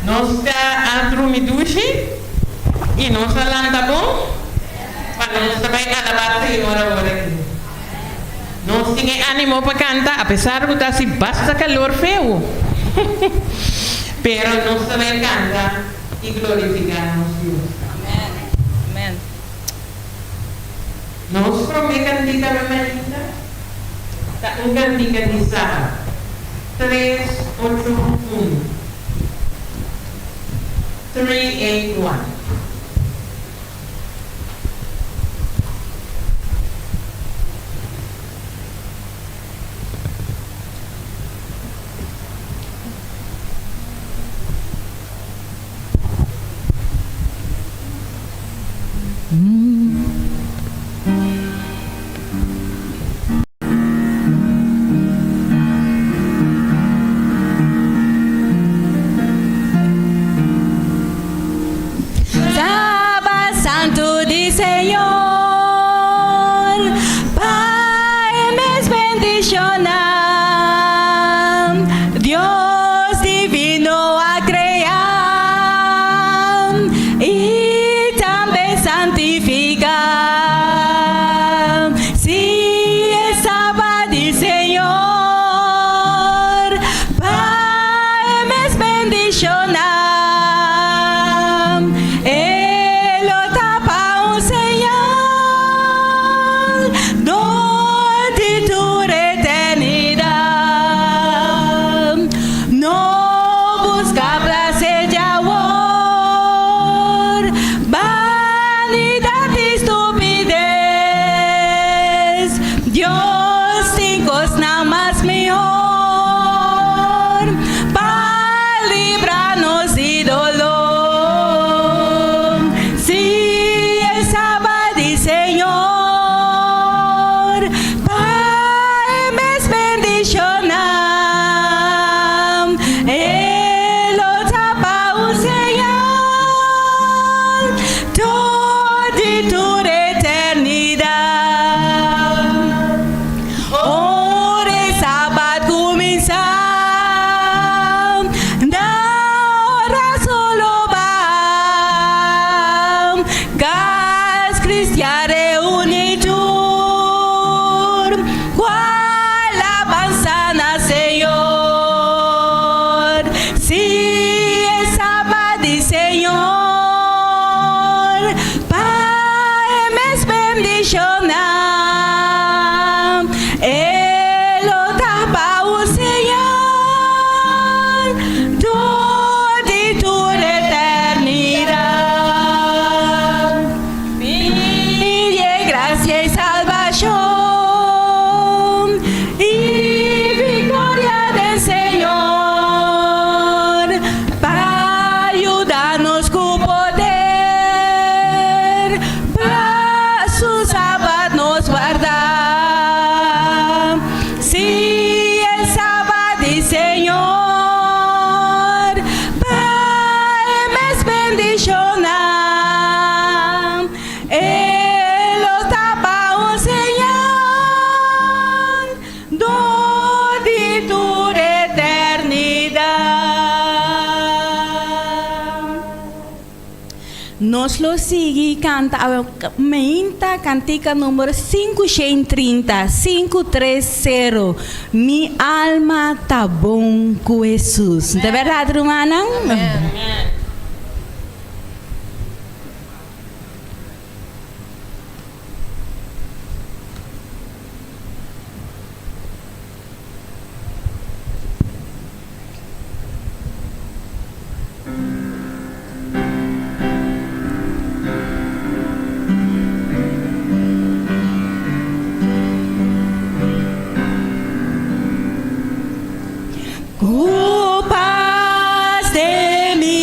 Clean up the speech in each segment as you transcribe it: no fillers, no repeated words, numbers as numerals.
Nós está atrumidushi e nós falamos tá bom? Para nós também alabar o Senhor agora. Nós temos ânimo para cantar, apesar de que se basta calor feio. Pero nós também cantar e glorificar a Deus. Amém. Amém. Nós prometemos que está um cantiga de Sara 381 381. Nós lo sigue canta meinta cantica número 530 530. Mi alma tá bom com Jesus. De verdade, irmã? Amém. Culpas de mi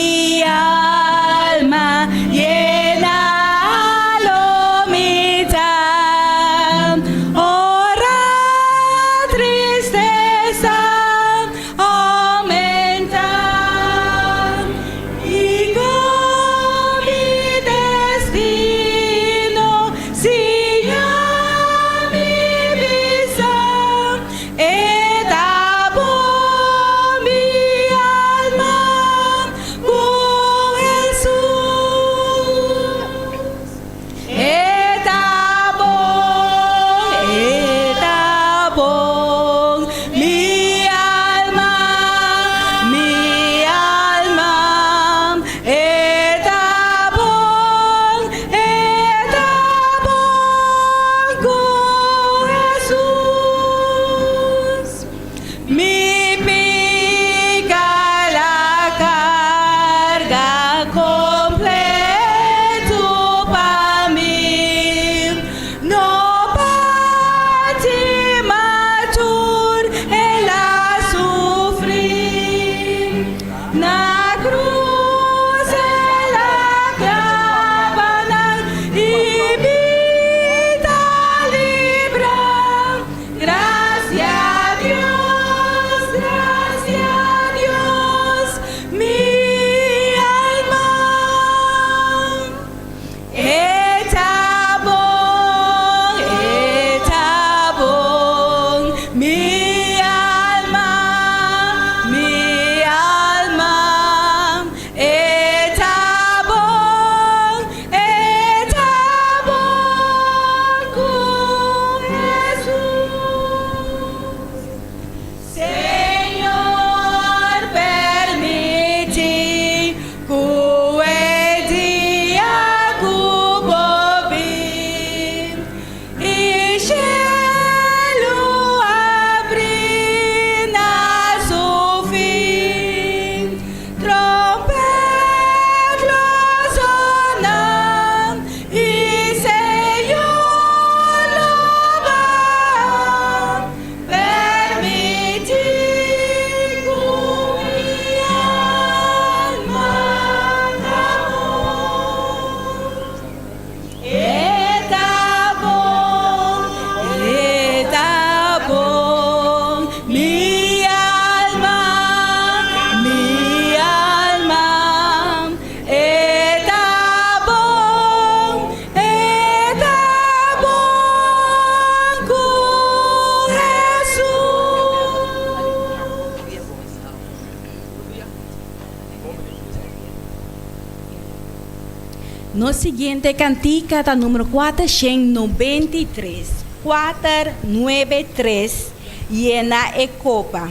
No siguiente cantica está número 493. 493. Llena e copa.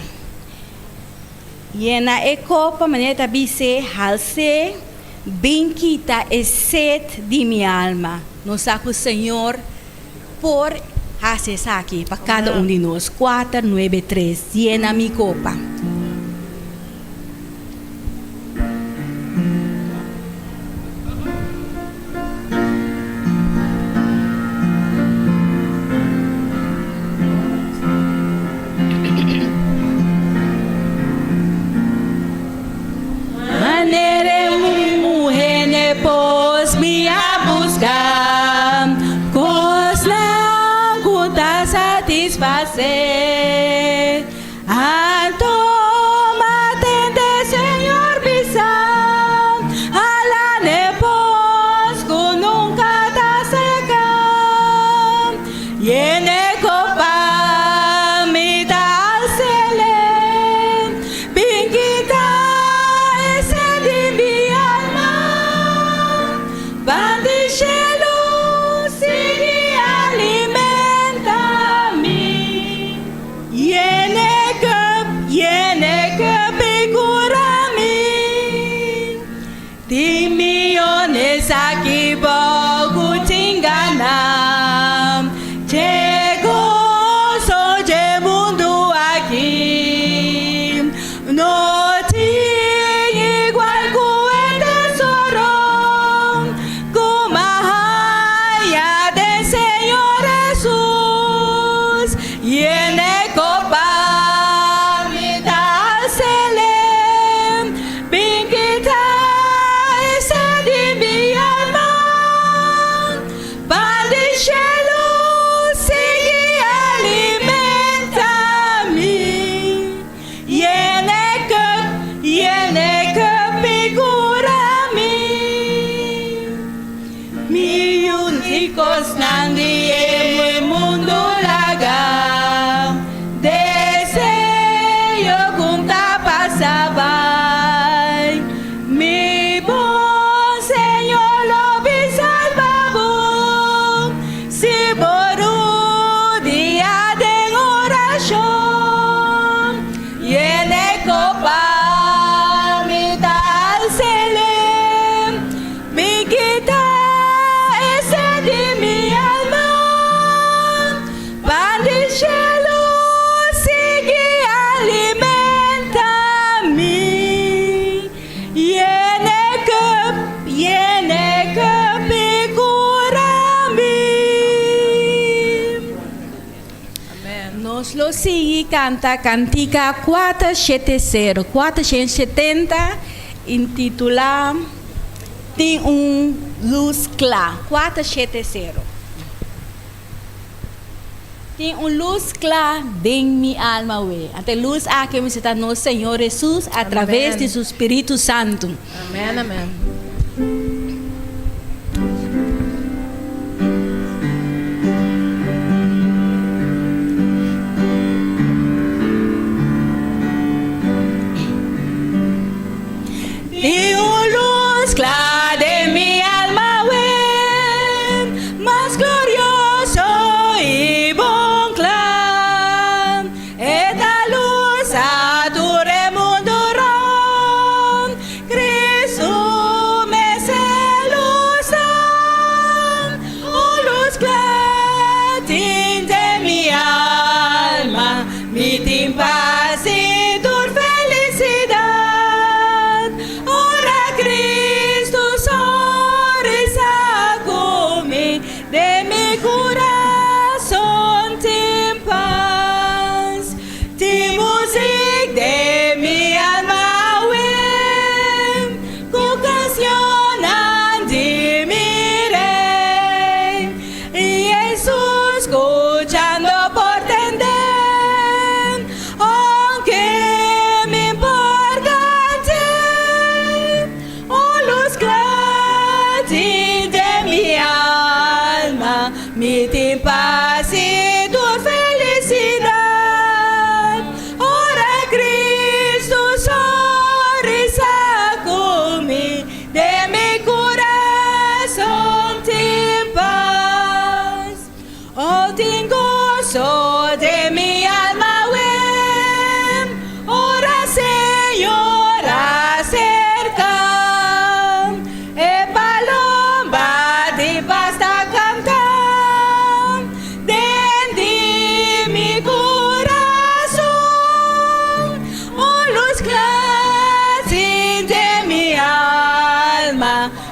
Llena e copa, maneta dice, halse, benquita e sed de mi alma. Nos saca o Senhor por hacer aqui para cada um de nós. 493. Llena mi copa. Satisfazer a toma tende Senhor bisam ala nepos ku nunca ta seca yene copa mi ta selen pinquita ese de mi alma bandishelo sigue alimenta Yene que picurami Ti millones aquí poco tinganam Te gozo de mundo aqui No tem igual com el tesoro Como a raia del Señor Jesús Yene copa Nandi e mundo laga desejo conta passava mi bom Senhor lo vi salvavo se por un dia de oração e ele copa me dá el celem me quita Nos lo sigue canta cantica 470. 470 intitula Tem luz clara. 470. Tem luz clara em minha alma. Até luz aqui me está no Senhor Jesus através de seu Espírito Santo. Amém, amém. Tem luz clara de minha alma, mais glorioso e bom clã. Esta luz atura mundo rom, Cristo me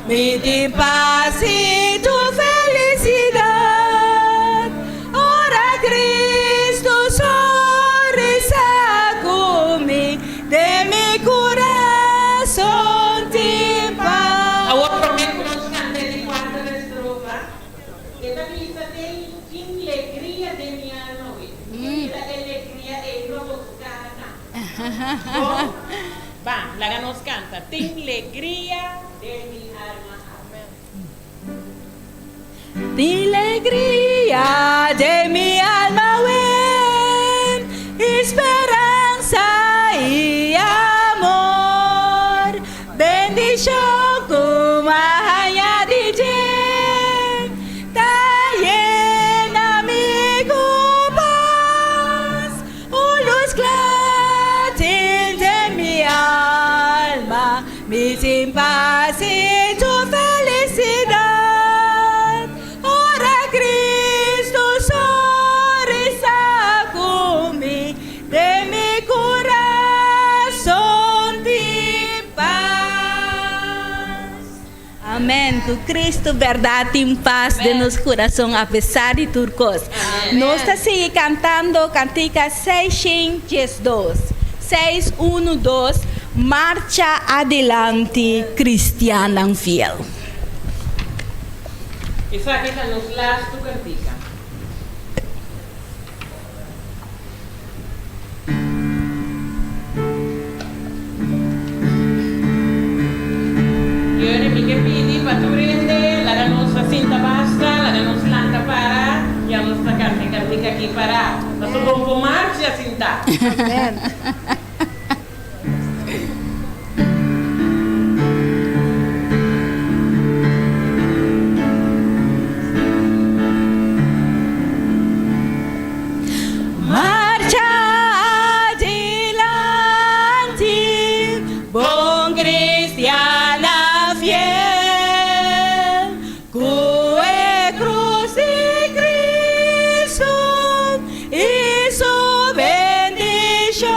mi paz y tu felicidad. Ora Cristo, sonrisa conmigo, de mi corazón te paz. Ahora prometo nos cante de cuarta estrofa. Esta misa tem alegria de mi alma hoy. La alegría es lo buscada. Bom, va, la que nos canta. Tem alegría de mi alma. Amén. De alegría de mi alma, ven, esperanza y amor, bendición como añadidura, ta llena mi paz, luz clara de mi alma, mi paz y tu felicidad. Ora Cristo, sonrisa conmigo, de mi corazón de paz. Amén. Tu Cristo, verdad y paz de nuestro corazón a pesar de tu cosa. Nos está sigue cantando cantica 612. 612. Marcha adelante, cristiana fiel. Esa que nos las tu cantica. Yo era mi que pidi para tu rende, la ganosa cinta basta, la ganosa lanta para, ya nos está cantica aquí para. La su bombo marcha cinta. Amén. Marcha adelante, bom cristiana fiel, con la cruz de Cristo y su bendición.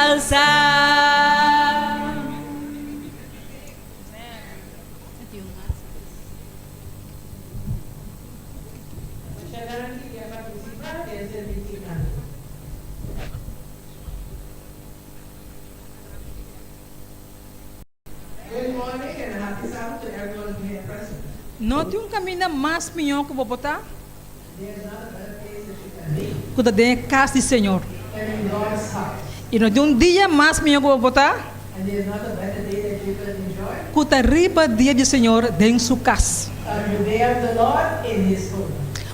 alzar. Good morning and happy Sabbath to everyone here present. No tem um caminho mais melhor que vou botar? There's not a better place that you can be Quando tem a casa do Senhor. than in God's house. E não tem um dia mais melhor que vou botar? And there's not a better day that you can enjoy Quando arriba dia do Senhor dentro de sua casa. than the day of the Lord in His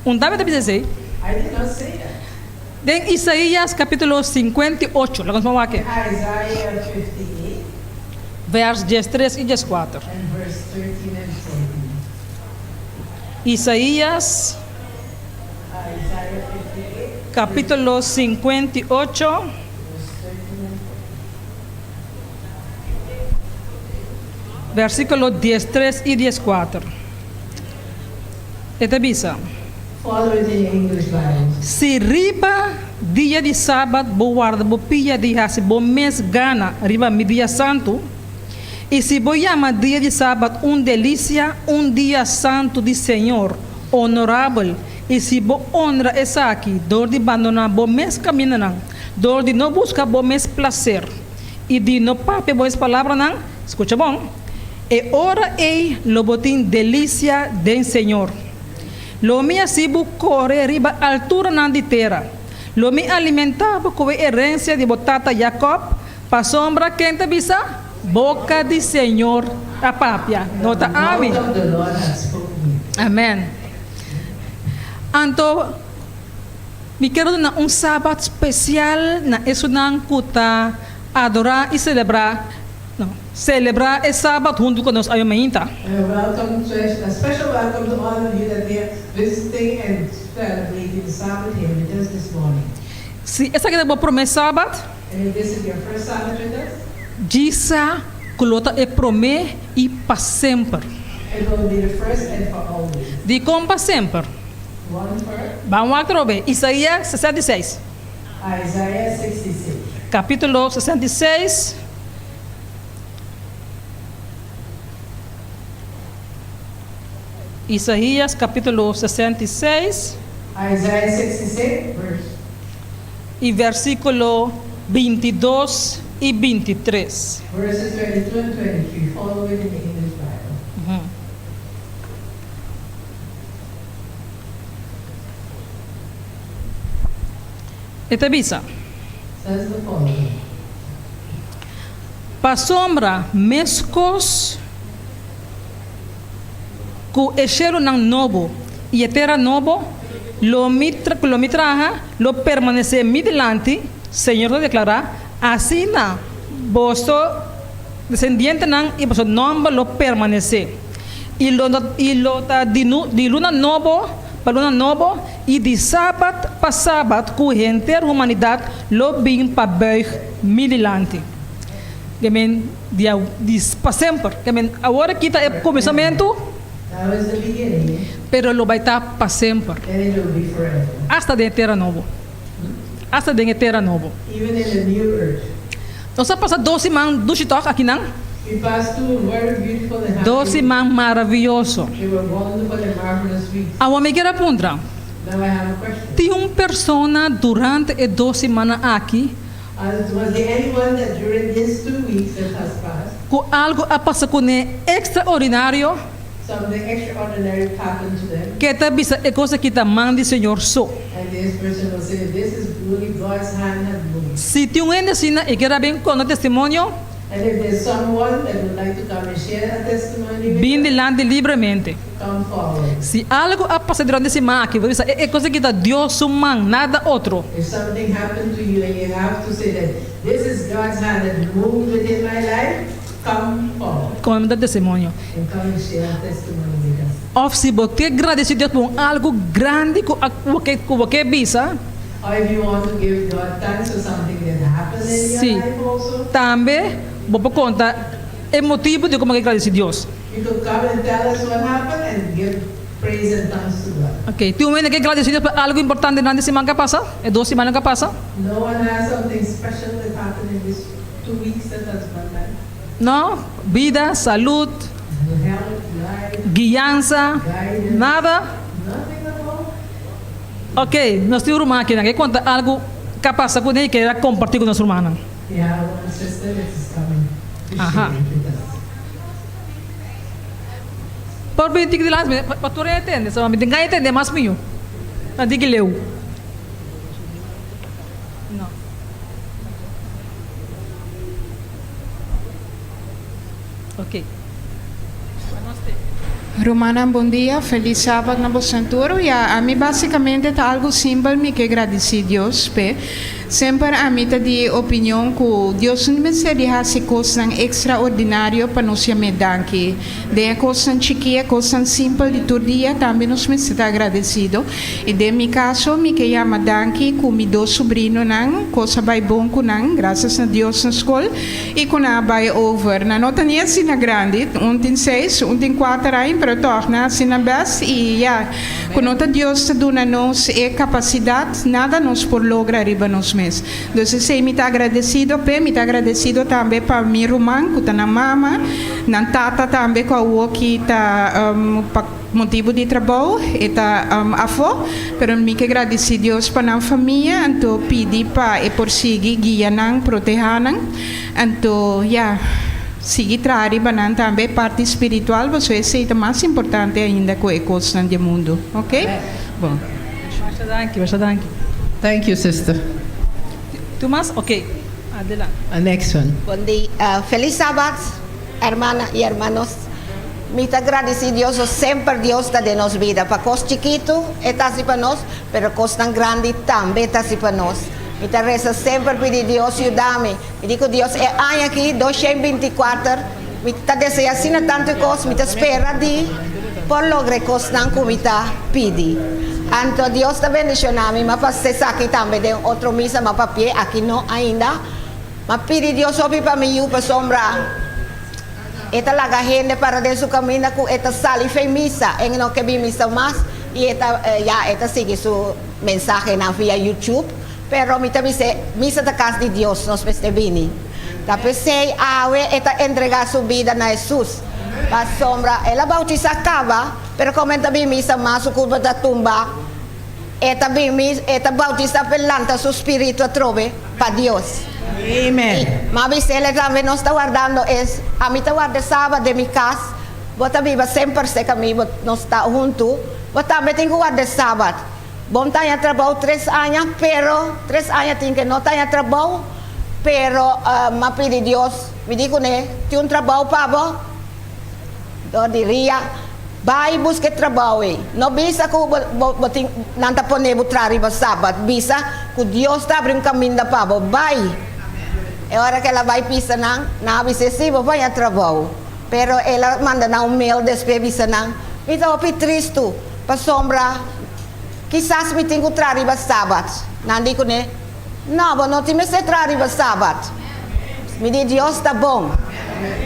home. David dizer, I did not say that. em Isaías capítulo 58, lá vamos aqui, Isaiah 58 versos 13 e 14. and verse 13 and 14. Isaías Isaiah 58, capítulo 58, verse 13 and 14. versículo 13 e 14. Esta bisa. Follow it in your English Bible. Se riba dia de sábado, bo guarda, bo pia de hasi, bo mês gana, riba mi dia santo. E se bo llama dia de sábado delícia, dia santo de Senhor, honorável. E se bo honra essa aqui, dor de abandonar bo mês caminhando, dor de não buscar bo mês prazer. E de não pape bo essa palavra não, escuta bom. E ora ei lobotim delícia do Senhor. Lo mi asibu corre riba altura nan di terra. Lo mi alimentava com a herência de botata Jacob, pa sombra quente bisa, boca de Senhor a papia. Nota amém. The mouth of the Lord has spoken. Amém. Anto, me quero na sábado especial na isso não kuta adorar e celebrar. Não, celebrar esse sábado junto conosco aí ainda. Welcome to a special welcome to all of you that are visiting and celebrating the Sabbath here with us this morning. Se essa aqui é a primeira sábado, And if this is your first Sabbath with us, disa colota é promê e para sempre. it will be the first and for always. De como para sempre. One for Vamos a ver. Isaías 66. Isaiah 66. Capítulo 66. Isaías capítulo 66 Isaiah 66, verse e versículo 22 e 23. verses 22 and 23. Follow it in the English Bible. Esta bisa. Says the following. Pa sombra mescos ku cheiro ng novo e terra novo lo mitraha lo permanece midilante Senhor lo declara assim na vosso descendiente ng e vosso nome lo permanece e lo ta di luna novo para luna novo e de sábado para sábado ku enter humanidade lo bem pa buig midilante. Gamen dia para sempre. Gamen agora kita é começamento, That was the beginning, pero lo vai estar para sempre. and it will be forever. Hasta de terra novo. Hasta de terra novo. Even in the new earth. Nós passa 12 man do chitok aqui não? We passed through very beautiful and happy. 12 man maravilhoso. They were wonderful and marvelous weeks. A homem que era pundra. Now I have a question. Tinha persona durante e 12 semanas aqui Was there anyone that during these 2 weeks that has passed, com algo a passar com extraordinário something extraordinary happened to them, que tá bisa é coisa que tá manda o Senhor só. and this person will say, this is really God's hand has moved. Se tinha um ensina e que era bem com o testemunho, And if there's someone that would like to come and share a testimony with bem you, delante livremente. come forward. Se algo a passar durante a semana aqui, é coisa que tá Deus sumang, nada outro. If something happened to you and you have to say that this is God's hand that moved within my life, come forward Como me dá testemunho. and come and share a testimony with us. Ou se você agradece a Deus por algo grande que você bisa, Or if you want to give God thanks for something that happened in your Sim. life also, também vou contar é motivo de como agradecer a Deus. you could come and tell us what happened and give praise and thanks to God. Ok, tu homem que agradecido por algo importante na semana que passa? É 2 semanas que passa? No one has something special that happened in these 2 weeks that has gone by. Não? Vida, saúde, Health, life, guiança, guidance, nada? nothing at all. Ok, nós temos uma máquina que conta algo que passa com ele que quer compartilhar com nossa irmã. Yeah, one sister that is coming to Aha. share with us. Por bem que lá, para tu entender, só me ninguém entender mais meu. Não diga leu. Não. Ok. Romana, bom dia, feliz sábado na Bocenturo. A mim basicamente está algo simples, me que agradecer a Deus, sempre a mim de opinião que Deus não me deixa se coisas extraordinárias para nós me danke. De coisas chiquinhas, coisas simples de todo dia, também nós me está agradecido. E de meu caso, me que chama danke com meus 2 sobrinhos, coisa vai bom com graças a Deus na escola e com a vai over. Na nota nem assim na grande, tem 6, tem 4 anos. Pero torna assim na base e com nota Deus te dá nos capacidade nada nos por lograr arriba nos mes. Então sei me está agradecido também para minha irmã que está na mama, na tata também com o que está motivo de trabalho e tá avó, pero me que agradecer Deus para a família, então pedir para e por seguir guiar proteger, então seguir trari banan também parte espiritual, você é mais importante ainda que coisas do mundo, ok? Bom. Baixa danke. Thank you, sister. Tu mais? Ok. Adelante. Next one. Bom dia, feliz sábado, hermana y hermanos. Me agradecido Dios, siempre Dios está de nos vida. Para cosas chiquitos, está así para nos, pero cosas tan grandes también está así para nos. Me reza sempre pedir Deus ayúdame. Me digo Deus é ano aqui 2024. Me deseja assim tanto coisa, me espera de por lograr coisas como me pedi. Então Deus está bendicionando, mas para aqui também de outro missa, mas papel aqui não ainda. Mas pedi Deus sobre para mim para sombra. Esta laga gente para de su caminho com esta sala e missa, em não que missa mais e esta sigue su mensagem na via YouTube. Pero mi dice, misa da casa de Dios nos vini. Tapi sei eta entregar su vida a Jesus. Pa sombra, ela bautiza acaba, pero como também misa mas curva da tumba, eta bautiza pelanta su espírito trove pa Dios. Amen. Mas ela também nos está guardando a mim está guardando sábado de mi casa, bota viva sempre se caminho, nos está junto, bota também tem que guardar sábado. Bom tenho trabalho 3 anos, pero 3 anos tenho que não tenho trabalho, pero me pedi Deus, me digo né, tem trabalho para eu diria, vai buscar trabalho, não bisa que não está podendo trabalhar sábado, bisa que Deus está abrindo caminho da para vai, é hora que ela vai pisar não avisa se vai a trabalho, pero ela manda mail depois bisa não, me estou triste, para sombra. Quizás me tenho que trabalhar sábado. Não digo, né? Não tem que trabalhar sábado. Me diz, Deus está bom.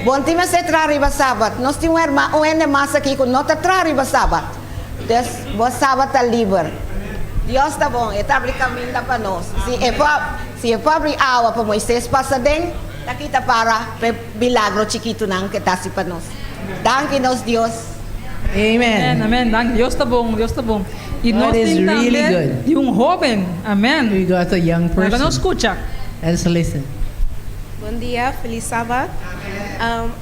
Bom, tem que trabalhar sábado. Nós temos um irmão aqui que não está trabalhando sábado. Então, sábado está livre. Deus está bom. Ele está abrindo caminho para nós. Se é para abrir água para Moisés passar dentro, daqui está para o milagre chiquito que está assim para nós. Danke-nos, Deus. Amen. Amém. Danke. Deus está bom. Deus está bom. E God nós is temos really também good. de jovem. Amém. We got a young Agora não person. escuta. Let's listen. Bom dia, feliz sábado.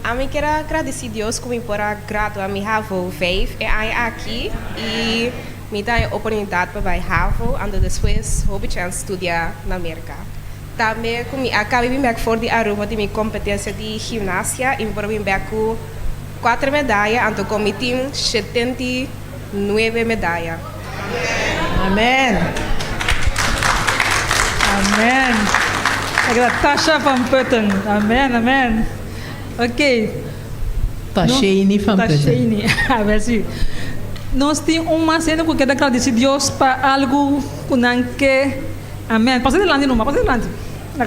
A mim quero agradecer a Deus por me pôr grato a minha avó Faith e aqui e me dá a oportunidade para vai avó e depois houve chance de estudar na América. Também acabei de vir fora de Aruba de minha competência de ginástica e por vir com 4 medalhas, então com meu time 79 medalhas. Amen. Amém. Agora Tasha van Putten. Amém. Ok. Tashini van Putten. Tashini. A ver se nós temos uma cena que eu quero agradecer a Deus para algo que. Amém. Passa adelante, Numa. Passa adelante.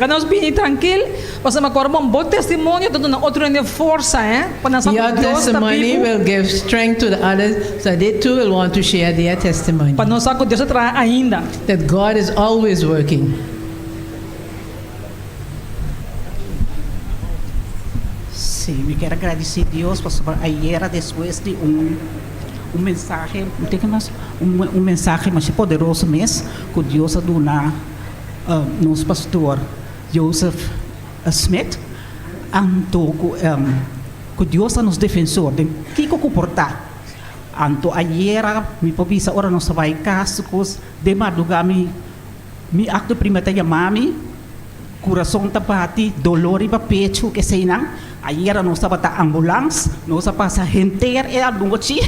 Nós bem tranquilo, você me corre um bom testemunho, tudo na outro nível força, para Your testimony will give strength to the others, so they too will want to share their testimony. para nós saber Deus está ainda. That God is always working. Sim, me quero agradecer a Deus por ayer depois de mensagem, um mensagem mais poderoso mesmo que Deus deu na nosso pastor Joseph Smith, anto que Deus é nosso defensor, de que comportar. Anto ayer me povisa ora nós vai casa de madrugada me acto prima ta mami coração ta bate dolor e pecho que sei não. Ayer nós estava a ambulância, nós passa inteira e a noite,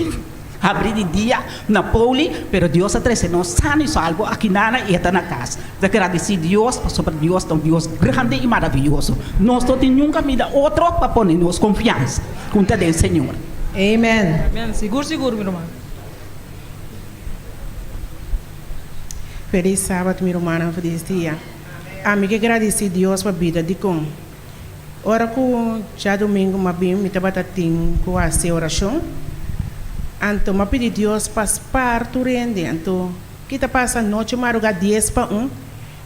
abrir de dia na poli, pero Deus atrás nós sano e salvo aqui na na casa. De agradecer Deus, sobre Deus, tão Deus grande e maravilhoso. Nós não temos nunca me outro para pôr nos confiança, junto do Senhor. Amen. Amém. Seguro, meu irmão. Feliz sábado, minha irmã, feliz dia. Amiga, agradecer a Deus pela vida de com. Ora que já domingo, me estava com a oração. Então, me pedi a Deus para partir rende. Então, que está passando a noite, mas eu 10 para 1.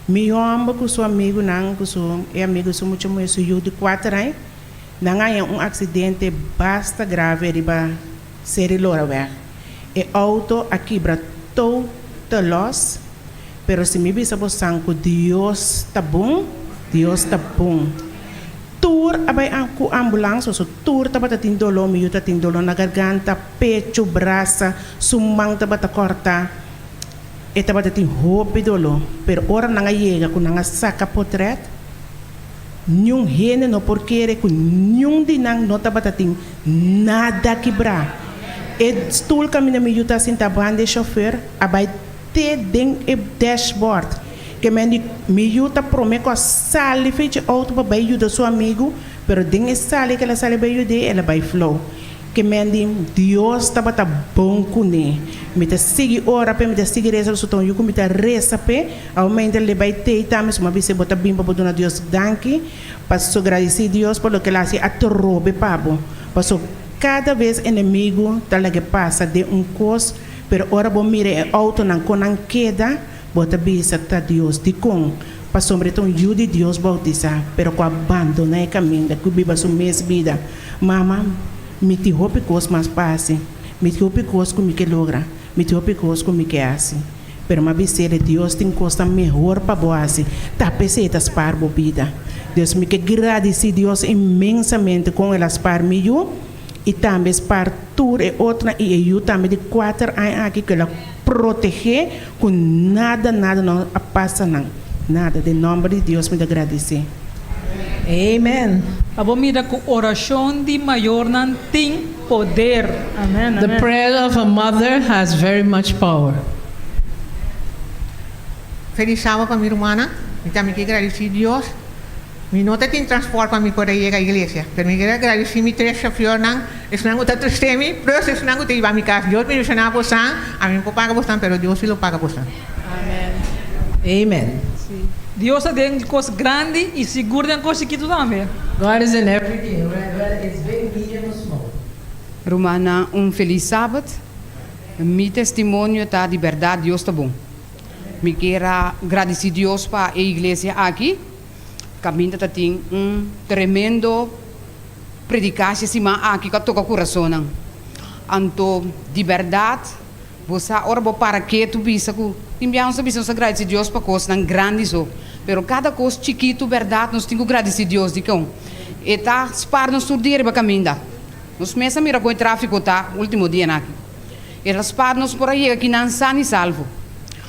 Me amo com seu amigo, não, com seu amigo, sou muito mais de 4 anos. Não há acidente basta grave, riba ser lora. E auto aqui para todo los. Pero se me bisa bosan que Deus está bom, Deus está bom. Tour abay ang ambulância, so tour tabata tin dolor, miyo ta tin dolor na garganta, pecho, braça, sumang tabata corta. E tabata tin hope dolor. Pero ora nanga yega ku nanga saka potret. Nyung hene no porquere ku nyung dinang no tabata tin nada quebrar. E stool kamina miyo ta sin tabande chauffeur abay te ding e dashboard que me ajuda prome com a sala feita auto para vai ajudar seu amigo, pero ding e sala que ela sala vai ajudar ela vai flow que Deus estava tá bom com ele me tá seguir ora para me tá seguir reza o tom eu me tá reza pe aumenta ele vai ter também uma vez bota bimba para Deus danke passo agradecer Deus por lo que ele hace a trobe pabo passo cada vez inimigo tá lá que passa de coisa. Pero ora bom mire auto nan konan queda bota bisa ta Deus de com pa sobre tão jude Deus bautiza pero com abandona e caminho da que biba sua mesma vida mama me te hope cos mais passe me te hope cos como que logra me te hope cos como que assim pero ma bisere Deus tem costa melhor para boase tá pesetas par bobida Deus me que agradecer Deus imensamente com elas par milho e também para tour e outra e eu também de 4 anos aqui que ela proteger com nada não passa nada de nome de Deus me agradecer. Amen. Abo mira que oração de maior não tem poder. Amém. The prayer of a mother has very much power. Feliz sábado para minha irmã. E também quero agradecer a Deus. Mi no te tiene transporte para mi poder llegar a la iglesia, pero me quiero agradecer mi tres chauffeurs, es una gota de tristemi, pero es una gota de ir a mi casa. Dios me dice nada por san, a mí no paga por san, pero Dios sí lo paga por san. Amen. Deus tem coisas grandes e seguro tem coisas chiquitas também. God is in everything, whether it's big, medium or small. Romana, feliz sábado. Mi testemunho está de verdade, Deus está bom. Me quero agradecer a Deus para a igreja aqui. Caminho tá tem tremendo predicação cima aqui que toca o coração. Anto de verdade, você ora para que tu bisa que enviamos a bisa agradecer a Deus para coisas tão grandes so. Pero cada coisa chiquito verdade nós temos que agradecer a Deus de cão. E tá spar nos surdir para caminho. Nos mesa mira com o tráfico tá último dia aqui. E spar nos por aí aqui não sano e salvo.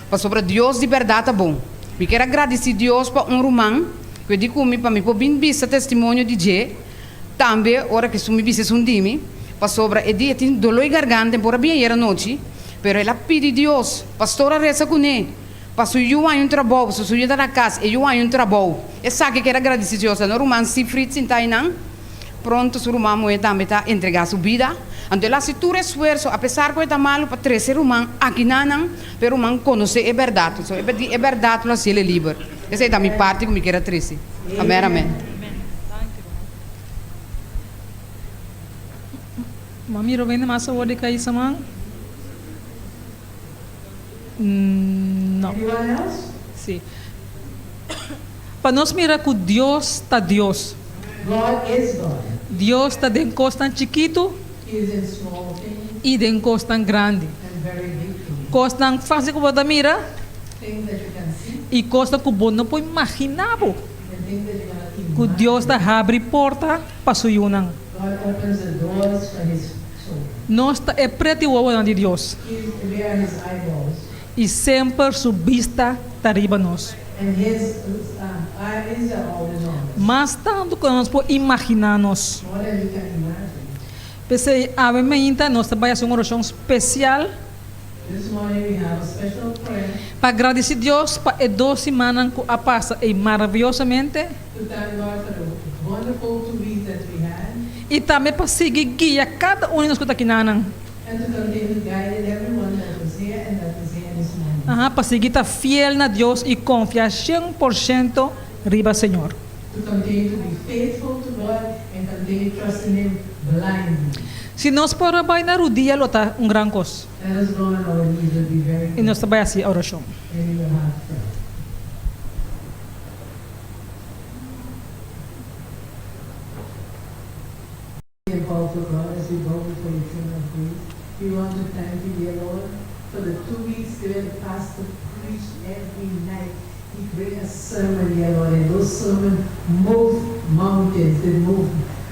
Para sobre Deus de verdade tá bom. Me quero agradecer a Deus para romano. Eu digo para mim, para mim, vista testemunho de Jé, também, ora que sumi vista sundimi, para sobre e dia tem dolor e garganta, por bem era noite, pero ela pede Deus, pastora reza com ele, para se eu há trabalho, se eu na casa, eu há trabalho, e sabe que era agradecer a Deus, no romano se frita em Tainan, pronto, o romano também está entregar sua vida, então ela se tu esforço, apesar que está malo para 13 romano, aqui não, pero romano conhece a verdade, so é verdade, ela se ele livre. Essa é da minha parte que me quero triste. Amém, amém. Mami, Rovenda, masa wadi kayo sa mga? No. Anyone else? Sí. Para nós mirar que Deus está Deus. God is God. Deus está de costa chiquito He is in small things e de costa grande. and very big things. Costa fácil que você mira Things that you can see e costa que você não pode imaginar. and things that you cannot Que imagine. Deus está abre porta para suyunang. God opens the doors for His soul. Nós é preto e o de Deus. We are His eyeballs. E sempre sua vista está arriba nós. And His eyes are always on us. Mas tanto que nós podemos imaginar-nos. More than you can imagine. Pensei, a mim nós trabalhamos uma oração especial This morning we have a special prayer para agradecer a Deus para 2 semanas que a passa e maravilhosamente to thank God for the wonderful 2 weeks that we had e também para seguir guia cada um de nós que está aqui nanang. and to continue to guide everyone that was here and that is here this morning. Para seguir estar fiel na Deus e confiar 100% riba Senhor. To continue to be faithful to God and continue trusting Him blindly. Se nós para bailar o dia, lota grande coisa. Let us go on our knees will be very E nós trabalhamos assim a oração. and we will have prayer. And powerful God, as we go before your throne of grace, we want to thank you, dear Lord, for the 2 weeks where the pastor preached every night. He bring a sermon, dear Lord, and those sermons move mountains, they move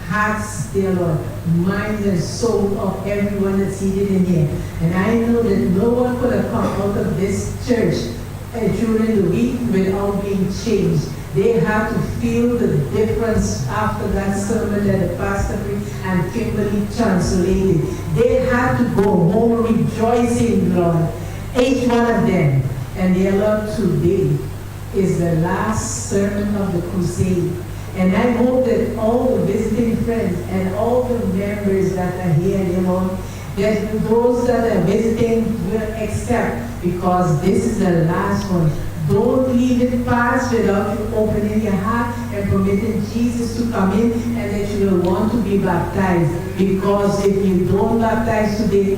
hearts, dear Lord, minds and soul of everyone that's seated in here. And I know that no one could have come out of this church during the week without being changed. They have to feel the difference after that sermon that the pastor preached and Kimberly translated. They had to go home rejoicing, Lord, each one of them. And dear Lord, today is the last sermon of the crusade. And I hope that all the visiting friends and all the members that are here, dear Lord, that those that are visiting will accept, because this is the last one. Don't leave it pass without you opening your heart and permitting Jesus to come in, and that you will want to be baptized. Because if you don't baptize today,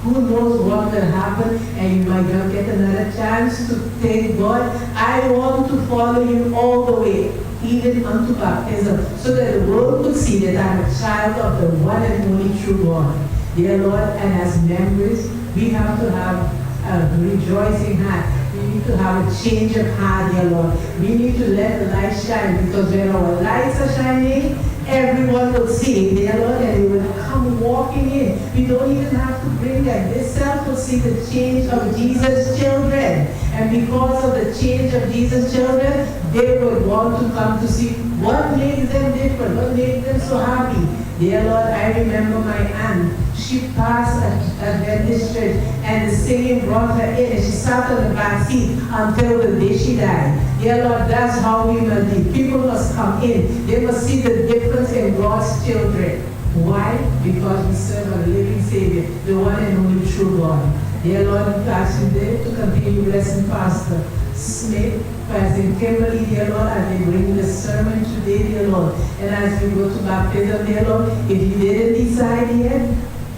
who knows what will happen, and you might not get another chance to thank God. I want to follow you all the way, even unto baptism, so that the world could see that I'm a child of the one and only true God. Dear Lord, and as members, we have to have a rejoicing heart. We need to have a change of heart, dear Lord. We need to let the light shine, because when our lights are shining, everyone will see it, dear Lord, and they will come walking in. We don't even have to bring them. They self will see the change of Jesus' children. And because of the change of Jesus' children, they will want to come to see what makes them different, what makes them so happy. Dear Lord, I remember my aunt. She passed at Adventist church, and the singing brought her in, and she sat on the back seat until the day she died. Dear Lord, that's how we must be. People must come in. They must see the difference in God's children. Why? Because we serve a living Savior, the one and only true God. Dear Lord, we ask you there to continue blessing Pastor Smith, Pastor Kimberly, dear Lord, as they bring the sermon today, dear Lord. And as we go to baptism, dear Lord, if you didn't decide yet,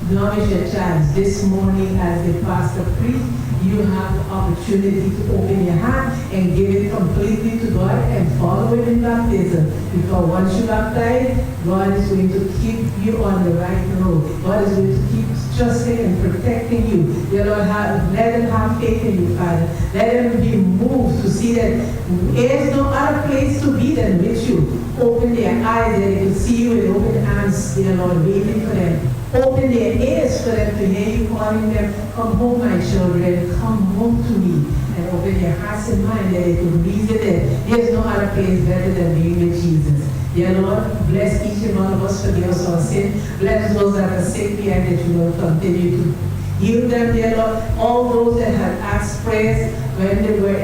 now is your chance. This morning, as the pastor preached, you have the opportunity to open your heart and give it completely to God and follow it in baptism. Because once you baptize, God is going to keep you on the right road. God is going to keep trusting and protecting you. Dear Lord, let them have faith in you, Father. Let them be moved to see that there's no other place to be than with you. Open their eyes that they can see you with open arms, dear Lord, waiting for them. Open their ears for them to hear you calling them, come home, my children, come home to me. And open their hearts and minds that they can reason that there's no other place better than being with Jesus. Dear Lord, bless each and one of us for the us our sin. Bless those that are sick, we ask that you will continue to heal them, dear Lord. All those that have asked prayers when we were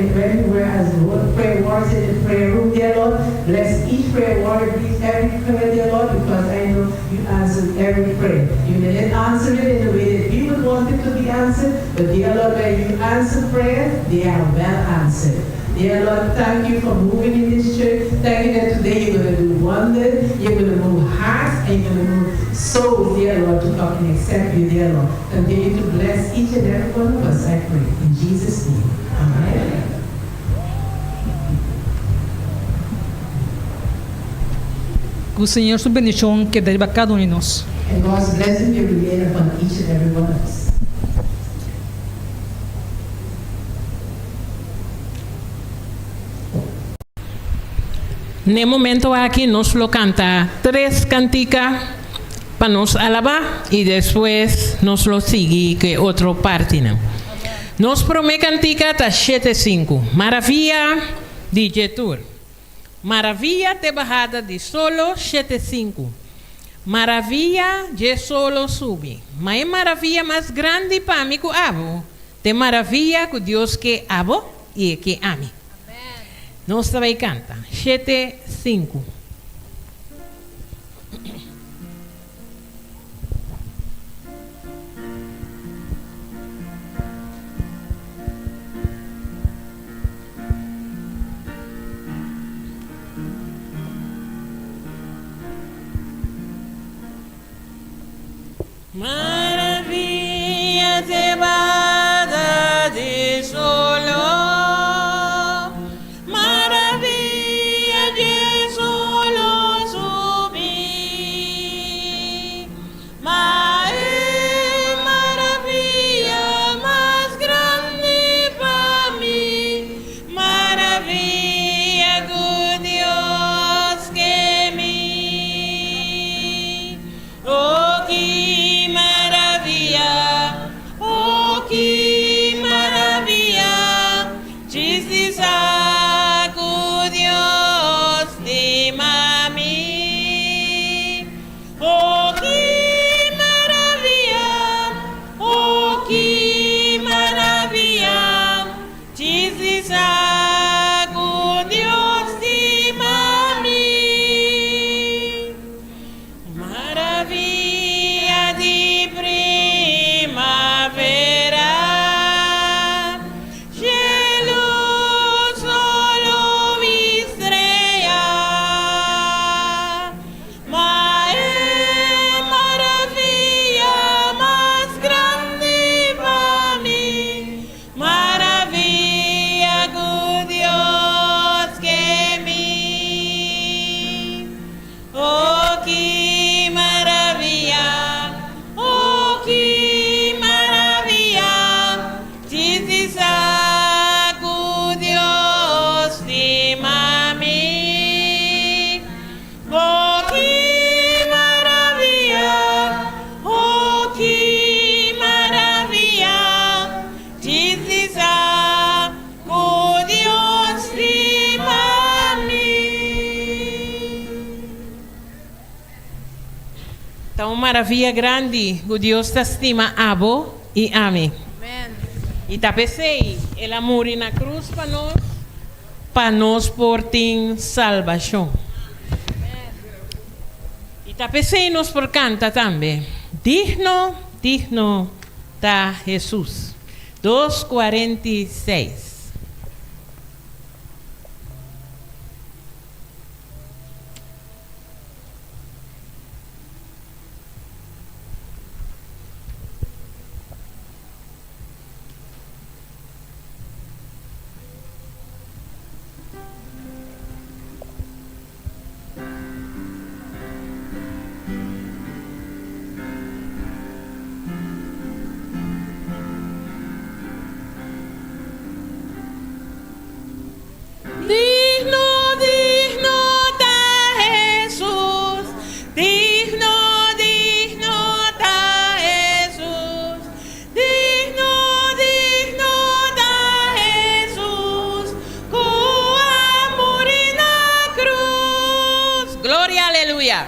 as prayer warriors in the prayer room, dear Lord. Bless each prayer warrior, please every prayer, dear Lord, because I know you answered every prayer. You didn't answer it in the way that we would want it to be answered, but dear Lord, when you answer prayer, they are well answered. Dear Lord, thank you for moving in this church. Thank you that today you're going to do wonders, you're going to move hearts, and you're going to move souls, dear Lord, to come and accept you, dear Lord. Continue to bless each and every one of us, I pray. In Jesus' name, amen. Que o Senhor, sua bendição, que deva cada um de nós. And God's blessing will remain upon each and every one of us. En el momento aquí nos lo canta 3 canticas para nos alabar y después nos lo sigue que otro parte. Nos promete cantica hasta 7:5. Maravilla de Jetur. Maravilla de bajada de solo 7:5. Maravilla de solo sube. Mas é maravilla mais grande para mim que abo. De maravilla que Deus que abo e que ame. Nós também canta 7:5. Maravilla de bada de solo. Maravilla de solo subir. Maravilla más grande para mí. Maravilla de Dios que mí. Oh, qué maravilla. Oh, qué maravilla. Jesus, oh Dios de mami. Oh, qué maravilla. Oh, qué maravilla. Jesus, oh Dios de mami. Maravilla de primavera. Cielo solo estrella. Maravilla más grande para mí. Maravilla de Dios que mí. Oh, qué maravilla. Oh, qué maravilla. Jesus, oh Dios de mami. Oh, qué maravilla. Oh, qué maravilla. Jesus, oh Dios de mami. Então, maravilha grande, o Deus te estima, abo e ame. E tapecei, ele amor na cruz para nós por ter salvação. E tapecei nos por canta também. Digno, digno da Jesus. 2:46. Digno, digno da Jesús. Digno, digno da Jesús. Digno, digno da Jesús. Con amor en la cruz. Gloria, aleluya.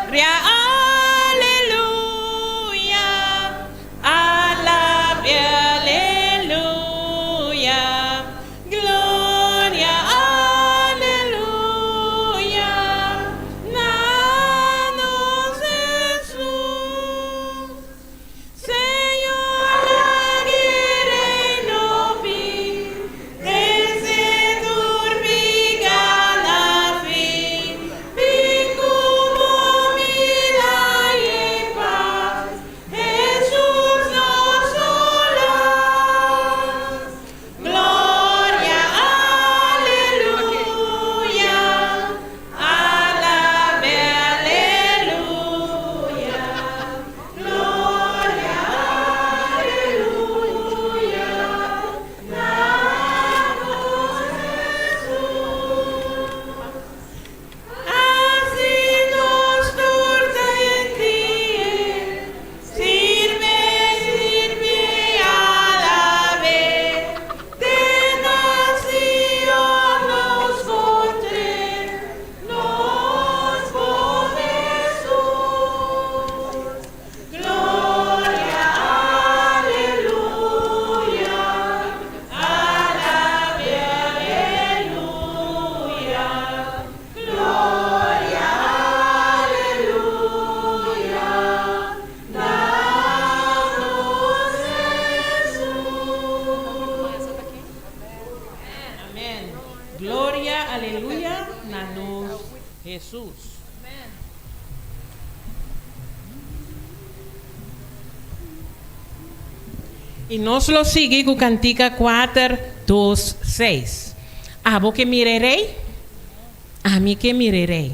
Gloria, aleluya. Alabe, aleluya. Gloria, aleluya. Danos Jesús. Señor, quiere no vi desde Jesús. Y nos lo sigue con Cantica 4, 2, 6. A vos que miraré, a mí que miraré.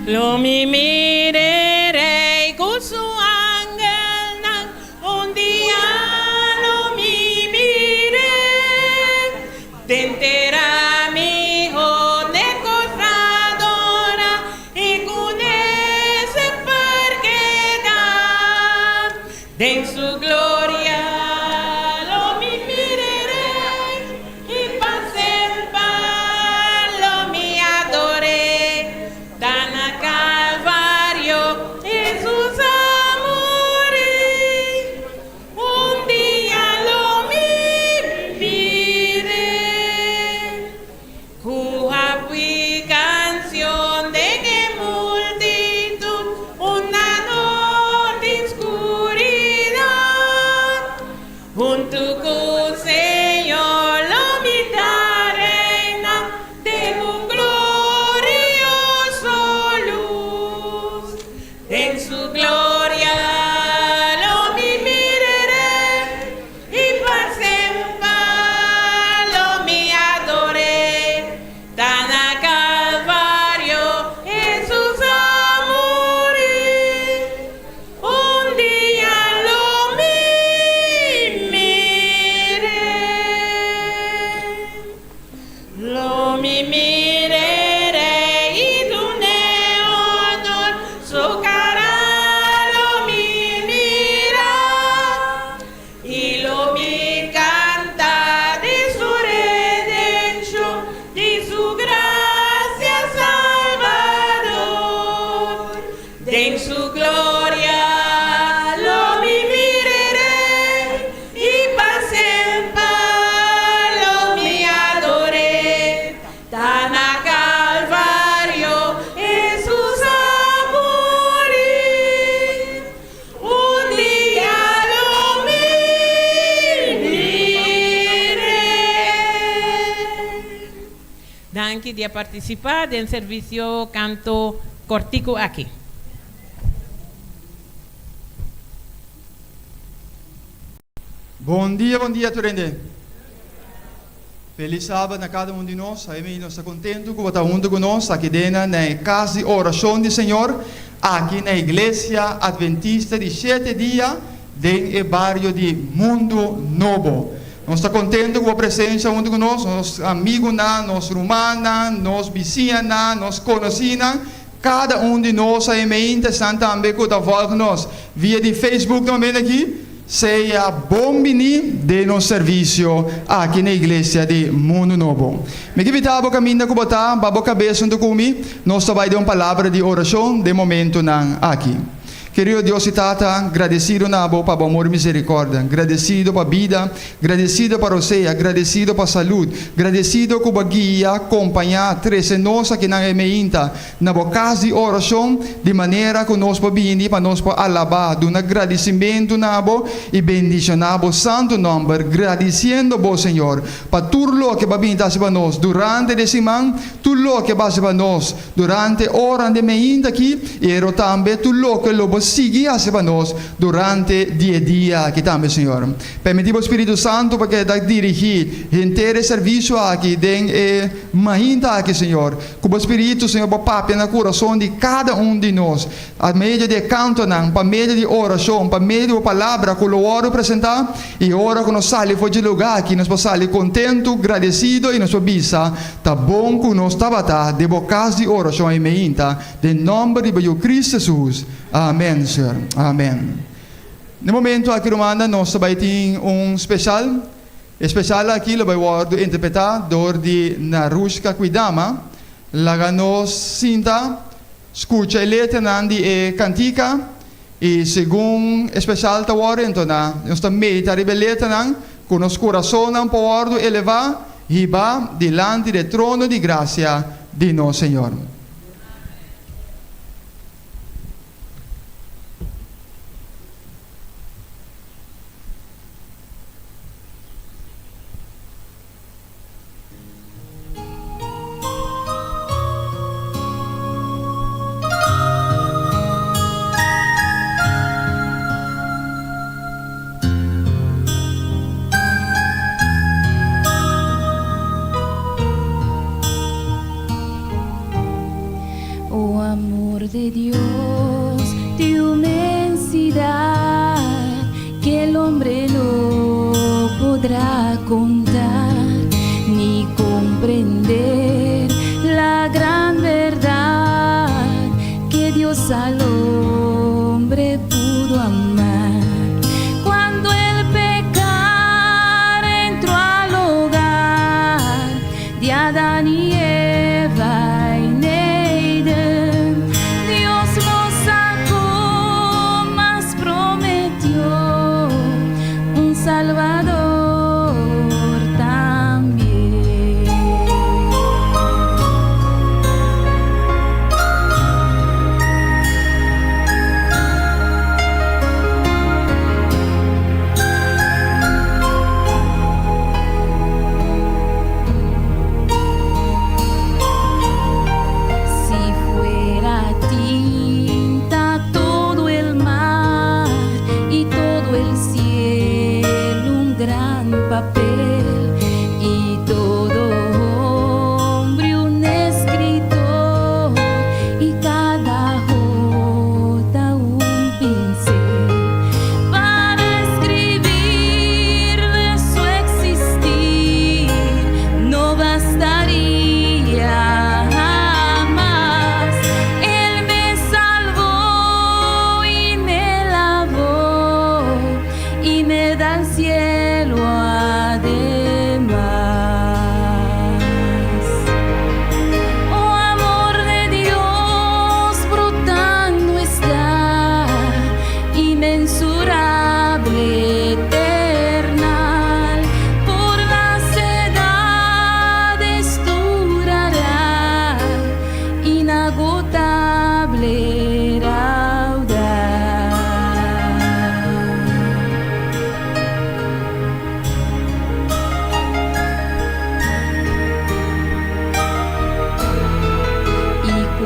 Lo mi mirerei con su ángel nan, un día lo mi miré, tenterá mi hijo de costadora y con ese porque da, de su gloria lo mi mirerei y pasé lo mi adoré, tan a Calvario Jesús amore, un día lo mi miré, cuja fui canción de que multitud, una noche oscuridad, junto con Señor lo miraré de un glorioso luz, en su gloria lo mi miraré y para siempre lo mi adoré, tan a Calvario Jesús amore, un día lo mi miré, lo mi mireré y tu honor su cara lo mi mira y lo mi canta de su redención, de su gracia salvador, de su gloria lo mi mireré y para siempre lo mi adoré, tan a Calvario Jesús amore, un día lo mi miré. Danke di participar del servicio canto cortico aquí. Bom dia, Turende. Feliz sábado a cada um de nós. Amém. Nós estamos contentos com estar junto conosco aqui dentro na casa de oração do Senhor, aqui na igreja adventista de 7 dias, dentro do bairro de Mundo Novo. Nós estamos contentos com a presença junto conosco, nossos amigos, nossos irmãos, nossos vizinhos, nossos conhecidos. Cada um de nós, amém, está também com nós via de Facebook também aqui. Seja bem-vindo de nosso serviço aqui na igreja de Mundo Novo. Me convidava a caminhar com botar, babo cabeça junto comigo. Nós vai dar uma palavra de oração de momento aqui. Querido Deus e Tata, agradecido na boa para o amor e misericórdia, agradecido para a vida, agradecido para você, agradecido para a saúde, agradecido com a guia, acompanhar, trazer nós aqui na emeinta, na boa casa de oração, de maneira que nós podemos para nós alabar, um agradecimento na boa e bendicionar o santo nome, agradecendo o Senhor, para tudo o que vai vir para nós durante a semana, tudo o que vai para nós durante a hora de emeinta aqui, e também tudo o que seguir a nós durante dia a dia aqui também, Senhor. Permitir o Espírito Santo para que dirigir inteiro serviço aqui dentro mainta aqui, Senhor. Com o Espírito, Senhor, para papel no coração de cada um de nós. A meio de canto, para meio de oração, para meio de palavra que o oro apresentar e ora que nós saímos foi de lugar aqui, nós saímos contento, agradecido e nós bisa tá bom que nós estava de boca de oração em mainta, em nome de Cristo Jesus. Amém, Senhor. Amém. No momento aqui, Romana, nós vai ter especial Especial aqui, lo vai interpretar door di Narushka Kuidama, la nos sinta, escucha e letra nandi e cantica, e segundo especial ta word, então nós estamos meditando a letra nang, com nosso coração não pode elevar, riba diante do trono de graça de nosso Senhor. De Dios, de inmensidad, que el hombre no podrá contar ni comprender la gran verdad que Dios al hombre pudo amar. Cuando el pecado entró al hogar de Adán y Eva, Salvador también. Si fuera tinta todo el mar y todo el cielo, gran papel y todo hombre un escritor y cada jota un pincel para escribirle su existir no bastaría jamás. Él me salvó y me lavó y me da el cielo además. Oh, amor de Dios brotando está, inmensurable, eternal, por las edades durará, inagotable, raudal.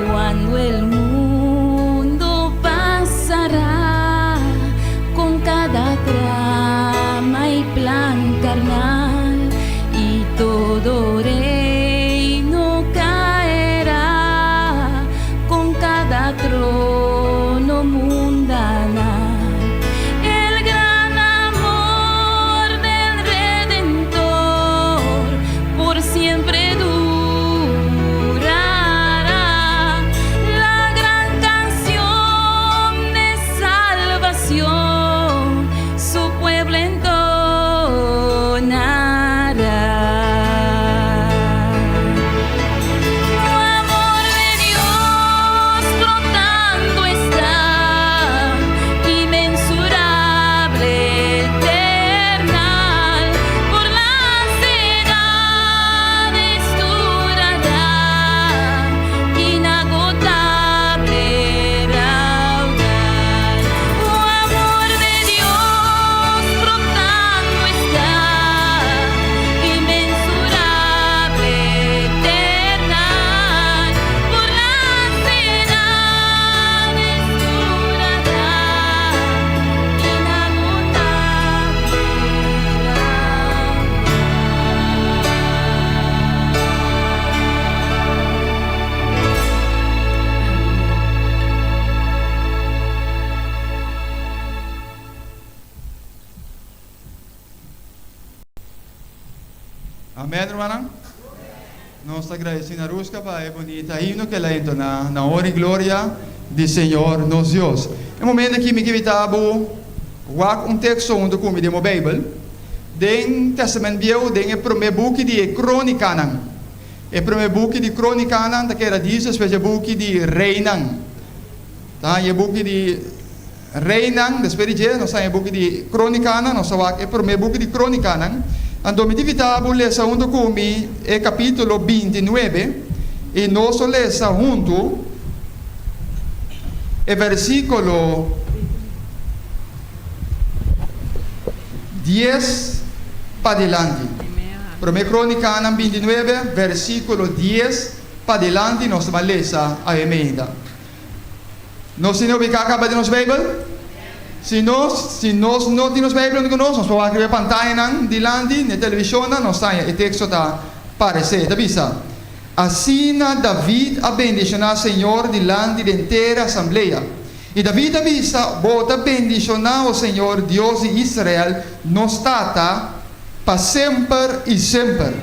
Cuando el mundo pasará con cada trama y plan carnal y todo reino caerá con cada trono mundanal. El gran amor del Redentor por siempre su pueblo entonará. Oh, amor de Dios brotando está, inmensurable, eternal, por las edades durará, inagotable, raudal. Amém, hermana? Nós agradecemos a Rusca para a bonita hino que ela entona na honra e glória do Senhor nosso Deus. No momento que me invitava texto onde come demo Bíblia, den Testament Viejo, den o primeiro book de Crônica nan. O primeiro book de Crônica nan, que era disso, o book de Rei nan. Tá, o book de Rei nan, depois de nós o book de Crônica nan, nós o primeiro book de Crônica nan. Então, me dividiamo lesa junto comigo o capítulo 29 e nós lesa junto o versículo 10 para adelante. Primeira Crônica 29, versículo 10 para adelante, nós vamos ler a emenda. Nós temos que acabar de nos Bíblia? Se nós não temos Bíblia nós podemos escrever pantalla delante, na televisão, nós temos o texto está aparecer, tá vista? Assim David abendicionou o Senhor delante da inteira assembleia. E David avisa, bota bendicionar o Senhor Deus de Israel, nos tata para sempre e sempre.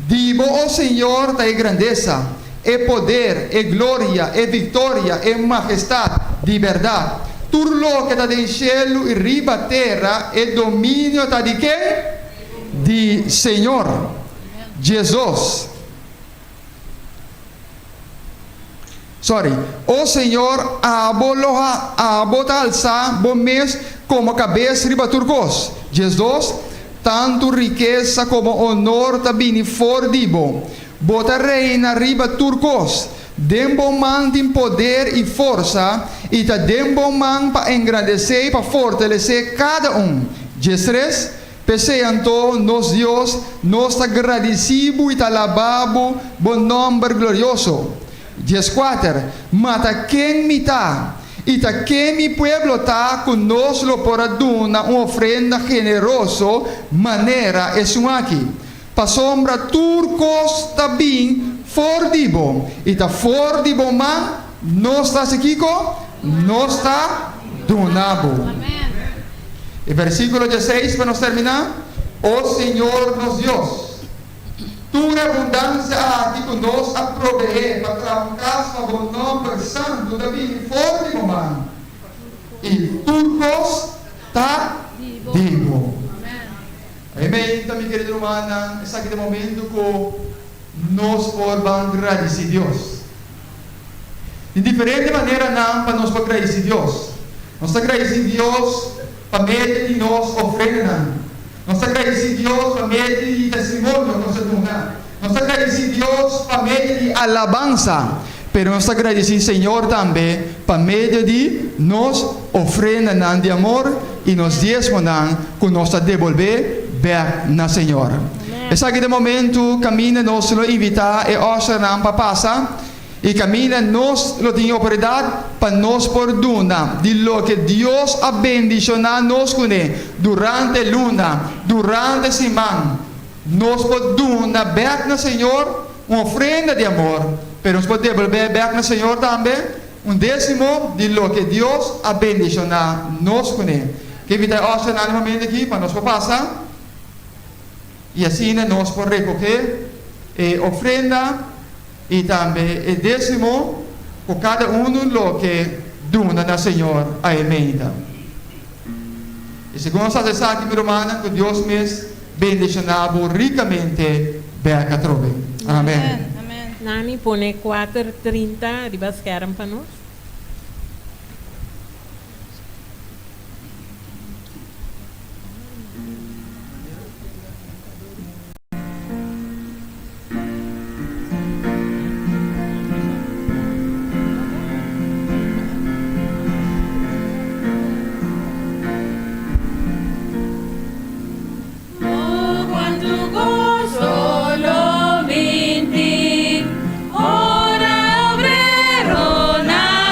Digo o Senhor da grandeza, e poder, e glória, e vitória, e majestade, de verdade. Turlo que está no cielo e riba terra, e domínio está de quem? De Senhor Jesus. O Senhor abota alçar bom mês como cabeça riba turcos. Jesus, tanto riqueza como honor também for dibo. Bota reina riba turcos. Dembo man tem poder e força e tá dembo man para engrandecer e para fortalecer cada Jesus, peseanto nos Deus, nos agradecido e tá lababo bom nome glorioso. 14. Mata quem me tá e tá quem mi pueblo tá conosco por aduna uma ofrenda generosa maneira es aqui. Pa sombra turcos também for dibo e tá for dibo man não está sequico não está donabo. E versículo 16 para nós terminar. O Senhor nos Deus tua abundância aqui conosco a prover para um caso para o nome santo também for dibo man e turcos tá dibo. Amém. Então, minha querida irmã, esse aqui é o momento que nós podemos agradecer a Deus. De diferente maneira, não para nós agradecer a Deus. Nós agradecemos a Deus para meio de nós ofrenda. Nós agradecemos a Deus para meio de testemunho que nós temos. Nós agradecemos a Deus para meio de alabança. Pero nós agradecemos ao Senhor também para meio de nós ofrenda de amor e nos diezmos que nós devolver na Senhor. Esse aqui de momento, caminha nós lo invitar e ostra para passar e caminha nós lo tem oportunidade para nós por duna de lo que Deus a bendicionar nos com durante a luna, durante a semana. Nós por duna back na Senhor uma ofrenda de amor, pero nós podemos devolver back na Senhor também décimo de lo que Deus a bendicionar nos com que invitar ostra no momento aqui para nós passar. E assim nós podemos recolher ofrenda e também o décimo por cada lo que dona na Senhor a emenda. E segundo nós fazemos aqui, minha irmã, que Deus me bendicionado ricamente bem a trove. Amém. Nani pone 4:30 de basqueram para nós. Ora obrero na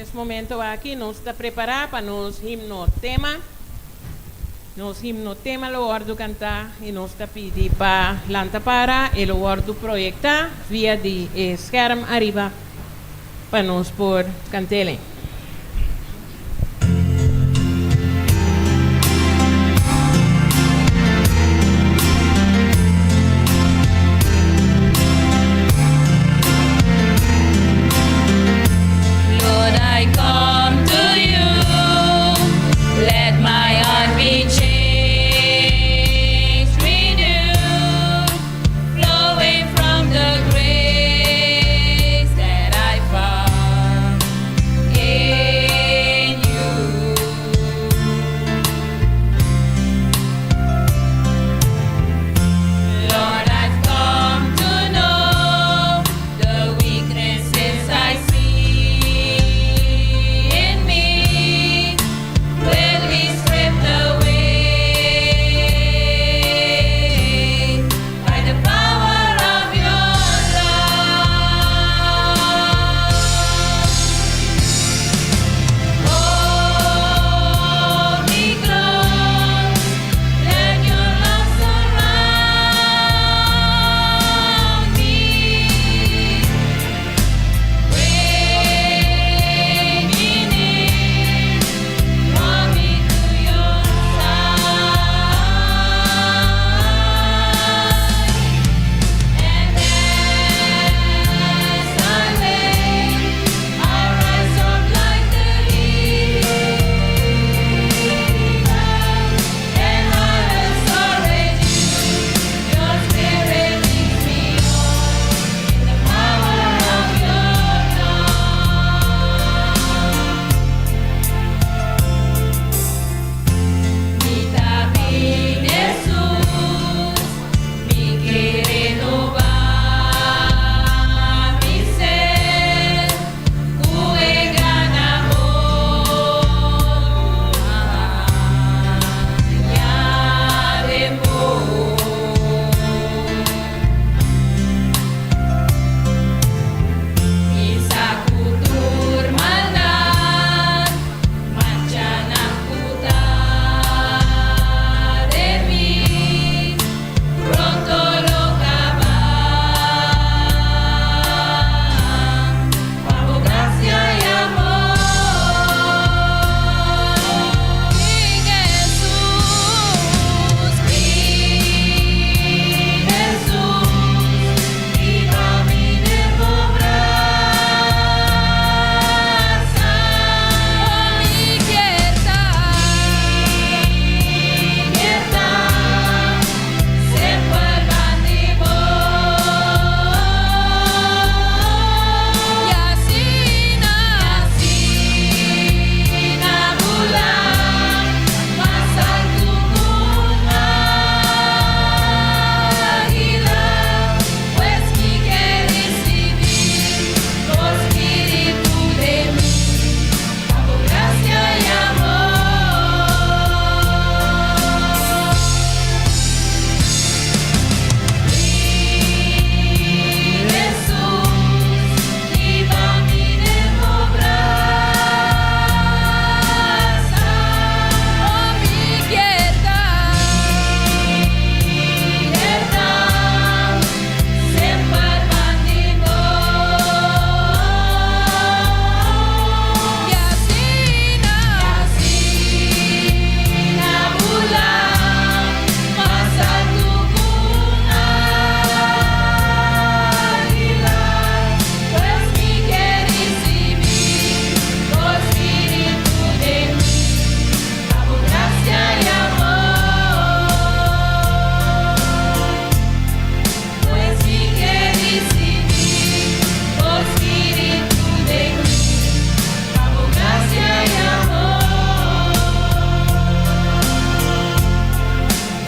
nesse momento aqui, nós está preparado para nos himno tema. Nos himno tema lo ordo cantar e nós está pedir para lantar para e lo ordo proyectar via de scherm arriba para nós por cantarem. Lord, I come to you. Let my heart be changed, renewed, flowing from the grace that I found in you. Lord, I've come to know the weaknesses I see in me. Will be stripped away by the power of your love. Hold me close, let your love surround me. Bring me near, draw me to your side. And as I wait, I'll rise up like the eagle, and I will soar with you. Your spirit leads me on in the power of your love. Mita-me, Jesus, me que renovar mi ser, cuega na Isa kutur maldad, mancana puta de mí, pronto lo acabar, bajo gracia y amor. Mi Jesús, viva mi desmobranza, mi quieta, se vuelvan de vos, y así nabular, más alto un águila, pues mi que recibir tu espíritu de mí, bajo gracia y amor. Jesús, viva mi desmobranza, mi quieta, se vuelvan de vos, y así nabular, más alto un águila, pues mi que recibir tu espíritu de mí, bajo gracia y amor, pues mi que recibir tu espíritu de mí, bajo gracia y amor,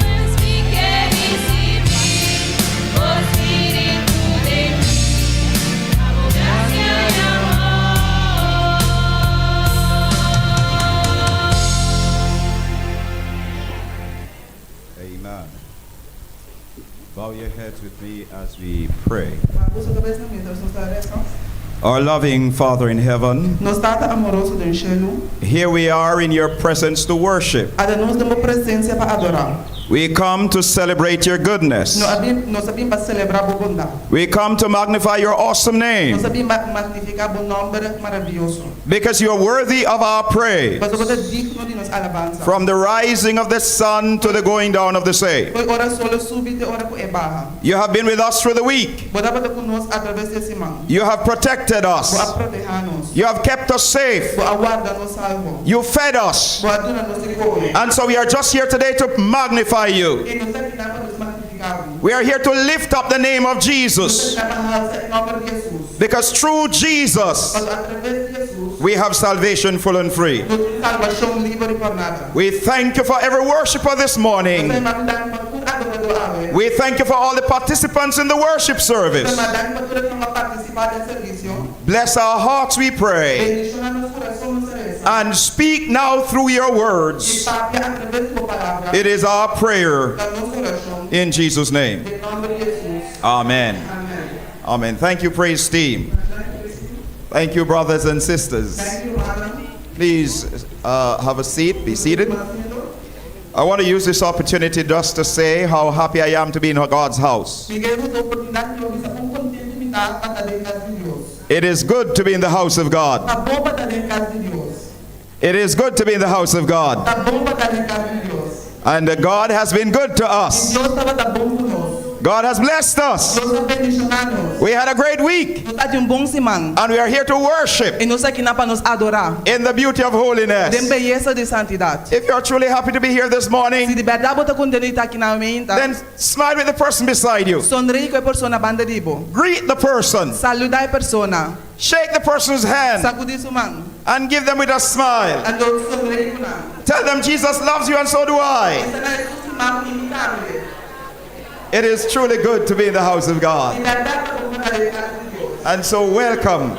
pues mi que recibir tu espíritu de mí, bajo gracia y Amen. Bow your heads with me as we pray. Our loving Father in heaven, Nos Tata amoroso do cielo, here we are in your presence to worship. a nos damos presença para adorar. We come to celebrate your goodness. Nós abimos para celebrar a bondade. We come to magnify your awesome name Nós abimos para magnificar o nome maravilhoso. because you are worthy of our praise. Mas você é digno de nos alabança. From the rising of the sun to the going down of the same. Foi hora solo súbita, hora por barra. You have been with us through the week. Você está conosco através desse semana. You have protected us. Você proteger-nos. You have kept us safe. Você aguarda-nos salvo. You fed us. Você ajuda-nos a correr. And so we are just here today to magnify you. E nós aqui para nos magnificar. We are here to lift up the name of Jesus. Nós estamos em nome de Jesus. Because through Jesus, Mas através de Jesus, we have salvation full and free. nós temos salvação livre e por nada. We thank you for every worshiper this morning. Nós temos para todo adorador. We thank you for all the participants in the worship service. Nós temos para todos que participar do serviço. Bless our hearts, we pray. Bendicionar nos corações cereza. And speak now through your E words. pape através da palavra. It is our prayer Da nosso coração. in Jesus' name. Em nome de Jesus. Amen. Amém. Amen. Thank you, praise team. Thank you, brothers and sisters. Thank you, Madam. Please have a seat, be seated. I want to use this opportunity just to say how happy I am to be in God's house. Miguel, a oportunidade de ouvir essa contente de estar para estar em casa de Deus. It is good to be in the house of God. Tá bom para estar em casa de Deus. It is good to be in the house of God. Tá bom para estar em casa de Deus. And God has been good to E us. Deus estava tá bom conosco. God has blessed us. Deus está bendicionando. We had a great week. Nós está de bom semana. And we are here to worship E nós aqui na para nos adorar. in the beauty of holiness. Dem beleza de santidade. If you're truly happy to be here this Se morning, de verdade você contente de estar aqui na menta, then smile with the person beside you. sonríe com a pessoa na banda de bo. Greet the person. Saluda a persona. Shake the person's hand Sacudir sua mão. and give them with a smile. Ando sonríe com ela. Tell them Jesus loves you and so do I. Essa não é sua mão imitando. It is truly good to be in the house of De God. verdade você está em casa de Deus. And so welcome.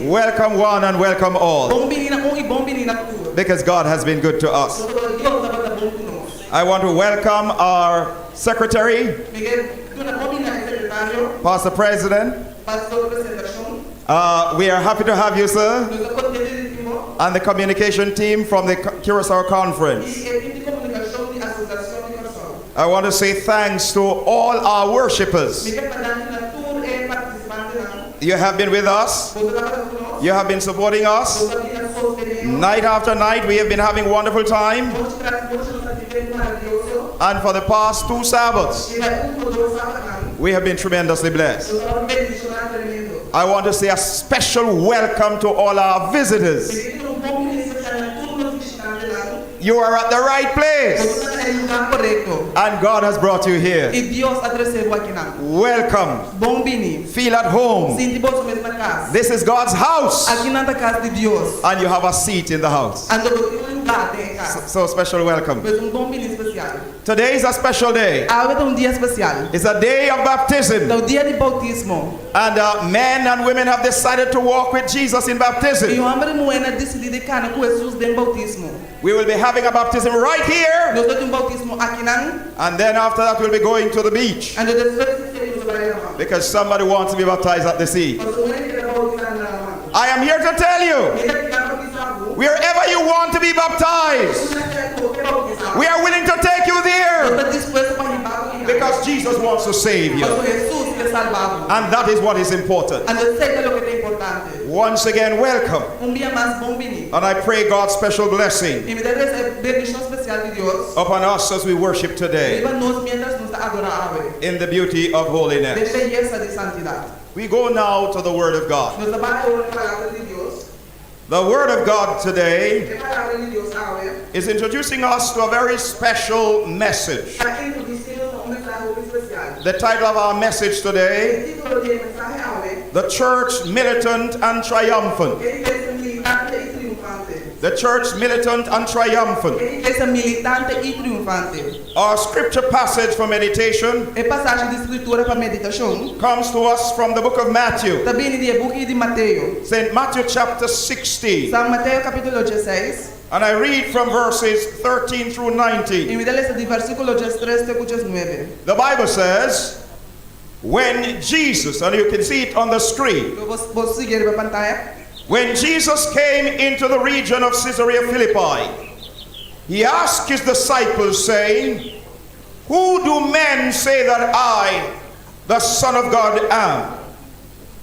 Welcome one and welcome all. Bom menina e bom menina tua. Because God has been good to us. Deus estava tá bom conosco. I want to welcome our secretary, Miguel, tu na bom menina secretário, Pastor President. pastor apresentação. We are happy to have you, sir, Nós estamos contentes de timo. and the communication team from the Curacao Conference. E equipe de comunicação de associação de Coração. I want to say thanks to all our worshipers. Miguel Padante na tour e participante na. You have been with us. Você estava conosco. You have been supporting us. Você havia sofrido. Night after night, we have been having wonderful time. Hoje para hoje nós tivemos maravilhoso. And for the past 2 Sabbaths, E vai ou dois sábados. we have been tremendously blessed. Nós estamos bendicionando tremendo. I want to say a special welcome to all our visitors. Miguel, bom menino secretário, todos os visitantes lá. You are at the right place, Você está em lugar correto. and God has brought you here. E Deus adressou aqui na. Welcome. Bom menino. Feel at home. Sinta você mesmo na casa. This is God's house, Aqui na casa de Deus. and you have a seat in the house. Ando em lugar tem casa. So special welcome. Mas bom menino especial. Today is a special day. Hoje é dia especial. It's a day of baptism, É o dia de bautismo. and men and women have decided to walk with Jesus in E baptism. o homem e mulher decidiram de cana com Jesus em bautismo. We will be having a baptism right here, Nós temos bautismo aqui na. and then after that we'll be going to the beach Ando depois because somebody wants to be baptized at the sea. Mas o mulher que bautizar na. I am here to tell you, Ele que vai bautizar. wherever you want to be baptized, we are willing to take you there Estou disposto para ir because Jesus wants to save you, Mas Jesus que salvado. and that is what is important. Ando sei que é o que é importante. Once again, welcome, Dia mais bom menino. and I pray God's special blessing E me dá bendição especial de Deus. upon us as we worship today Viva nós mientras nos adorar hoje. in the beauty of De holiness. beleza de santidade. We go now to the Word of God. Nos trabalha hoje a palavra de Deus. The Word of God today A palavra de Deus hoje. is introducing us to a very special message. Para introduzir uma mensagem especial. The title of our message today, O título de mensagem hoje. The Church Militant and Triumphant. Igreja militante e triunfante. The Church Militant and Triumphant. Igreja militante e triunfante. Our scripture passage for meditation É passagem de escritura para meditação. comes to us from the book of Matthew. Também de book de Mateus. St. Matthew chapter 16. São Mateus capítulo 16. And I read from verses 13 through E 19. me dá esse de versículo 13 até 19. The Bible says, when Jesus, and you can see it on the screen, when Jesus came into the region of Caesarea Philippi, he asked his disciples, saying, "Who do men say that I, the Son of God, am?"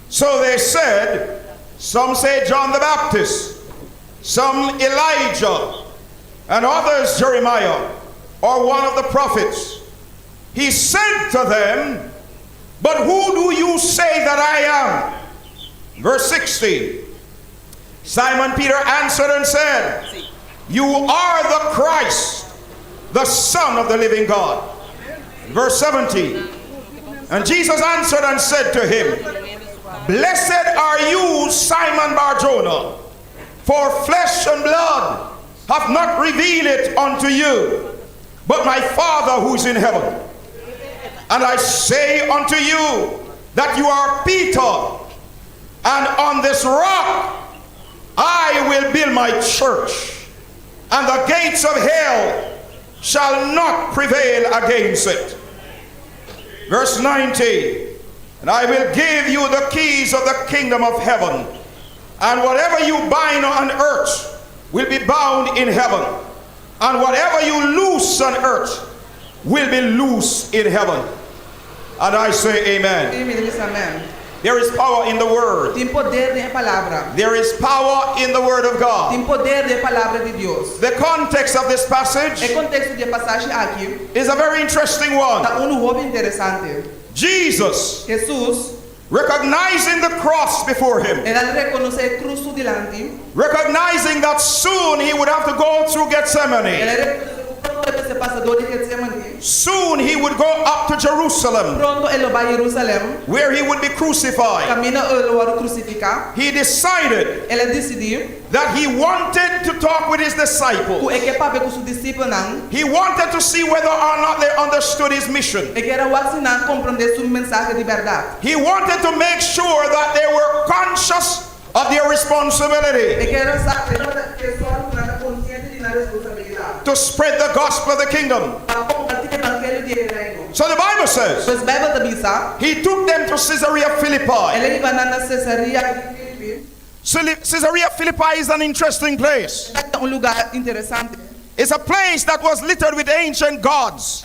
So they said, "Some say John the Baptist, some Elijah, and others Jeremiah, or one of the prophets." He said to them, "But who do you say that I am?" Verse 16. Simon Peter answered and said, "You are the Christ, the Son of the living God." Verse 17. And Jesus answered and said to him, "Blessed are you, Simon Bar-Jonah, for flesh and blood have not revealed it unto you, but my Father who is in heaven. And I say unto you that you are Peter, and on this rock I will build my church, and the gates of hell shall not prevail against it." Verse 19. "And I will give you the keys of the kingdom of heaven, and whatever you bind on earth will be bound in heaven, and whatever you loose on earth will be loose in heaven." And I say amen. Amen. There is power in the word. Tem poder na palavra. There is power in the word of God. Tem poder na palavra de Deus. The context of this passage O contexto de passagem aqui is a very interesting one. tá novo interessante. Jesus, Jesus, recognizing the cross before him, ela reconoce a cruz delante. recognizing that soon he would have to go through Gethsemane. Ela reconoce esse passador de Getsemane. Soon he would go up to Jerusalem, Pronto ele vai a Jerusalém. where he would be crucified. Camina ele vai crucificar. He decided Ela decidiu that he wanted to talk with his disciples. que é que papai com seus discípulos não. He wanted to see whether or not they understood his mission. É que era o assinar compreender sua mensagem de verdade. He wanted to make sure that they were conscious of their responsibility É que era saber que só uma consciente de na responsabilidade. to spread the gospel of the kingdom. So the Bible says Pois Bible também sabe. he took them to Caesarea Philippi. Ele vai na Cesaria de Filipe. Caesarea Philippi is an interesting place. É lugar interessante. It's a place that was littered with ancient gods.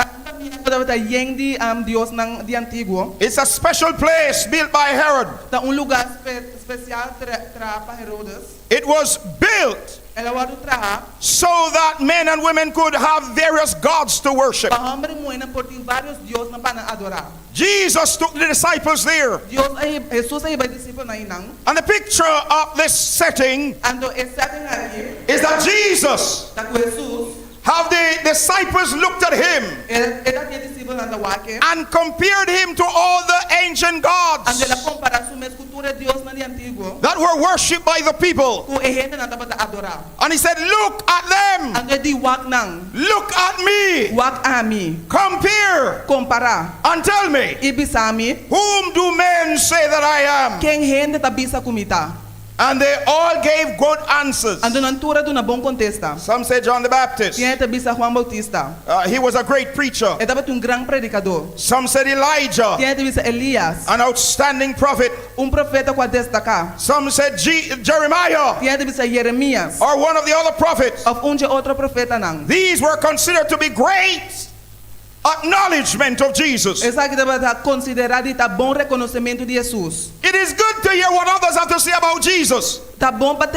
Deus de antigo. It's a special place built by Herod. Tá lugar especial para Herodes. It was built Ela vai so that men and women could have various gods to worship. Jesus took the disciples there. And the picture of this setting is that Jesus, how the disciples looked at him and compared him to all the ancient gods that were worshipped by the people. And he said, "Look at them. Look at me. Compare and tell me, whom do men say that I am?" And they all gave good answers. Some say John the Baptist. He was a great preacher. Some said Elijah, an outstanding prophet. Some said Jeremiah, or one of the other prophets. These were considered to be great acknowledgement of Jesus. It is good to hear what others have to say about Jesus. But what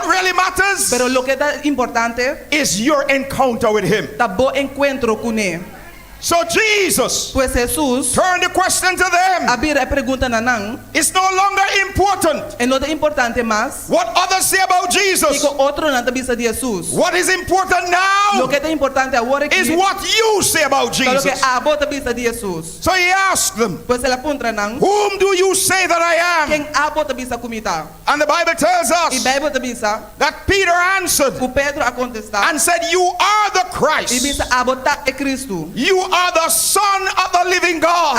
really matters is your encounter with him. So Jesus turned the question to them. It's no longer important what others say about Jesus. What is important now is what you say about Jesus. So he asked them, "Whom do you say that I am?" And the Bible tells us that Peter answered and said, "You are the Christ. You are the Son of the living God."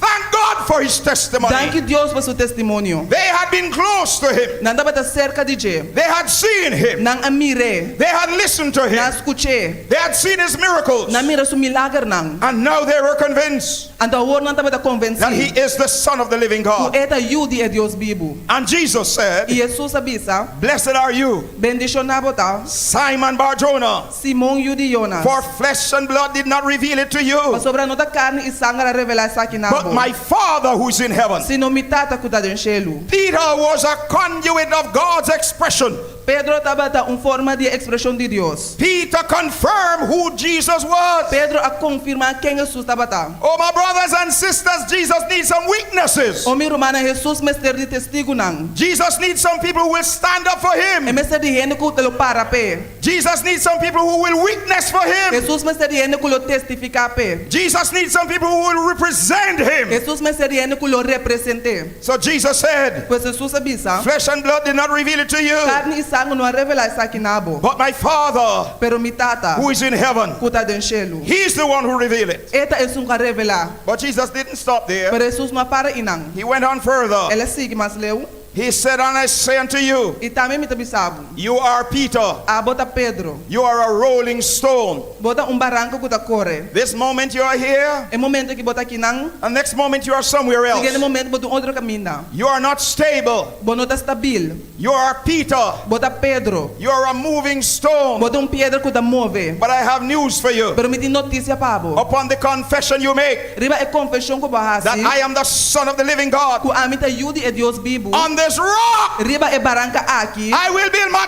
Thank God for his testimony. Dank u Deus por seu testemunho. They had been close to him. Nanda bata cerca de je. They had seen him. Nang amire. They had listened to him. Na escuche. They had seen his miracles. Na mira su milagre nang. And now they were convinced Anta wor nanta bata convencido. that he is the Son of the living Ku God. eta yudi e Deus bibu. And Jesus said, E Jesus abisa. Blessed are you, Bendicionado tá. Simon Bar-Jonah, Simão Yudi Jonas. for flesh and blood did not reveal it to you, Mas sobre nota carne e sangue a revelar isso aqui na but my Father who is in heaven. Se não me tata cuidado em cielo. Peter was a conduit of God's expression. Pedro tabata forma de expressão de Deus. Peter confirmed who Jesus was. Pedro a confirmar quem Jesus tabata. Oh, my brothers and sisters, Jesus needs some witnesses. O meu irmão Jesus mestre de testigo nang. Jesus needs some people who will stand up for him. E mestre de gente que lo para pe. Jesus needs some people who will witness for him. Jesus mestre de gente que lo testifica pe. Jesus needs some people who will represent him. Jesus mestre de gente que lo represente. So Jesus said, Pues Jesus abisa. flesh and blood did not reveal it to you, Carne e sangue não a revelar isso aqui na bo. but my Father Pero mi tata. who is in heaven. Cuta den cielo. He's the one who revealed it. Eta é um que revelar. But Jesus didn't stop there. Pero Jesus não para inang. He went on further. Ele sigue mais leu. He said, and I say unto you, E também me tabisabo. you are Peter. A bota Pedro. You are a rolling stone. Bota barranco que tá corre. This moment you are here, É momento que bota aqui nang. and next moment you are somewhere Seguinte else. momento bota outro caminho. You are not stable. Bota tá stabil. You are Peter. Bota Pedro. You are a moving stone. Bota pedra que tá move. But I have news for you. Pero me tem notícia pabo. Upon the confession you make Riba é confissão que bahasi. that I am the Son of the living God, Ku amita yudi é Deus bibo. on this rock Riba é barranca aqui. I will build my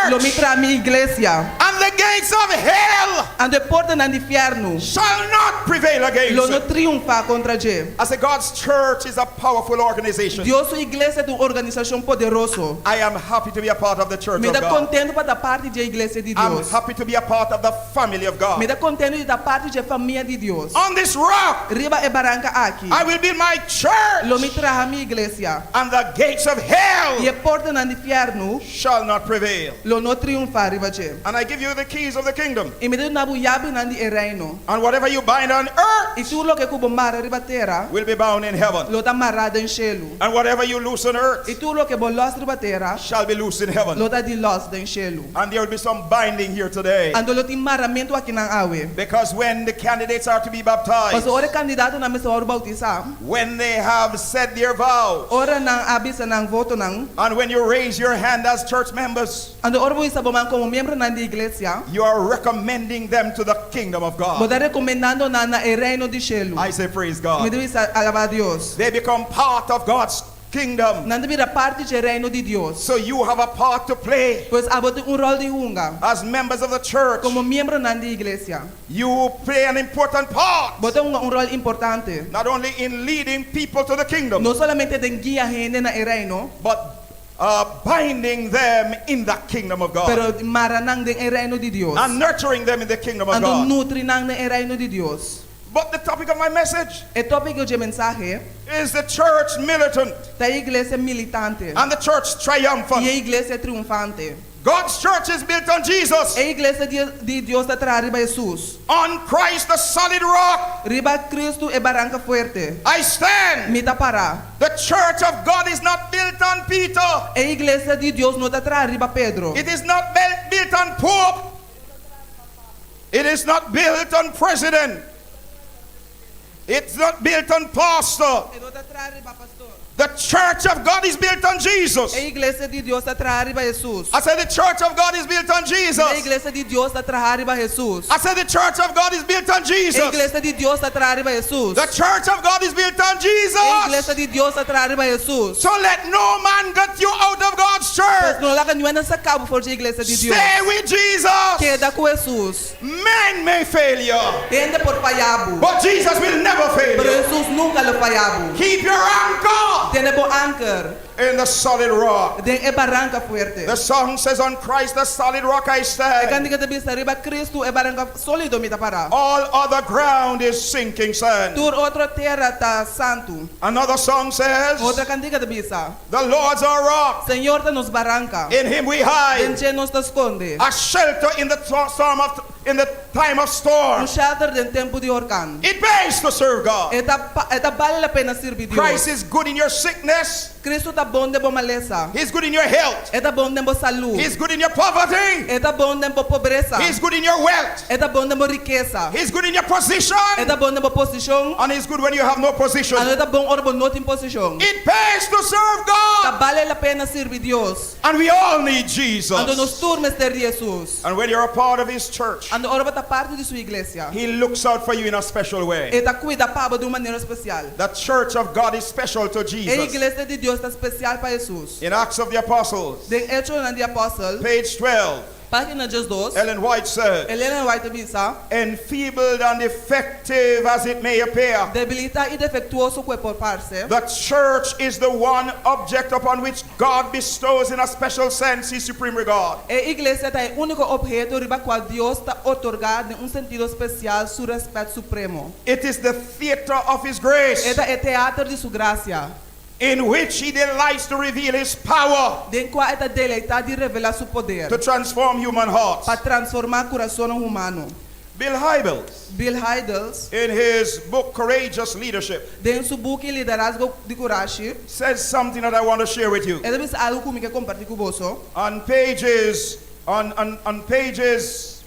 Lo church, mitra mi iglesia. and the gates of hell And the porta na inferno. shall not prevail against Lo no it. triunfa contra je. I say God's church is a powerful organization. Deus sua igreja é uma organização poderosa. I am happy to be a part of the church Me of dá God. contento para dar parte da igreja de I'm Deus. happy to be a part of the family of God. Me dá contento de dar parte da família de Deus. On this rock Riba é barranca aqui. I will build my church, Lo me traha mi igreja. and the gates of hell E a porta na inferno. shall not prevail. Lo no triunfa riba je. And I give you the keys of the kingdom. E me dá na buyabi na di reino. And whatever you bind on earth E tu lo que cubo mara riba terra. will be bound in heaven. Lo tá marrado em cielo. And whatever you loose on earth E tu lo que bolos riba terra. shall be loose in heaven. Lo tá di los em cielo. And there will be some binding here today. Ando lo tem maramento aqui na awe. Because when the candidates are to be baptized, Mas ora candidato na mesa ora bautizar. when they have said their vows, Ora nang abisa nang voto nang. and when you raise your hand as church members, Ando ora isa boman como membro na di iglesia. you are recommending them to the kingdom of God. Boda recomendando na reino di cielo. I say praise Me God. deve alabar a Deus. They become part of God's kingdom. Nanda vira parte do reino de Deus. So you have a part to play. Pois abote rol de hunga. As members of the church, Como membro na di iglesia. you play an important part, Bote rol importante. not only in leading people to the kingdom, No solamente de guia gente na reino, but binding them in the kingdom of God, pero maranang de reino de Deus. and nurturing them in the kingdom of Ando God. nutri nang na reino de Deus. But the topic of my message E tópico de mensaje is the church militant da iglesia militante. and the church E triumphant. a iglesia triunfante. God's church is built on Jesus, A iglesia de Deus está atrás riba Jesus. on Christ the solid rock. Riba Cristo e barranca fuerte. I stand. Mita para. The church of God is not built on Peter. A iglesia de Deus não está atrás riba Pedro. It is not built on Pope. It is not built on president. It's not built on pastor. The church of God is built on Jesus. A iglesia de Deus está atrás riba Jesus. I said the church of God is built on A Jesus. iglesia de Deus está atrás riba Jesus. I said the church of God is built on A Jesus. iglesia de Deus está atrás riba Jesus. The church of God is built on A Jesus. iglesia de Deus está atrás riba Jesus. So let no man get you out of God's Pois church. não laga nenhuma nessa cabo for a iglesia de Deus. Stay with Jesus. Queda com Jesus. Men may fail you, Tende por falhabo. but Jesus will never fail Pero you. Jesus nunca lo falhabo. Keep your anchor Tende por anchor. in the solid rock. Den e barranca fuerte. The song says, on Christ the solid rock I E stand. candiga de bisa riba Cristo e barranca sólido mita para. All other ground is sinking sand. Tur outra terra tá santo. Another song says, Outra candiga de bisa. the Lord's our rock. Senhor tá nos barranca. In him we hide. Denche nos tá esconde. A shelter in the storm of in the time of storm. shelter em tempo de huracán. It pays to serve God. Eta vale a pena servir Deus. Christ is good in your sickness. Cristo tá bom de boa maleza. He's good in your health. Eta bom de boa saúde. He's good in your poverty. Eta bom de boa pobreza. He's good in your wealth. Eta bom de boa riqueza. He's good in your position. Eta bom de boa posição. And he's good when you have no position. Ano eta bom ora boa não tem posição. It pays to serve Tá God. vale a pena servir Deus. And we all need Jesus. Ando nos turmes ter Jesus. And when you're a part of his church, Ando ora tá parte de sua igreja. he looks out for you in a special way. Eta cuida para de uma maneira especial. The church of God is special to A Jesus. igreja de Deus está especial para Jesus. In Acts of the Apostles, De Hechos de Apóstol, page 12, página 2. Ellen White said, Helena White dice, enfeebled and defective as it may appear, debilita e defectuoso que por parce. the church is the one object upon which God bestows in a special sense his supreme regard. A igreja é o único objeto riba qual Deus está otorgado em sentido especial su respeito supremo. It is the theater of his grace, Esta é teatro de sua graça, in which he delights to reveal his power de qual está deleitado de revelar seu poder to transform human hearts. para transformar coração humano. Bill Hybels, Bill Hybels, in his book Courageous Leadership, em seu book Liderazgo de Coragem, says something that I want to share with you. ele diz algo que me quer compartilhar com você. On pages, on pages,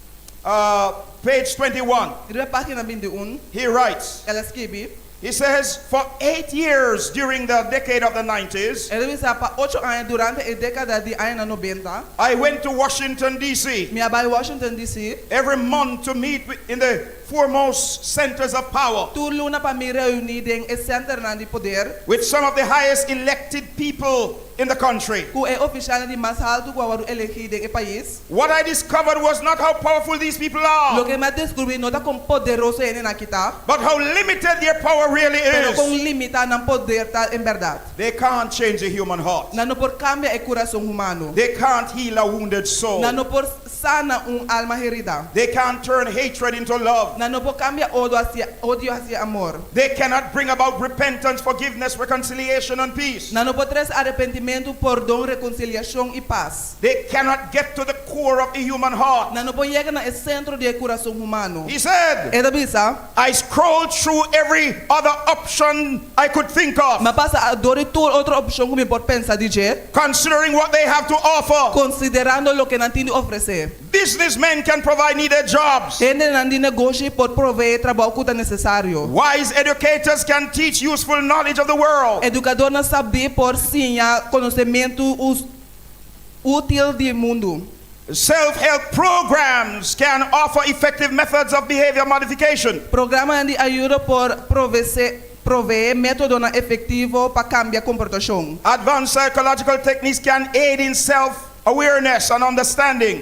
page 21, Riba página 21, he writes, ela escreve, he says, for 8 years during the decade of the 90s, ele diz para 8 anos durante a década de anos 90, I went to Washington, D.C. me abai Washington DC, every month to meet in the foremost centers of power tu luna para me reunir em el centro de poder, with some of the highest elected people in the country. que é oficial de mais alto que o elegido em país. What I discovered was not how powerful these people Lo are, que me descobri não está com poderoso ele na kita, but how limited their power really pero com is. limitado na poder tá em verdade. They can't change the human heart. Não por cambia o coração humano. They can't heal a wounded soul. Não por sana alma herida. They can't turn hatred into love. Não por cambia odio hacia amor. They cannot bring about repentance, forgiveness, reconciliation, and peace. Não por trazer arrependimento, perdão, reconciliação e paz. They cannot get to the core of the human heart. Não por chegar no centro do coração humano. He said, Ele diz, I scrolled through every other option I could think of, mas passa a dor e toda outra opção que me pode pensar de jeito, considering what they have to offer. considerando o que não tem de oferecer. Businessmen can provide needed jobs. Ele não tem negócio pode prover trabalho que é necessário. Wise educators can teach useful knowledge of the world. Educador não sabe por ensinar conhecimento útil do mundo. Self-help programs can offer effective methods of behavior modification. Programa de ajuda por prover método efetivo para cambiar comportação. Advanced psychological techniques can aid in self-awareness and understanding.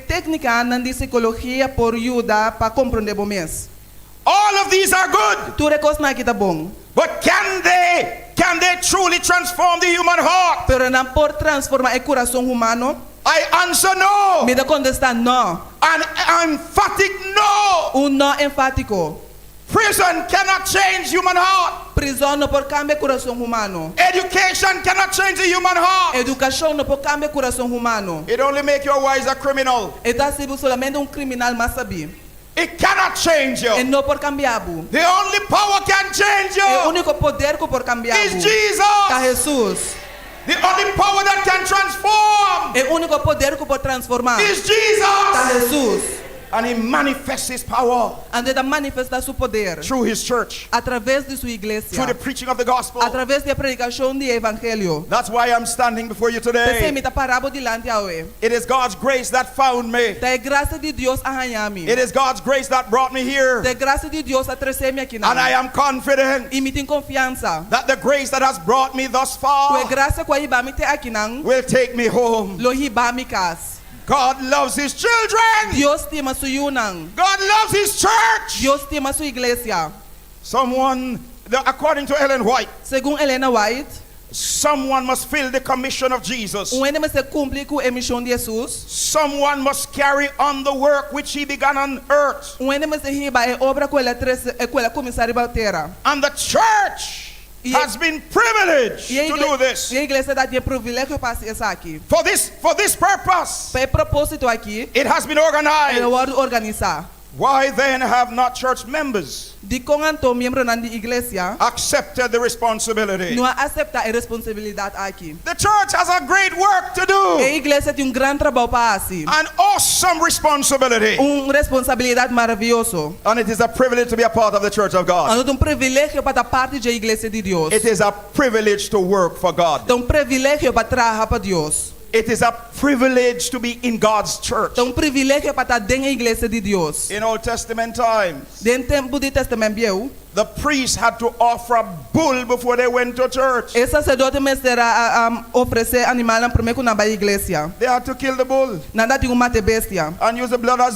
Técnica de psicologia por ajudar para compreender bom mês. All of these are good. Tudo coisa na kita bom. But can they truly transform the human heart? Pero não por transformar o coração humano. I answer no. Me dá contestar não. An emphatic no. Não enfático. Prison cannot change human heart. Prisão não pode cambiar o coração humano. Education cannot change the human heart. Educação não pode cambiar o coração humano. It only make you a wiser criminal. Está sendo somente criminal mas sabe. It cannot change you. E não pode cambiar. The only power can change O you único poder que pode cambiar is Jesus. é Jesus. The only power that can transform O único poder que pode transformar is é Jesus. Jesus. And he manifests his power Ande da manifestar seu poder through his church, através de sua igreja, through the preaching of the gospel. através da pregação do evangelho. That's why I'm standing before you Você today. me está parado diante hoje. It is God's grace that found me. Da graça de Deus arranhar-me. It is God's grace that brought me here. Da graça de Deus a trazer-me aqui And I am confident e me tem confiança. that the grace that has brought me thus far Que graça que iba me ter aqui não, will take me home. lo iba me casa. God loves his children. Deus tema sua unang. God loves his church. Deus tema sua igreja. According to Ellen White, Segundo Helena White, someone must fill the commission of Jesus. homem se cumpre com a missão de Jesus. Someone must carry on the work which he began on earth. Homem se riba a obra que ela começar a terra. And the church has been privileged E a to do this. E a igreja tem privilégio para estar aqui. For this purpose, Para propósito aqui, it has been organized. eu vou organizar. Why then have not church members De quando membro na igreja accepted the responsibility? não aceita a responsabilidade aqui. The church has a great work to do. A igreja tem grande trabalho para fazer. An awesome responsibility. Responsabilidade maravilhosa. And it is a privilege to be a part of the church of God. É privilégio para parte da igreja de Deus. It is a privilege to work for God. É privilégio para trabalhar para Deus. It is a privilege to be in God's church. É privilégio para estar dentro da igreja de Deus. In Old Testament times, Dentro do tempo do Testamento Velho, the priests had to offer a bull before they went to church. o sacerdote mestra oferecer animal na primeira na igreja. They had to kill the bull Nada tinha mate bestia. and use the blood as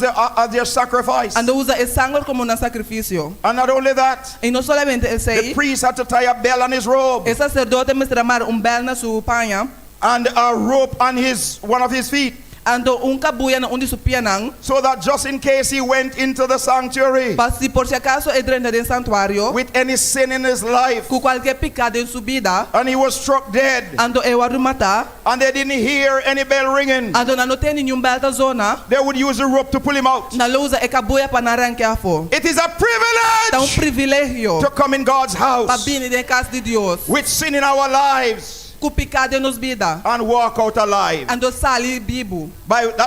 their sacrifice. Ando usa o sangue como um sacrifício. And not only that, E não somente esse the aí, priest had to tie a bell on his robe o sacerdote mestra mar bel na sua panha. and a rope on one of his feet, Ando cabuia na onde sua pianang. so that just in case he went into the sanctuary Para se por si acaso entra dentro do santuário, with any sin in his life com qualquer pecado em sua vida, and he was struck dead ando eu a matar. and they didn't hear any bell ringing, Ando não tem nenhum bel da zona. they would use the rope to pull him out. Na luza cabuia para arrancar fora. It is a É privilege privilégio to come in God's para house vir dentro da casa de Deus. with sin in our lives Com pecado em nos vida. and walk out alive. Ando sali bibo.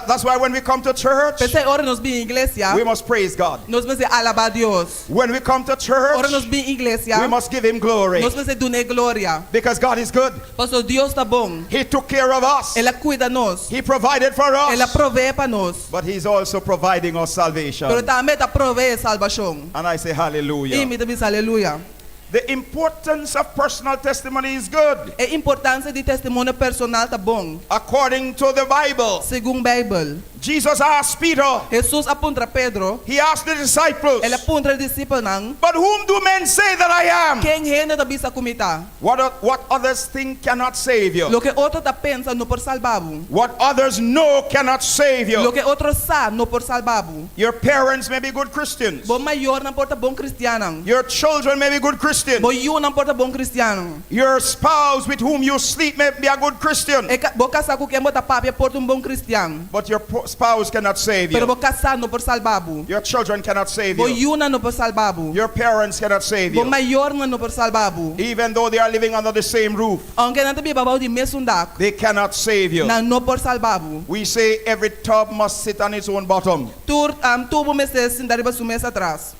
That's why when we come to church, Pensei ora nos bi igreja. we must praise God. Nós vamos alabar Deus. When we come to Ora nos church, bi igreja. we must give him glory Nós vamos dar glória. because God is good. Pois Deus tá bom. He took care of us. Ela cuida nós. He provided for Ela us. provee para nós. But he's also providing us salvation. Pero também tá provee salvação. And I say E hallelujah. me diz aleluia. The importance of personal testimony is good. A importância de testemunho personal tá bom. According to the Bible, Segundo a Bíblia. Jesus asked Peter, Jesus aponta Pedro. he asked the disciples, Ele aponta discípulos não. but whom do men say that I am? Quem rende da bisa comita? What others think cannot save you. Lo que outro tá pensa no por salvabo. What others know cannot save Lo you. que outro sabe no por salvabo. Your parents may be good Christians. Bom maior não porta bom cristiano. Your children may be good Christians. Bom you não porta bom cristiano. Your spouse with whom you sleep may be a good Christian. Bom casar com quem bota papia porta bom cristiano. But your spouse cannot save Pero you. bom casar no por salvabo. Your children cannot save Bom you. you não por salvabo. Your parents cannot save Bom you. maior não por salvabo. Even though they are living under the same roof, Aunque não te bi babau de mesmo dak. they cannot save you. Não por salvabo. We say every tub must sit on its own bottom. Tubo mesmo sindari ba sumesa atrás.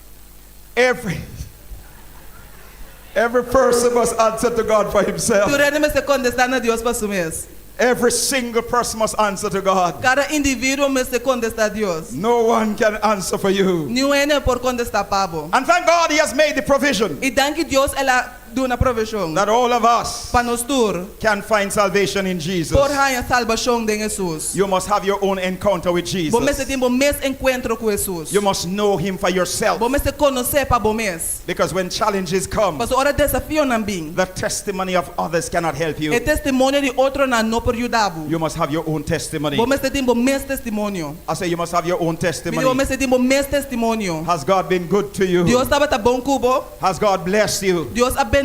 Every person must answer to God for himself. Tu rende mesmo contestar na Deus para sumes. Every single person must answer to God. Cada indivíduo mesmo contestar Deus. No one can answer for you. Ninguém por contestar pabo. And thank God he has made the provision E danke Deus ela do na provisão. that all of us Para nos tur. can find salvation in Jesus. Por raia salvação de Jesus. You must have your own encounter with Bom mesmo Jesus. tem bom mês encontro com Jesus. You must know him for yourself. Bom mesmo conhecer para bom mês. Because when challenges come, Mas hora desafio não bem. the testimony of others cannot help E you. testemunho de outro não por ajudar. You must have your own testimony. Bom mesmo tem bom mês testemunho. I say you must have your own Bom testimony. mesmo tem bom mês testemunho. Has God been good to you? Deus estava tá bom cubo. Has God blessed you? Deus abençoado.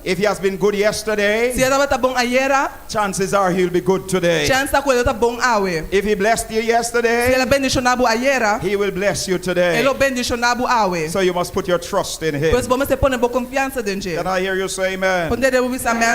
If he has been good Se yesterday, estava tá bom ayer, chances are he'll be good today. chance que ele tá bom awe. If he blessed you Se ele yesterday, abençoado ayer, he will bless you today. ele abençoado awe. So you must put your trust in him. Pois vamos se pôr boa confiança dentro. Can I hear you say amen? Poder eu ouvir amém.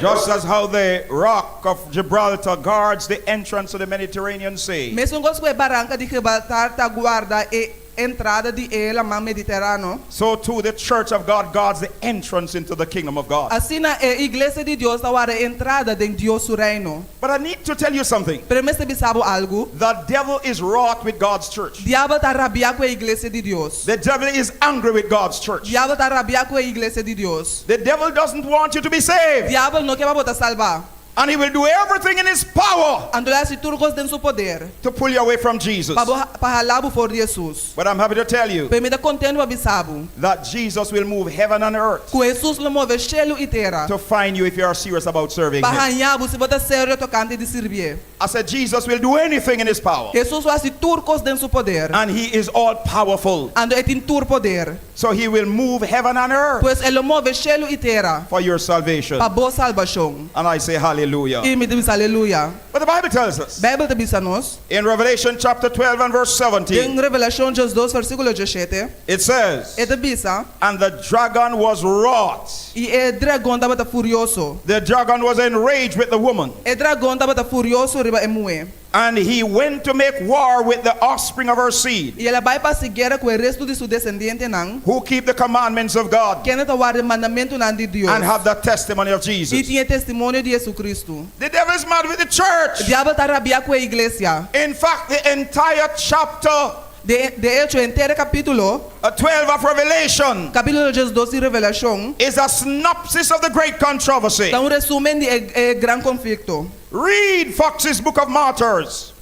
Just as how the rock of Gibraltar guards the entrance to the Mediterranean Sea, Mesmo gosto que barranca de Gibraltar tá guarda e entrada de ela mar Mediterrâneo. so too the church of God guards the entrance into the kingdom of God. Assim na igreja de Deus tá guarda entrada dentro de Deus reino. But I need to tell you something. Pero mesmo sabe algo? The devil is wroth with God's church. Diabo tá rabiar com a igreja de Deus. The devil is angry with God's church. Diabo tá rabiar com a igreja de Deus. The devil doesn't want you to be saved. Diabo não quer botar salvar. And he will do everything in his power Ando lá se turcos den su poder. to pull you away from Jesus. Para halabo for Jesus. But I'm happy to tell you Permita contendo abisabo. that Jesus will move heaven and earth Com Jesus lo move cielo e terra. to find you if you are serious about serving Para him. hanhabo se bota sério tocante de servir. I said Jesus will do anything in his power. Jesus vai se turcos den su poder. And he is all powerful. Ando etin tur poder. So he will move heaven and earth Pois ele move cielo e terra. for your salvation. Para boa salvação. And I say hallelujah. E me diz aleluia. But the Bible tells us Bíblia te diz a nós. in Revelation chapter 12 and verse 17, Em Revelação 2 versículo 17. it says, E te diz, and the dragon was wroth. e o dragão estava furioso. The dragon was enraged with the woman. O dragão estava furioso riba e moe. And he went to make war with the offspring of her seed, E ela vai para a guerra com o resto de seu descendente não. who keep the commandments of God Que não está guardando mandamento não de Deus. and have the testimony of E Jesus. tinha testemunho de Jesus Cristo. The devil is mad with the church. O diabo está rabia com a igreja. In fact, the entire chapter De hecho, inteiro capítulo, 12 of Revelation capítulo 12 de Revelação, is a synopsis of the great controversy. dá resumen de gran conflicto. Read Fox's Book of Martyrs.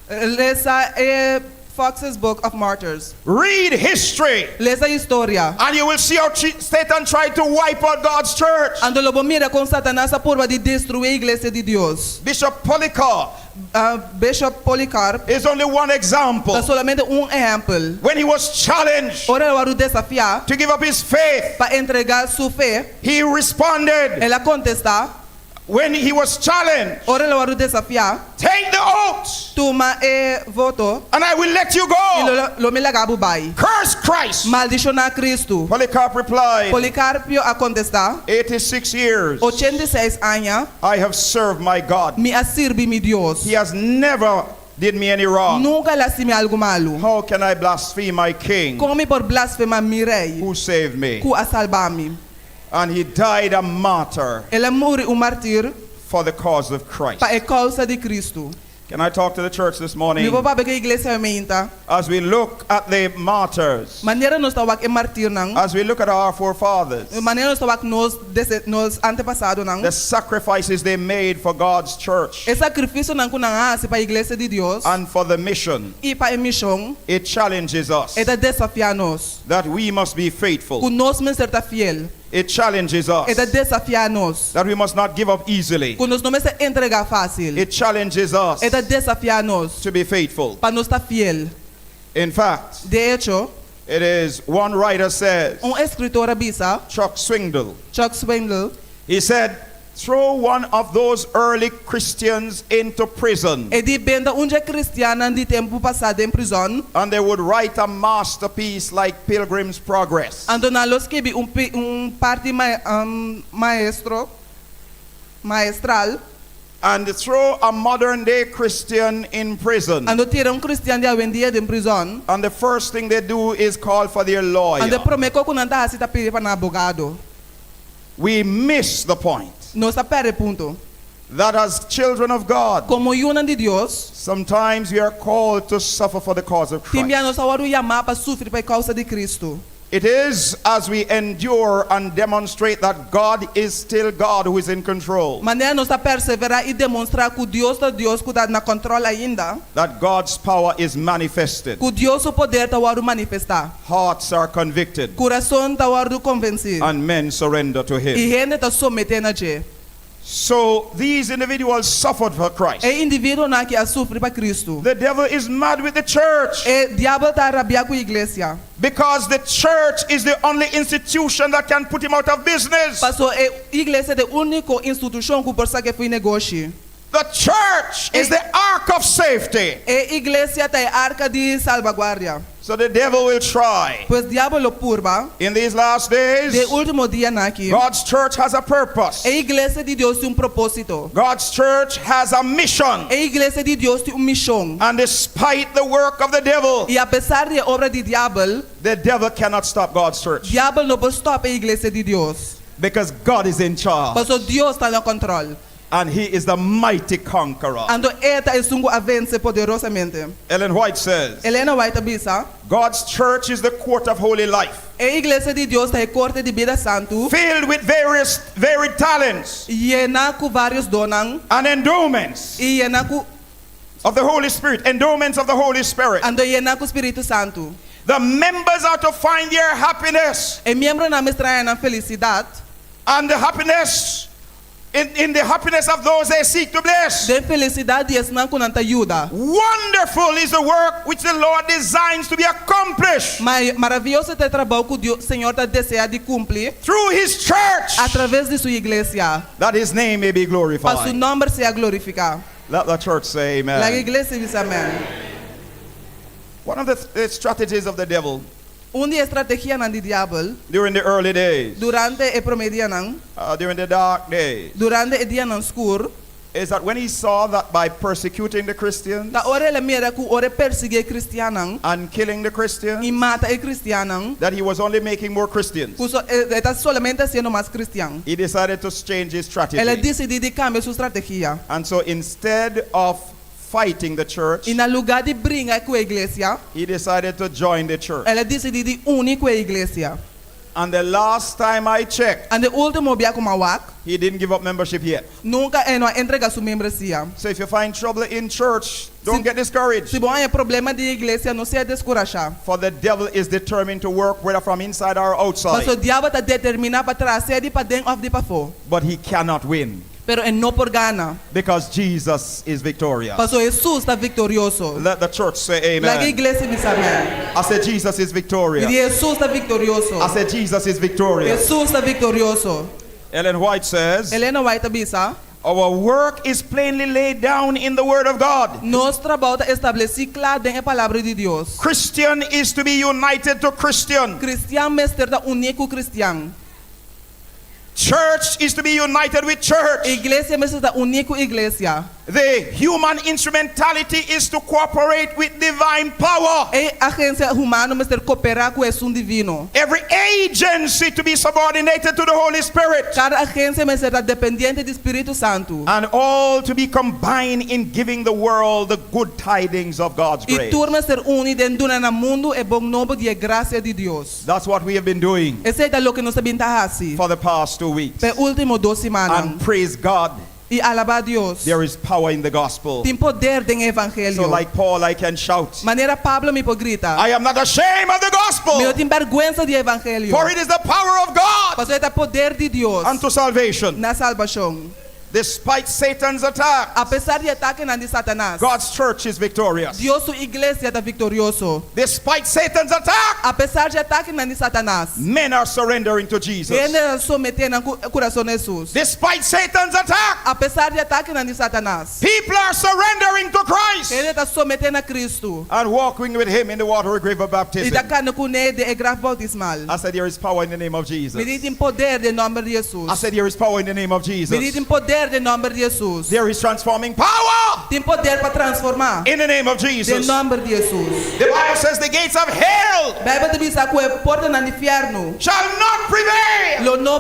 Lesa Fox's Book of Martyrs. Read history. Lesa história. And you will see how Satan tried to wipe out God's church. Ando lobo mira com Satanás a porva de destruir a igreja de Deus. Bishop Polycarp Bishop Polycarp is only one example. é solamente exemplo. When he was challenged Ora ele o desafiar to give up his faith, para entregar sua fé, he responded. ela contesta. When he was challenged, Ora ele o desafiar, take the oath, toma voto, and I will let you e go. lo me lagabo bai. Curse Christ. Maldicionar Cristo. Polycarp replied, Policarpio a contestar. 86 years 86 anos, I have served my God. me sirvi mi Dios. He has never did me any wrong. Nunca la me algo malo. How can I blaspheme my king Como me por blasfemar mi rei, who saved me? ku a salvar-me. And he died a martyr Ele morre martir for the cause of Christ. para a causa de Cristo. Can I talk to the church this morning? Me vou para a igreja meinta. As we look at the martyrs, Maneira nós estamos aqui martir não. as we look at our forefathers, Maneira nós estamos aqui nos antepassados não. the sacrifices they made for God's church E sacrifício não kunanga para a igreja de Deus and for the mission, e para a missão. it challenges us É da desafiar nós. that we must be faithful. Que nós me ser fiel. It challenges us É da desafiar nós. that we must not give up easily. Que nós não me se entregar fácil. It challenges us É da desafiar nós to be faithful. para nós estar fiel. In fact, De hecho, it is one writer says, escritor avisa, Chuck Swindoll, Chuck Swindoll, he said, throw one of those early Christians into prison e di benda cristiana di tempo passado em prisão. and they would write a masterpiece like Pilgrim's Progress. Ando na los que parte maestral. And throw a modern day Christian in prison. Ando tira cristiano de avendia de prisão. And the first thing they do is call for their lawyer. Ando prometo que não tá assim pedir para advogado. We miss the point Nós perde punto. that as children of God, Como una de Deus, sometimes we are called to suffer for the cause of Christ. timbia nós agora chamar para sofrer por causa de Cristo. It is as we endure and demonstrate that God is still God who is in control, Maneira nós perseverar e demonstrar que Deus é Deus que está na controle ainda. that God's power is manifested. Que Deus o poder está agora manifestar. Hearts are convicted Coração está agora convencido. and men surrender to E Him. gente está submetendo a Deus. So these individuals suffered for Christ. É indivíduo na que sofre para Cristo. The devil is mad with the church E diabo está rabia com a igreja. because the church is the only institution that can put him out of business. Passou a igreja é a única instituição que por que foi negócio. The church is the ark of safety. E igreja é a arca de salvaguarda. So the devil will try. Pois diabo lo purba. In these last days, De último dia aqui. God's church has a purpose. A igreja de Deus tem propósito. God's church has a mission. A igreja de Deus tem missão. And despite the work of the devil, E apesar de obra de diabo, the devil cannot stop God's church diabo não pode stopar a igreja de Deus. because God is in charge. Mas Deus está no controle. And he is the mighty conqueror. Ando eta é sungo a vence poderosamente. Ellen White says, Helena White abisa, God's church is the court of holy life, a igreja de Deus é corte de vida santo, filled with varied talents llena com vários donang, and endowments e llena com of the Holy Spirit, endowments of the Holy Spirit. ando llena com Espírito Santo. The members are to find their happiness E membro na mestraia na felicidade, and the happiness in the happiness of those they seek to bless. de felicidade e não com nanta ajuda. Wonderful is the work which the Lord designs to be accomplished Maravilhoso é o trabalho que o Senhor está deseja de cumprir through His church, através de sua igreja, that His name may be para seu glorified. nome seja glorificado. Let the church say A amen. igreja diz amém. One of the strategies of the devil Uma estratégia do diabo during the early days, durante o primeiro ano, during the dark days, durante o dia escuro, is that when he saw that by persecuting the Christians da hora ele mira que ora perseguir cristianos and killing the Christians, e mata o cristiano, that he was only making more Christians, está solamente sendo mais cristiano. he decided to change his strategy. Ele decidiu de cambiar sua estratégia. And so instead of fighting the church, E no lugar de brigar com a igreja, he decided to join the church. ele decidiu de unir com a igreja. And the last time I checked, E o último dia como a he didn't give up membership yet. nunca não entrega sua membresia. So if you find trouble in church, don't get discouraged. Se bom é problema de igreja, não se descorajar. For the devil is determined to work whether from inside or Mas o outside. diabo está determinado para trazer de para dentro ou de para fora. But he cannot win Pero é não por gana. because Jesus is victorious. Mas Jesus está vitorioso. Let the church say La amen. igreja diz amém. I said Jesus is E victorious. Jesus está vitorioso. I said Jesus is victorious. Jesus está vitorioso. Ellen White says, Helena White abisa, our work is plainly laid down in the Word of God. nosso trabalho está estabelecido claro dentro da palavra de Deus. Christian is to be united to Christian. Cristiano mestre está unido com cristiano. Church is to be united with church. Igreja mestre está unido com igreja. The human instrumentality is to cooperate with divine power. E agência humana mestre cooperar com o divino. Every agency to be subordinated to the Holy Spirit. Cada agência mestre está dependente do Espírito Santo. And all to be combined in giving the world the good tidings of God's E grace. turma ser unido no mundo é bom novo de graça de Deus. That's what we have been doing Esse é o que nós sabemos assim. for the past 2 weeks. Pe último 2 semanas. And praise God, E alabar Deus. there is power in the gospel. Tem poder no evangelho. So like Paul, I can shout, Maneira Pablo me pode gritar. I am not ashamed of the gospel, Eu tenho vergonha do evangelho. for it is the power of God Mas é o poder de Deus unto salvation. na salvação. Despite Satan's attack, Apesar de ataque de Satanás, God's church is victorious. Deus sua igreja está vitorioso. Despite Satan's attack, Apesar de ataque de Satanás, men are surrendering to Jesus. ele someter no coração de Jesus. Despite Satan's attack, Apesar de ataque de Satanás, people are surrendering to Christ ele está sometendo a Cristo. and walking with him in the watery grave of E baptism. está caindo com ele de grave bautismal. I said there is power in the name of Jesus. Me tem poder de nome de Jesus. I said there is power in the name of Me Jesus. tem poder de nome de Jesus. There is transforming power Tem poder para transformar. in the name of De Jesus. nome de Jesus. The Bible says the gates of hell Bíblia diz que a porta do inferno shall not prevail lo não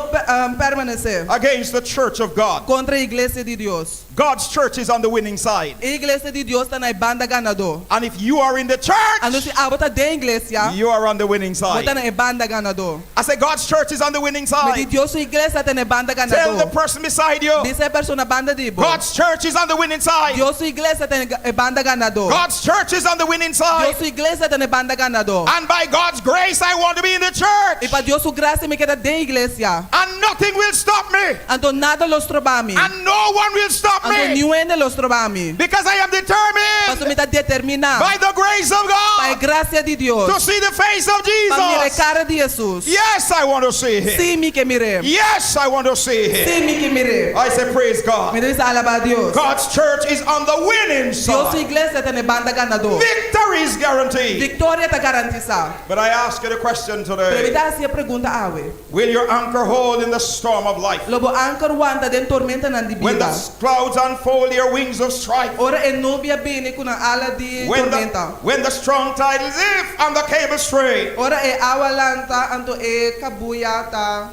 permanecer against the church of God. contra a igreja de Deus. God's church is on the winning side. A igreja de Deus está na banda ganador. And if you are in the church, Ando se bota de igreja, you are on the winning bota side. na banda ganador. I say God's church is on the winning Me side. diz Deus sua igreja está na banda Tell the ganador. person beside you, Diz a pessoa na banda de God's church is on the winning side. Deus sua igreja está na banda ganador. God's church is on the winning Deus side. sua igreja está na banda ganador. And by God's grace, I want to be in the E church. para Deus sua graça me queda de igreja. And nothing will stop me. Ando nada los trobami. And no one will stop Ando me. nenhum los trobami. Because I am Paso determined me está determinado. by the grace of By God graça de Deus. to see the face of Para mirar a Jesus. cara de Jesus. Yes, I want to see him. Sim, me que mire. Yes, I want to see him. Sim, me que mire. I say, praise God. Me diz alabar a Deus. God's church is on the winning Deus sua side. igreja está na banda ganador. Victory is guaranteed. Vitória está garantida. But I ask you the question today. Previdar se a pergunta ave. Will your anchor hold in the storm of life? Lobo anchor wanda den tormenta nan di When the vida. clouds unfold their wings of strife? Ora e nubia bene con ala di tormenta. When the strong tide lift and the cable stray? Ora e awalanta anto e kabuyata.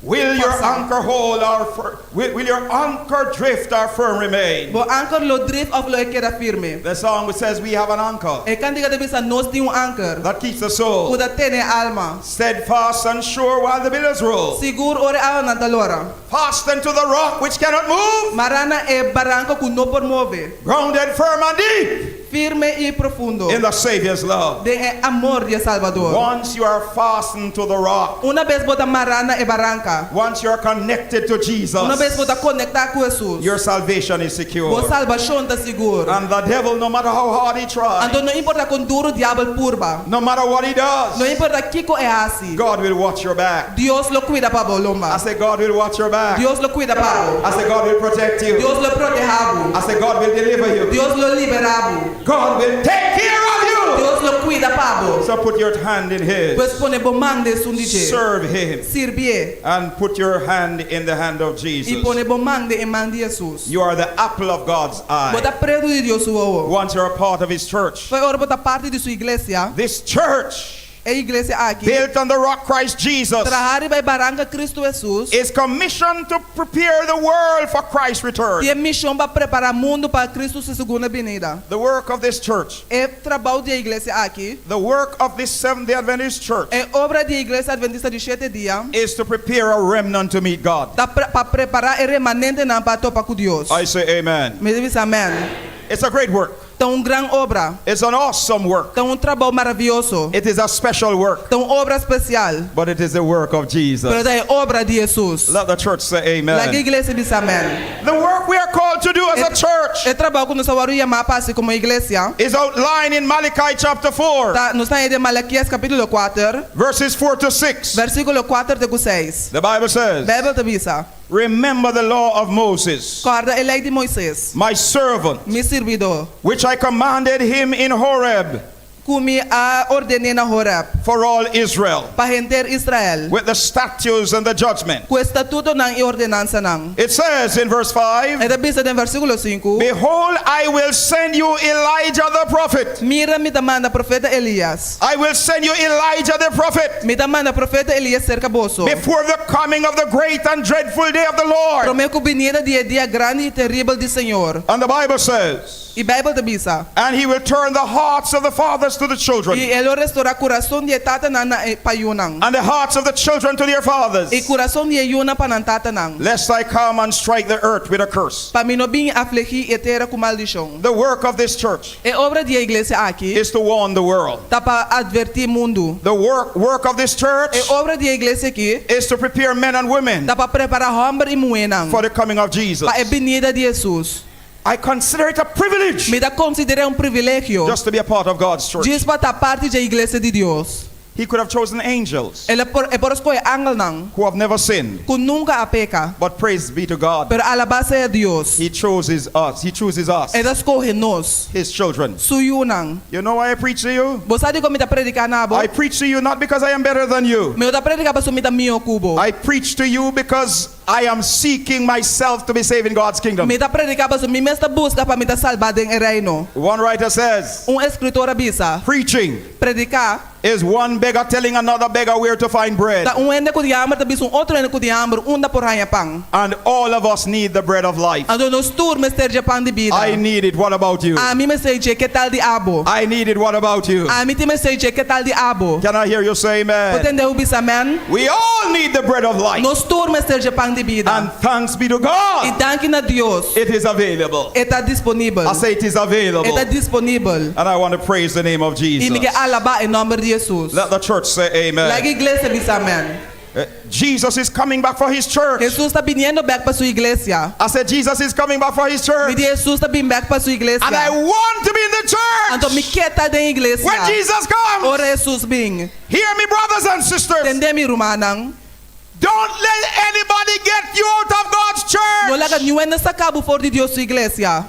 Will your anchor hold will your anchor drift or firm remain? Bo anchor lo drift of lo e queda firme. The song says we have an anchor E cantica de bisa nos tem anchor. that keeps the soul Kuda tene alma. steadfast and sure while the billows roll. Sigur ore awa na talora. Fastened to the rock which cannot move. Marana e barranco ku no por move. Grounded firm and deep Firme e profundo. in the Savior's love. De e amor de Salvador. Once you are fastened to the rock, Una vez bota marana e barranca. once you are connected to Jesus, Una vez bota conectar com Jesus. your salvation is secure. Bo salvação tá seguro. And the devil, no matter how hard he tries, Então não importa quão duro o diabo purba. no matter what he does, Não importa kiko é assim. God will watch your back. Deus lo cuida para I bolomba. say God will watch your back. Deus lo cuida para. I say God will protect you. Deus lo protejabo. I say God will deliver you. Deus lo liberabo. God will take care of you. Deus lo cuida para. So put your hand in his. Pois pone bomang de sundije. Serve him. Sirvie. And put your hand in the hand of E Jesus. pone bomang de emang de Jesus. You are the apple of God's eye. Bota preto de Deus o ovo. Once you're a part of his church, Foi hora bota parte de sua igreja. this church, É igreja aqui. built on the rock Christ Jesus, Trabalhar vai barranca Cristo Jesus. is commissioned to prepare the world for Christ's return. Tem missão para preparar o mundo para Cristo sua segunda vinda. The work of this church, É trabalho da igreja aqui. the work of this Seventh-day Adventist church, É obra da igreja adventista de 7 dias. is to prepare a remnant to meet God. Para preparar o remanente na para topar com Deus. I say amen. Me diz amém. It's a great work. Então grande obra. It's an awesome work. Então trabalho maravilhoso. It is a special work, Então obra especial. but it is the work of Jesus. Pero é obra de Jesus. Let the church say La amen. igreja diz amém. The work we are called to do as a church É trabalho que nós vamos chamar para como igreja. is outlined in Malachi chapter 4, Tá, nós estamos em Malaquias capítulo 4, verses 4 to 6. versículo 4 até 6. The Bible says, Bíblia te visa. remember the law of Moses, Guarda a lei de Moisés, my servant, meu servidor, which I commanded him in Horeb como a ordenei na Horeb, for all Israel, para render Israel, with the statutes and the judgment. com o estatuto não e ordenança não. It says in verse 5, É da visa em versículo 5. behold, I will send you Elijah the prophet. Mira, me manda profeta Elias. I will send you Elijah the prophet Me manda profeta Elias cerca boso. before the coming of the great and dreadful day of the Lord. Promeu que venida dia grande e terrível do Senhor. And the Bible says, E Bíblia te visa. and he will turn the hearts of the fathers to the children, E ele restaurar coração de tata na payunang. and the hearts of the children to their fathers, E coração de yuna pa nan tata nang. lest I come and strike the earth with a curse. Pa minobing afligir e terra com maldição. The work of this church É obra de igreja aqui. is to warn the world. Tá para advertir mundo. The work of this church É obra de igreja aqui. is to prepare men and women Tá para preparar homem e mulher nang. for the coming of Jesus. Pa venida de Jesus. I consider it a privilege Me dá considerar privilégio. just to be a part of God's church. Diz para estar parte da igreja de Deus. He could have chosen angels Ele é por escolher angel nang. who have never sinned, Que nunca a peca. but praise be to God, Pero alabase a Deus. He chooses us. He chooses us, Ele escolhe nós. His children. Suyo nang. You know why I preach to you? Você sabe como me tá predicar na bo? I preach to you not because I am better than you. Me tá predicar para sumir mio cubo. I preach to you because I am seeking myself to be saved in God's kingdom. Me tá predicar para sumir esta busca para me tá salvar em reino. One writer says, Escritor avisa. preaching Predicar is one beggar telling another beggar where to find bread. tá ende com diamante tá bis outro ende com diamante da por ranha pão. And all of us need the bread of life. Ando nos tur me sterja pão de vida. I need it. What about you? A mim me sei que tal de abo. I need it. What about you? A mim te me sei que tal de abo. Can I hear you say amen? Potende o bis amen. We all need the bread of life. Nos tur me sterja pão de vida. And thanks be to God. E danke na Deus. It is available. Está disponível. I say it is available. Está disponível. And I want to praise the name of E me Jesus. que alabar em nome de Jesus. Let the church say La amen. igreja diz amém. Jesus is coming back for his church. Jesus está vindo back para sua igreja. I said Jesus is coming back for his church. Me Jesus está vindo back para sua igreja. And I want to be in the church. Então me quer estar na igreja. When Jesus comes. Ora Jesus vem. Hear me, brothers and sisters. Entende mi rumanang? Don't let anybody get you out of God's church. No laga nenhum nessa cabo fora de Deus sua igreja.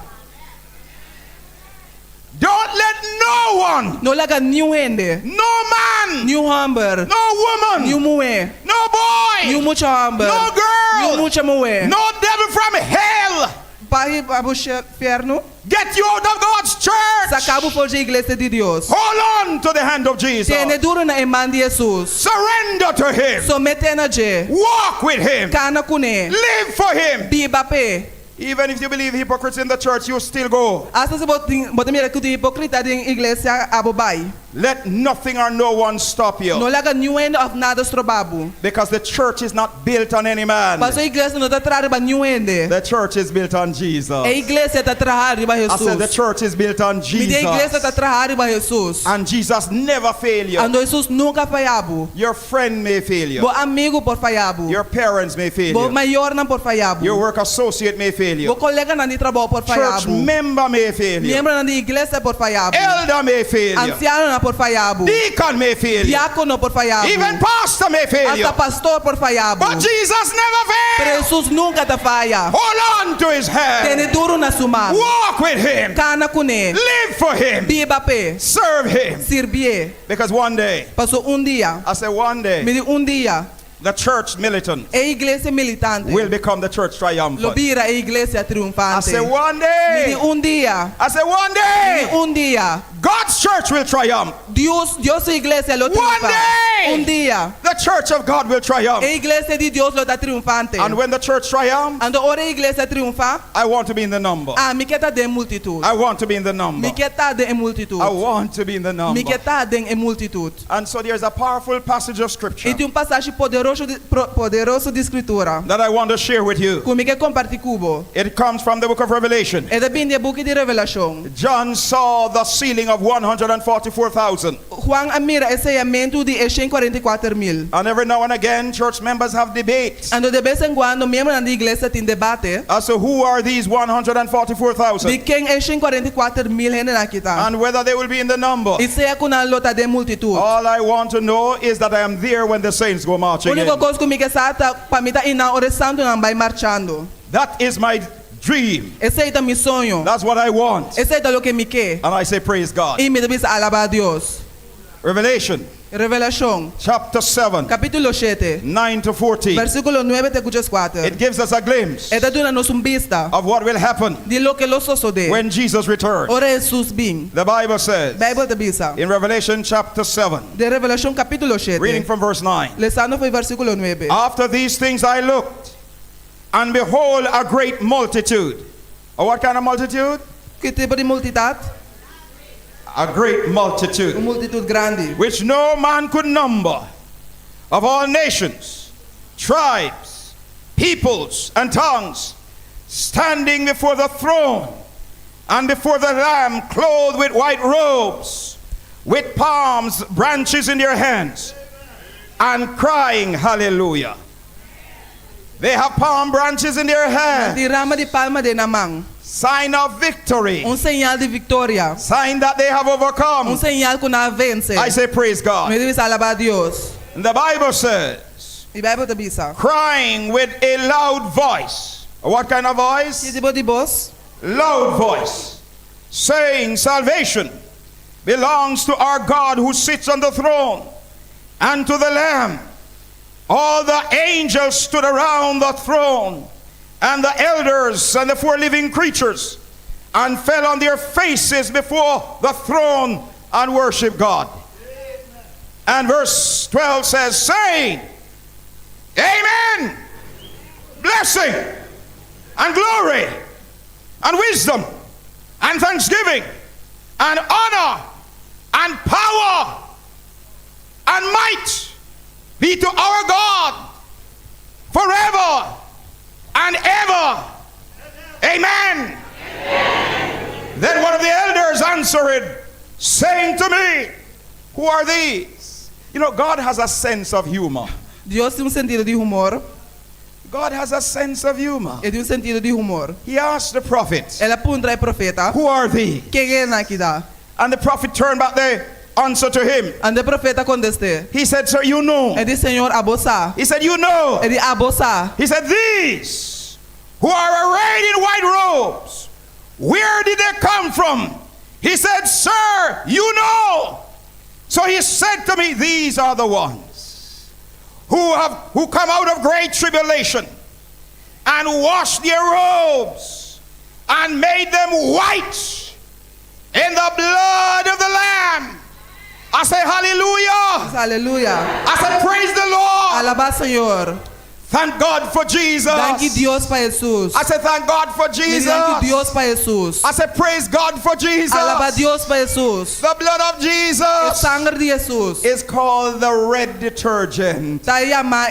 Don't let no one, no laga nenhum ende, no man, nenhum homem, no woman, nenhum mulher, no boy, nenhum mucho homem, no girl, nenhum mucha mulher, no devil from hell pai para o inferno. Get you out of God's church. Sacar fora da igreja de Deus. Hold on to the hand of Jesus. Tiene duro na mão de Jesus. Surrender to Him. Somete na je. Walk with Him. Cana com ele. Live for Him. Biba pe. Even if you believe hypocrites in the church, you still go. Asa se bota mira que o hipócrita de igreja abobai. Let nothing or no one stop you. No laga nenhum of nada strobabo. Because the church is not built on any man. Mas a igreja não está atrás de nenhum. The church is built on Jesus. A igreja está atrás de I said the Jesus. church is built on A igreja está Jesus. atrás de Jesus. And Jesus never fail you. Ando Jesus nunca falhava. Your friend may fail you. Bo amigo por falhava. Your parents may fail Bo you. maior não por falhava. Your work associate may fail Bo you. colega não de trabalho por Church falhava. member may fail you. Membro não de igreja por falhava. Elder may fail you. Anciano não por falhava. Deacon may fail you. Diácono por falhava. Even pastor may fail you. Hasta pastor por falhava. But Jesus never Pero fails. Jesus nunca te falha. Hold on to His hand. Tiene duro na sua mão. Walk with Him. Cana com ele. Live for Him. Biba pe. Serve Him. Servir. Because one day, Passou dia. I say one day, Me di dia. the church militant A igreja militante. will become the church triumphant. Lo vira a igreja I triunfante. say one Me day, di dia. I say one Me day, di dia. God's church will triumph. Deus a igreja lo One triunfa. day, Dia. the church of God will triumph. A igreja de Deus lo tá triunfante. And when the church triumphs, Ando ora a igreja triunfa. I want to be in the number. Me quer tá de multitud. I want to be in the number. Me quer tá de multitud. I want to be in the number. Me quer tá de multitud. And so there's a powerful passage of scripture E tem passagem poderoso de escritura. that I want to share with you. Que me quer compartilhar cubo. It comes from the book of Revelation. É da Bíblia, book de Revelação. John saw the ceiling of 144,000. Juan mira esse aumento de 144,000. And every now and again, church members have debates Ando de vez em quando, membros da igreja tem debate as to who are these de 144,000 quem é 144,000 gente aqui tá. and whether they will be in the number. E se é com a lota de multitud. All I want to know is that I am there when the saints go marching Única in. coisa que me quer saber para mim tá ina hora santo não vai marchando. That is my dream. Esse é meu sonho. That's what I want. Esse é o que me quer. And I say, praise God. E me deve alabar a Deus. Revelation Revelação, chapter 7, capítulo 7, 9 to 14. versículo 9 até 4. It gives us a glimpse É dando nos vista of what will happen de lo que lo sucede. when Jesus returns. Ora Jesus vem. The Bible says Bible te bisa. in Revelation chapter 7, De Revelação capítulo 7. reading from verse 9. Lesando foi versículo 9. After these things I looked, and behold, a great multitude. What kind of multitude? Que tipo de multidão? A great multitude, Multitud grande. which no man could number, of all nations, tribes, peoples, and tongues, standing before the throne and before the Lamb, clothed with white robes, with palms branches in their hands, and crying, hallelujah. They have palm branches in their hands. De rama de palma de na mão. Sign of victory. Señal de vitória. Sign that they have overcome. Señal que na vence. I say praise God. Me debes alabar a Deus. And the Bible says, E Bible te bisa. crying with a loud voice. What kind of voice? Que tipo de voz? Loud voice. Saying, salvation belongs to our God who sits on the throne and to the Lamb. All the angels stood around the throne, and the elders and the four living creatures, and fell on their faces before the throne and worshiped God. And verse 12 says, saying, Amen. Blessing and glory and wisdom and thanksgiving and honor and power and might be to our God forever and ever. Amen. Then one of the elders answered, saying to me, who are these? You know, God has a sense of humor. Deus tem sentido de humor. God has a sense of humor. Ele tem sentido de humor. He asked the prophet, Ela aponta ao profeta. who are these? Quem é aqui dá? And the prophet turned back the answer to him. And the profeta contestou. He said, sir, you know. Ele disse, Senhor, abosa. He said, you know. Ele abosa. He said, these who are arrayed in white robes, where did they come from? He said, sir, you know. So he said to me, these are the ones who come out of great tribulation and washed their robes and made them white in the blood of the Lamb. I say hallelujah. Hallelujah. I say praise the Lord. Alaba Señor. Thank God for Jesus. Danke Dios para Jesús. I say thank God for Jesus. Danke Dios para Jesús. I say praise God for Jesus. Alaba Dios para Jesús. The blood of El Jesus sangre de Jesús. is called the red detergent. Ta llama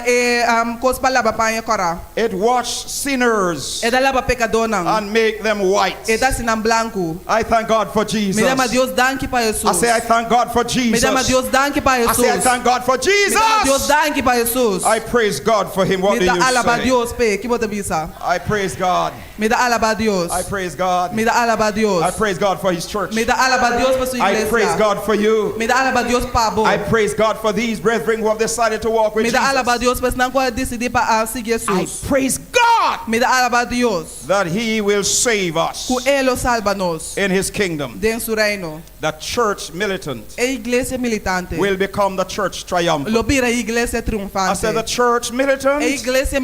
cos para lavar paña kora. It washes sinners Eda lava pecadonang. and make them white. Eda sinang blanco. I thank God for Jesus. Me llama Dios danke para I Jesús. say I thank God for Me Jesus. llama Dios danke para I say I Jesús. thank God for Me llama Dios Jesus. danke para Jesús. I praise God for him. What do Me you da alaba say? Dios pe. ¿Qué vos visa? I praise God. Me da alaba Dios. I praise God. Me da alaba Dios. I praise God for his church. Me da alaba Dios por su I iglesia. praise God for you. Me da alaba Dios pabo. I praise God for these brethren who have decided to walk with Me da alaba Jesus. Dios pues não pode decidir para seguir I Jesus. praise God Me da alaba Dios. that he will save us Que ele salva-nos in his kingdom. dentro su reino. The church militant A iglesia militante. will become the church triumphant. Lo vira a iglesia I triunfante. said the church militant A iglesia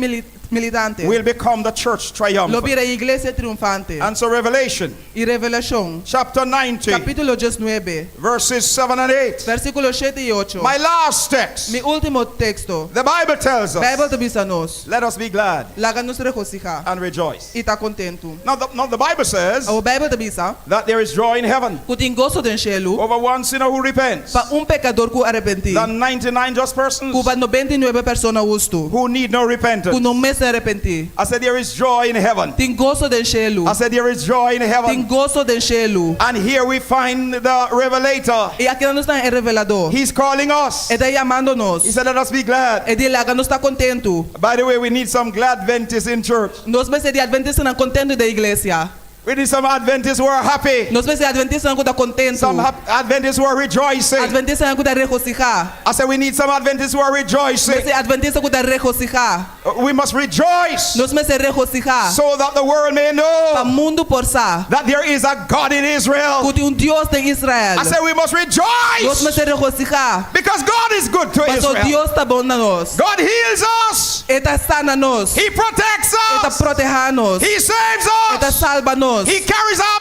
militante. will become the church Lo triumphant. vira a iglesia triunfante. And so Revelation Y Revelación. chapter 90 Capítulo 19. verses 7 and 8. Versículo 7 y 8. My last text. Mi último texto. The Bible tells Bible us, te avisa-nos. let us be glad Láganos regocijar. and rejoice. E tá contento. Now the Bible says O Bible te avisa. that there is joy in heaven Que tem gozo do cielo. over one sinner who repents. Para pecador que arrepentir. The 99 just persons Que para 99 personas justo. who need no repentance. Que não me se arrepentir. I said there is joy in heaven. Tem gozo do cielo. I said there is joy in Tem heaven. gozo do cielo. And here we find the revelator. E aqui nós está o revelador. He's calling us. Ele está chamando-nos. He said, let us be glad. E de lá que nós está contento. By the way, we need some glad Adventists in church. Nós vamos ser adventistas não contento da igreja. We need some Adventists who are happy. Nós vamos ser adventistas não está contento. Some Adventists who are rejoicing. Adventistas não está regocijar. I said we need some Adventists who are rejoicing. Nós ser adventistas que está regocijar. We must rejoice Nós vamos ser regocijar. so that the world may Para know o mundo pensar that there is a God in Israel. que tem Deus em Israel. I said we must Nós vamos rejoice ser regocijar. because God is good to Porque Israel. Deus está bom na nós. God heals us. Ele está sana nós. He protects Ele está us. protegendo-nos. He saves Ele está us. salva-nos. He carries our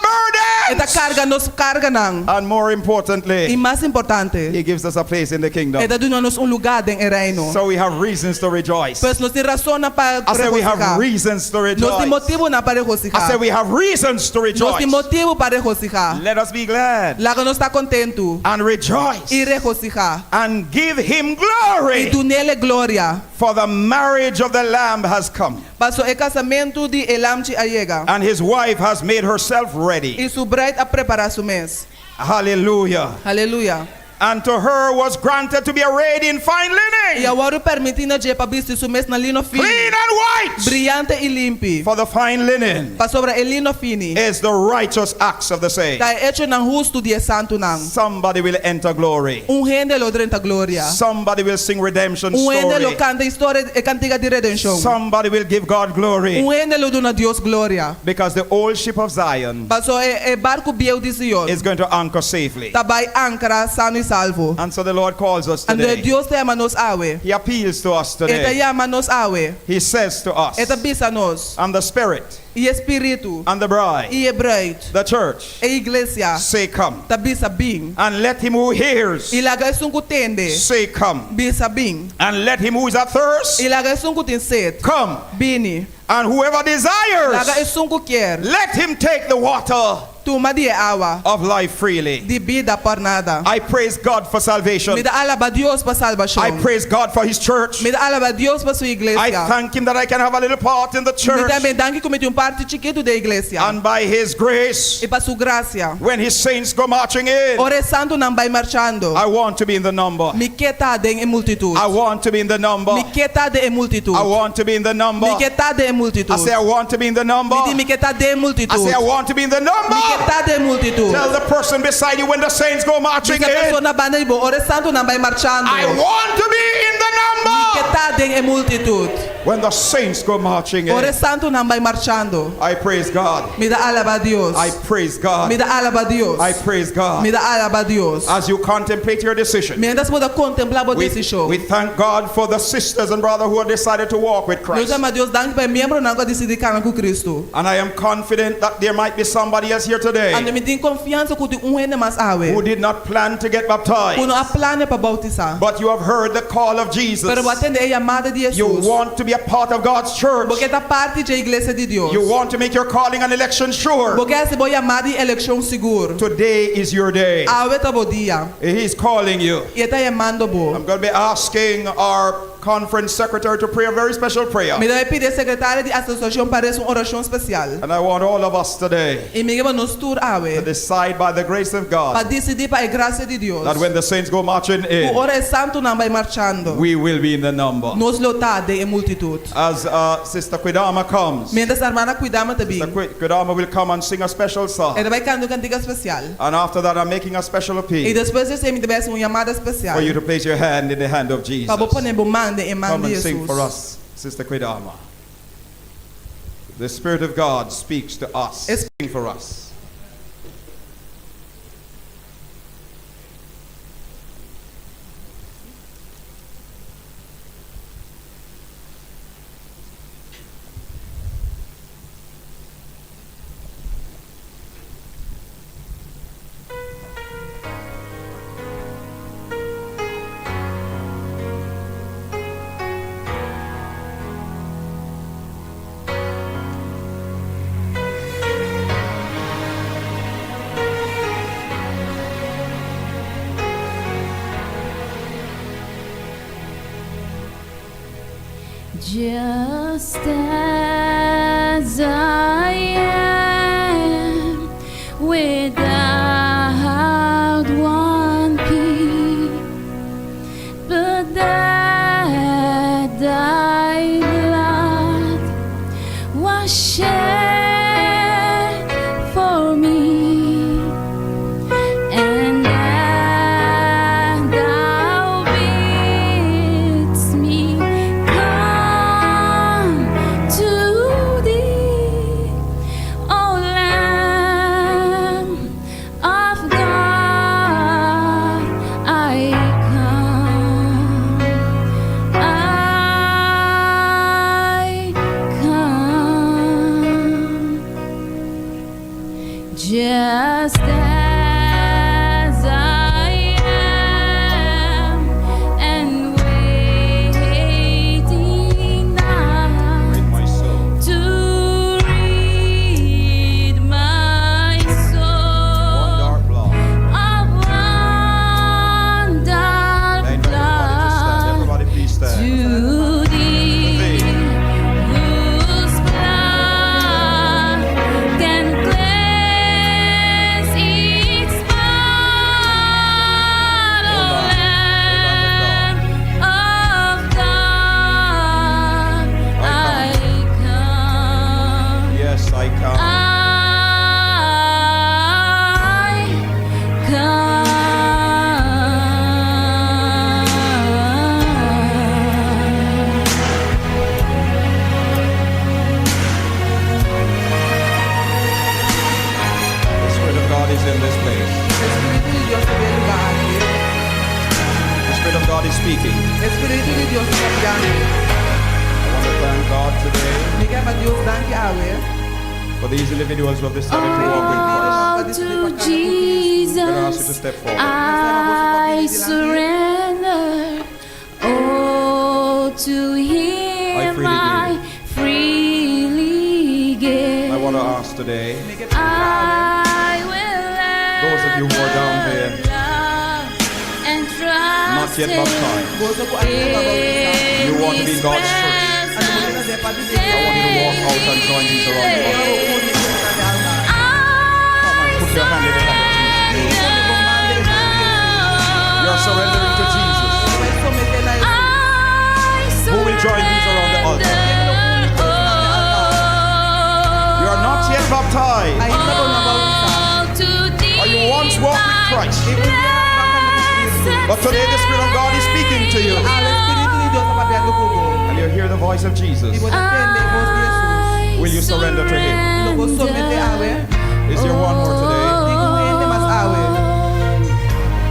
Ele burdens. carga-nos, carga-nos. And more E importantly, mais importante, He gives us a place in the kingdom. Ele dá-nos lugar dentro do reino. So we have reasons to rejoice. Pois nós temos razão para I said we have regocijar. reasons to Nós temos rejoice. motivo para I regocijar. said we have reasons to Nós rejoice. temos motivo para regocijar. Let us be glad Lá que nós está contento and rejoice e regocijar. and give Him E glory, do nele glória. for the marriage of the Lamb has come, Passo o casamento de Elam te allega. and His wife has made herself ready. E su bride a preparar su mês. Hallelujah. Aleluia. And to her was granted to be arrayed in fine E linen, agora permitindo je para vestir su mês na lino fino. clean and white. Brilhante e limpo. For the fine linen Para sobre el lino fino. is the righteous acts of the saints. Está hecho na justo dia santo nang. Somebody will enter glory. Gente lo drenta glória. Somebody will sing redemption Gente lo story. canta história e cantiga de redenção. Somebody will give God glory. Gente lo dona Deus glória. Because the old ship of Zion Passo e barco biel de Sion. is going to anchor safely. Tá vai ancra sano e salvo. And so the Lord calls us Ando today. Deus te ama nos awe. He appeals to us Ele today. ama nos awe. He says to us, Ele bisa nos. and the Spirit E espírito. and the bride, E bride. the church, E igreja. say come. Tá bisa bem. And let him who hears E laga sunku tende. say come. Bisa bem. And let him who is athirst E laga sunku tem sede. come. Bini. And whoever Laga desires, sunku quer. let him take the water Tuma de awa. of life freely. De vida por nada. I praise God for salvation. Me da alaba Deus para salvação. I praise God for his church. Me da alaba Deus para sua igreja. I thank him that I can have a little part in the Me church. também danke como tem parte chiquito da igreja. And by his grace, E para sua graça. when his saints go marching in, Ore santo não vai marchando. I want to be in the number. Me queta de multitud. I want to be in the number. Me queta de multitud. I want to be in the number. Me queta de multitud. I say I want to be in the number. Me di me queta de multitud. I say I want to be in the number. Me queta de multitud. Tell the person beside you when the saints go marching Diz a pessoa in, na banda de boa, ore santo não vai marchando. I want to be in the Me number. queta de multitud. When the saints go marching Ore in, santo nang bay marchando. I praise God. Me da alaba a Dios. I praise God. Me da alaba a Dios. I praise God. Me da alaba a Dios. As you contemplate your decision, Mientras pueda contemplar por decisión. we thank God for the sisters and brothers who have decided to walk with Nós Christ. amamos a Deus dando para membro não decidir caminhar com Cristo. And I am confident that there might be somebody else here today Ande me tem confiança que tu ainda mais awe. who did not plan to get baptized, Kuno a plane para bautizar. but you have heard the call of Jesus. Pero atende a chamada de You Jesus. want to be a part of God's church. Porque tá parte da igreja de Deus. You want to make your calling and election sure. Porque essa boa chamada e eleição seguro. Today is your day. Awe tá bom dia. He's calling you. E tá chamando bo. I'm going to be asking our conference secretary to pray a very special prayer. Me deve pedir secretária de associação para uma oração especial. And I want all of us today E me gava nos tur to awe. decide by the grace of Para God decidir para a graça de Deus. that when the saints go marching O in, hora é santo não vai marchando. we will be in the number. Nos lotade em multitud. As Sister Quidama comes, Mientras a irmã cuidamos também. Sister Quidama will come and sing a special song. Ela vai cantar cantiga especial. And after that, I'm making a special E appeal depois você me deve uma chamada especial. for you to place your hand in the hand of Jesus. Para pôr bo mande em mão Come de and sing Jesus. for us, Sister Quidama. The Spirit of God speaks to us. Sing for us. Just as I am, without one plea, but that thy blood was shed for me, and that thou bidst me come to thee, O Lamb of God, I come, just as I am, and waiting now to rid my soul of one dark Everybody please stand. to thee, whose blood can cleanse each spot, O Lamb of God, I come. Yes, I come. The Spirit of God is in this place. The Spirit of God is speaking. Espírito de Deus está guiando. I want to thank God today Me quer para Deus dar que awe. for these individuals who have decided to walk with Christ. To I'm going to ask you to Jesus step forward. I surrender. Oh, to Him freely I freely give. I want to ask today, I will those of you who are down there, love and trust not yet baptized, you want to be in God's church. I want you to walk out and join these around the world. Come on, put your hand in the hand of Jesus. You are surrendering to Jesus. Who will join these around the altar? You are not yet baptized. Or you once walked with Christ. But today the Spirit of God is speaking to you. di Dios está papiando cubo. and you hear the voice of Jesus, Y vos entiendes voz de Jesús. will you surrender to Him? Lo vos somete a ver. Is there one more today? Digo gente más a ver.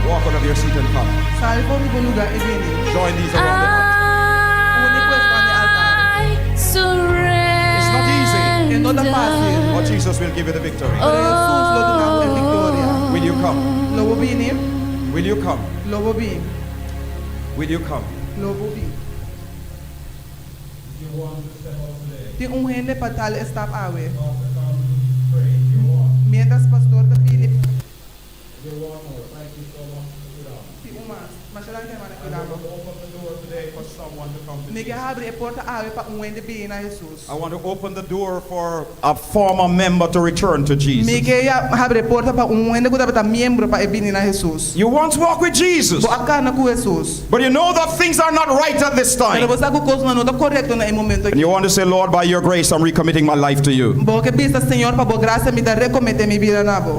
Walk out of your seat and come. Salvo mi lugar y viene. Join these around the altar. Único es cuando altar. It's not easy, Es no tan fácil. but Jesus will give you the victory. Pero Jesús lo da en victoria. Will you come? Lo voy venir. Will you come? Lo voy venir. Will you come? Lo voy venir. Tem gente para tal staff a ver. Mientras pastor te pide. Mas será que é I want to open the door for a former member to return to Jesus. You want to walk with Jesus, but you know that things are not right at this time. And you want to say, Lord, by your grace, I'm recommitting my life to you.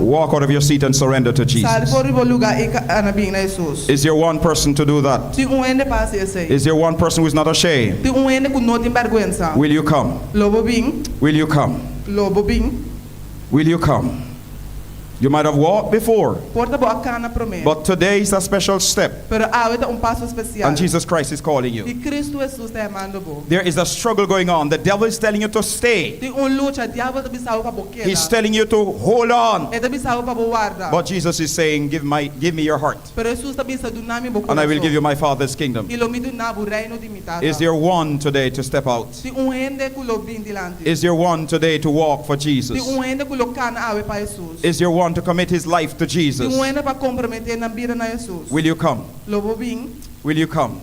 Walk out of your seat and surrender to Jesus. Is there one person to do that? Is there one person who is not ashamed? Will you come? Will you come? Will you come? You might have walked before, but today is a special step, and Jesus Christ is calling you. There is a struggle going on. The devil is telling you to stay. He's telling you to hold on. But Jesus is saying, give me your heart, and I will give you my Father's kingdom. Is there one today to step out? Is there one today to walk for Jesus? Is there one to commit his life to Jesus? Will you come? Will you come?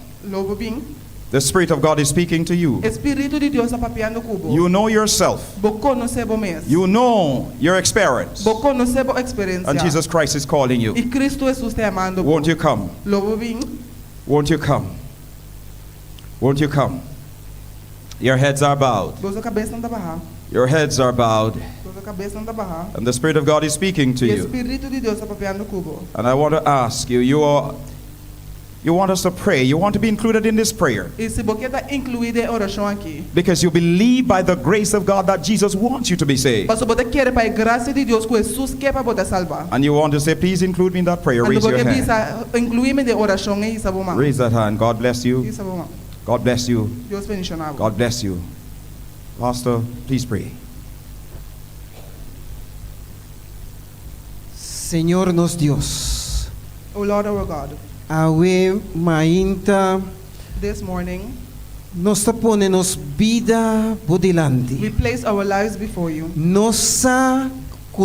The Spirit of God is speaking to you. You know yourself. You know your experience. And Jesus Christ is calling you. Won't you come? Won't you come? Won't you come? Your heads are bowed. Your heads are bowed. And the Spirit of God is speaking to you. And I want to ask you, you want us to pray. You want to be included in this prayer. Because you believe by the grace of God that Jesus wants you to be saved. And you want to say, please include me in that prayer. Raise your hand. Raise that hand. God bless you. God bless you. God bless you. Pastor, please pray. Señor nos Dios, O Lord our God, awe mainta this morning nos ponenos vida por delante. we place our lives before you. Nossa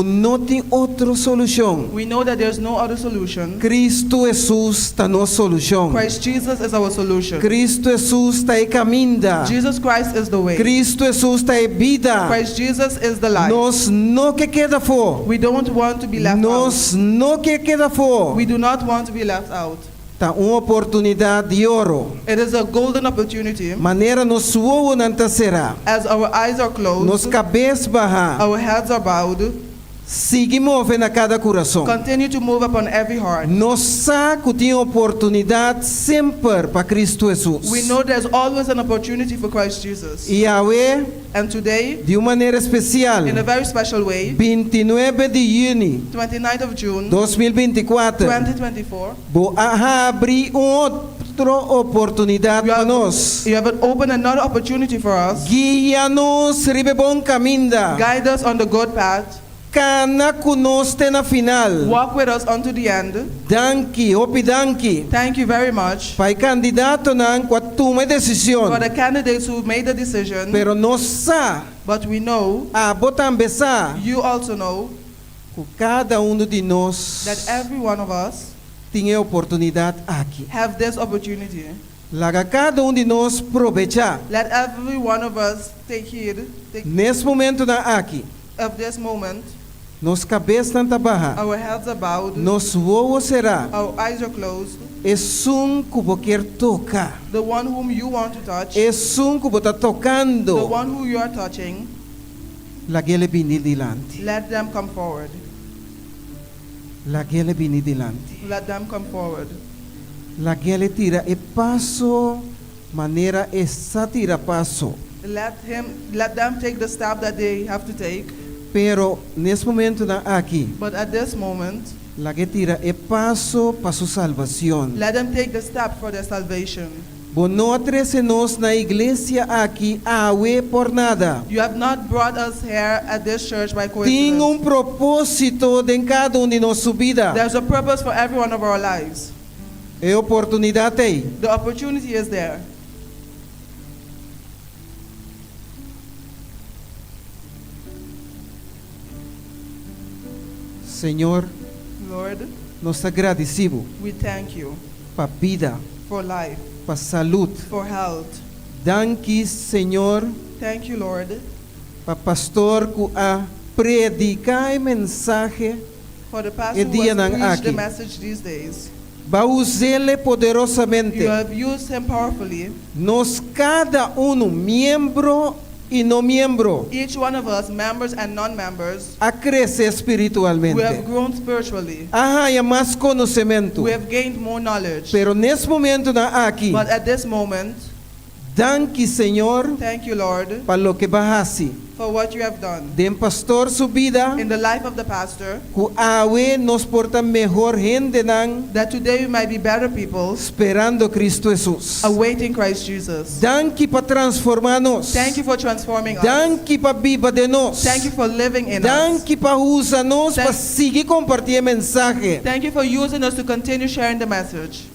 não tem outra solução. We know that there's no other solution. Cristo Jesus está nossa solução. Christ Jesus is our solution. Cristo Jesus está aí caminho. Jesus Christ is the way. Cristo Jesus está aí vida. Christ Jesus is the life. Nós não que queda fora. We don't want to be left Nós out. não que queda fora. We do not want to be left out. Tá uma oportunidade de ouro. It is a golden opportunity. Maneira nos olhos não será. As our eyes are closed, Nos cabeças barra. our heads are bowed. Sigue movendo a cada coração. Continue to move upon every heart. Nós sabemos que tem oportunidade sempre para Cristo Jesus. We know there's always an opportunity for Christ Jesus. E Yahweh, And today, de uma maneira especial, in a very special way, 29 de junho 29th of June 2024, 2024, vou abrir outra oportunidade para nós. you have opened another opportunity for us. Guia-nos ribe bom caminho. Guide us on the good path. Cana conosco na final. Walk with us unto the end. Danke, opi danke. Thank you very much Pai candidato nan kwa toma decisão. for the candidates who made the decision. Pero nós sa But we know, a botar besar you also know, que cada de nós that every one of us tem a oportunidade aqui. have this opportunity. Laga cada de nós aproveitar Let every one of us take heed nesse momento na aqui. of this moment. Nos cabeças não barra. Our heads are bowed. Nos olhos será. Our eyes are closed. É que você quer tocar. The one whom you want to touch. É que você está tocando. The one who you are touching. Laguele bini dilante. Let them come forward. Laguele bini dilante. Let them come forward. Laguele tira e passo Manera esa tira paso. Let them take the step that they have to take. Pero nesse momento na aqui, But at this moment, la que tira é passo para sua salvação. let them take the step for their salvation. Bonotres nós na igreja aqui awe por nada. You have not brought us here at this church by Tem coincidence. propósito de cada de nossa vida. There's a purpose for every one of our lives. É oportunidade aí. The opportunity is there. Senhor, Lord, nós agradecemos we thank you para vida, for life, para saúde. for health. Danke, Senhor, Thank you, Lord, para pastor que a predicar mensagem for the pastor e who dia has nang preached the aqui. message these days. Vai usá-lo poderosamente. You have used him powerfully. Nós cada membro e não membro, Each one of us, members and non-members, a crescer espiritualmente. we have grown spiritually. Há mais conhecimento. We have gained more knowledge. Pero nesse momento na aqui, But at this moment, danke, Senhor, thank you, Lord, para lo que bahasi. for what you have done. Den pastor su vida, In the life of the pastor, ku awe nos porta mejor gente nang that today we might be better people, esperando Cristo Jesus. awaiting Christ Jesus. Danke para transformarnos. Thank you for transforming us. Danke para viva de nós. Thank you for living in us. Danke para usar-nos Thank- para seguir compartilhar mensaje. Thank you for using us to continue sharing the message.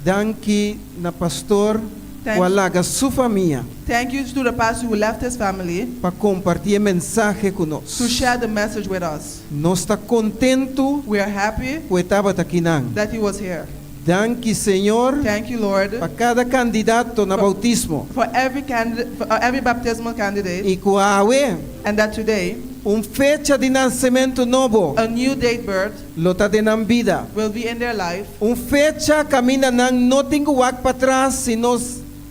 Danke na pastor Thank- que alaga sua família Thank you to the pastor who left his family para compartilhar mensaje to conosco. share the message with us. Nós está contento We are happy que estava aqui nang. that he was here. Danke, Senhor, Thank you, Lord, para cada candidato na bautismo. for every candidate, for every baptismal candidate, E que awe and that today fecha de nascimento novo. a new date birth Lota de nam vida. will be in their life. Fecha camina nang não tem que wak para trás, sino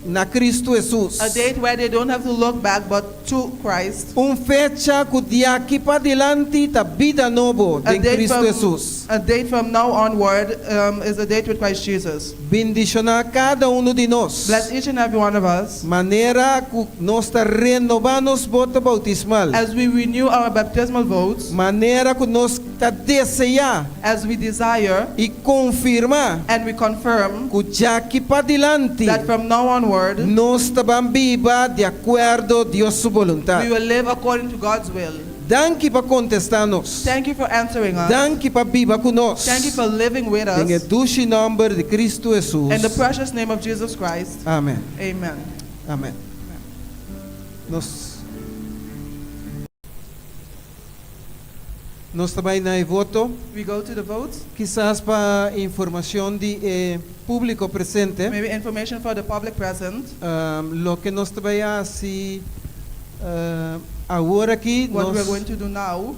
na Cristo Jesus. A date where they don't have to look back but to Christ. Fecha que de aqui para diante tá vida novo A de date, Cristo from, Jesus. a date from now onward is a date with Christ Jesus. Bendicionar cada de nós. Bless each and every one of us Maneira que nós está renovando os votos bautismal. as we renew our baptismal votes, Maneira que nós está desejar as we desire e confirmar and we confirm que de aqui para diante that from now onward nós estamos viva de acordo com Deus sua we vontade. will live according to God's will. Danke para contestar-nos. Thank you for answering us. Danke para viva conosco. Thank you for living with Em us. doce nome de Cristo Jesus. In the precious name of Jesus Christ. Amém. Amen. Amém. Nós também na voto, We go to the votes. quizás para informação de público presente, Maybe information for the public present. lo que nós também assim agora aqui What we're nós going to do now,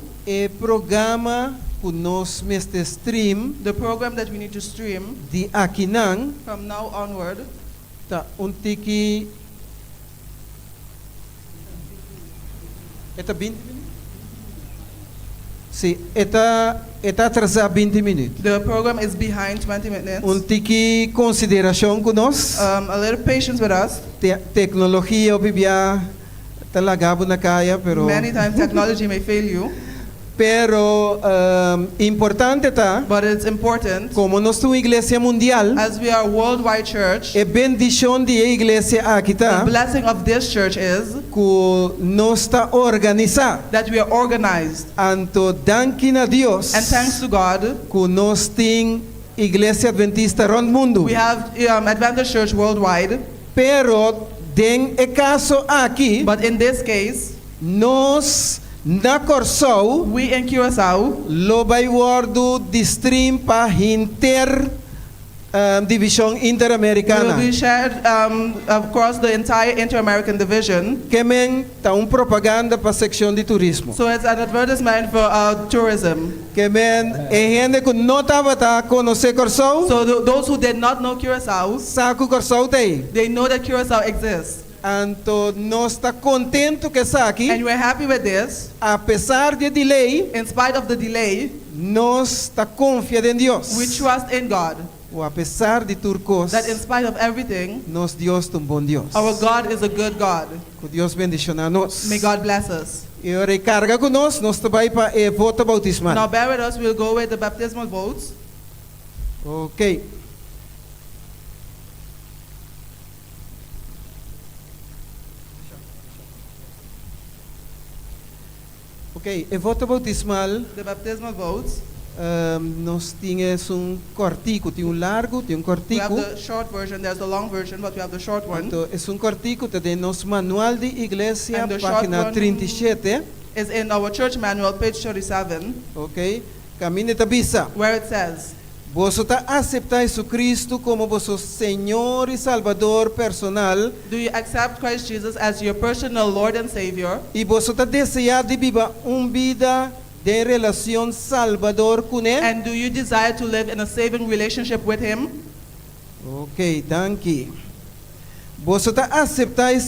programa que nós neste stream the program that we need to stream de Aquinan from now onward. tá tiki eta 20 minutos. Sim, eta atrasado 20 minutos. The program is behind 20 minutes. Tiki consideração conosco. A little patience with us. Tecnologia obvia talagabo na kaya pero Many times technology may fail you, pero importante tá but it's important. como nós somos igreja mundial As we are a worldwide church, é bendição de igreja aqui the tá blessing of this church is que nós está organizado. that we are organized. Anto danke a Deus And thanks to God, que nós tem igreja adventista rondo mundo. we have Adventist Church worldwide. Pero den e caso aqui, But in this case, nós na Corsou, we in Curacao, lo vai guardo de stream para divisão will interamericana. be shared across the entire Inter-American division. Que men tá propaganda para secção de turismo. So it's an advertisement for tourism. Que men gente que não tava tá conhecer Corsou, So those who did not know Curacao, saco Corsou tem. they know that Curacao exists. Anto nós está contento que está aqui, And we're happy with this. apesar de delay, In spite of the delay, nós está confiado em Deus. we trust in God. o a pesar de turcos, that in spite of everything, nos Dios es un buen Dios. our God is a good God. Que Dios bendicionar nos. May God bless us. E ora carga com nós também para o voto bautismal. Now bear with us, we'll go with the baptismal votes. Ok. Ok, o voto bautismal, The baptismal votes. nós tínhamos cortico, tinha largo, tinha We have cortico. the short version, there's the long version, but we have the short one. Então, é cortico de nosso manual de igreja, And the short página one 37. Is in our church manual, page 37, Ok, caminho da bisa. where it says, Vos aceitáis a Cristo como vosso Senhor e Salvador personal. do you accept Christ Jesus as your personal Lord and Savior? E vos desejar de viver vida de relação Salvador com Ele. And do you desire to live in a saving relationship with Him? Ok, thank you. Vos aceitáis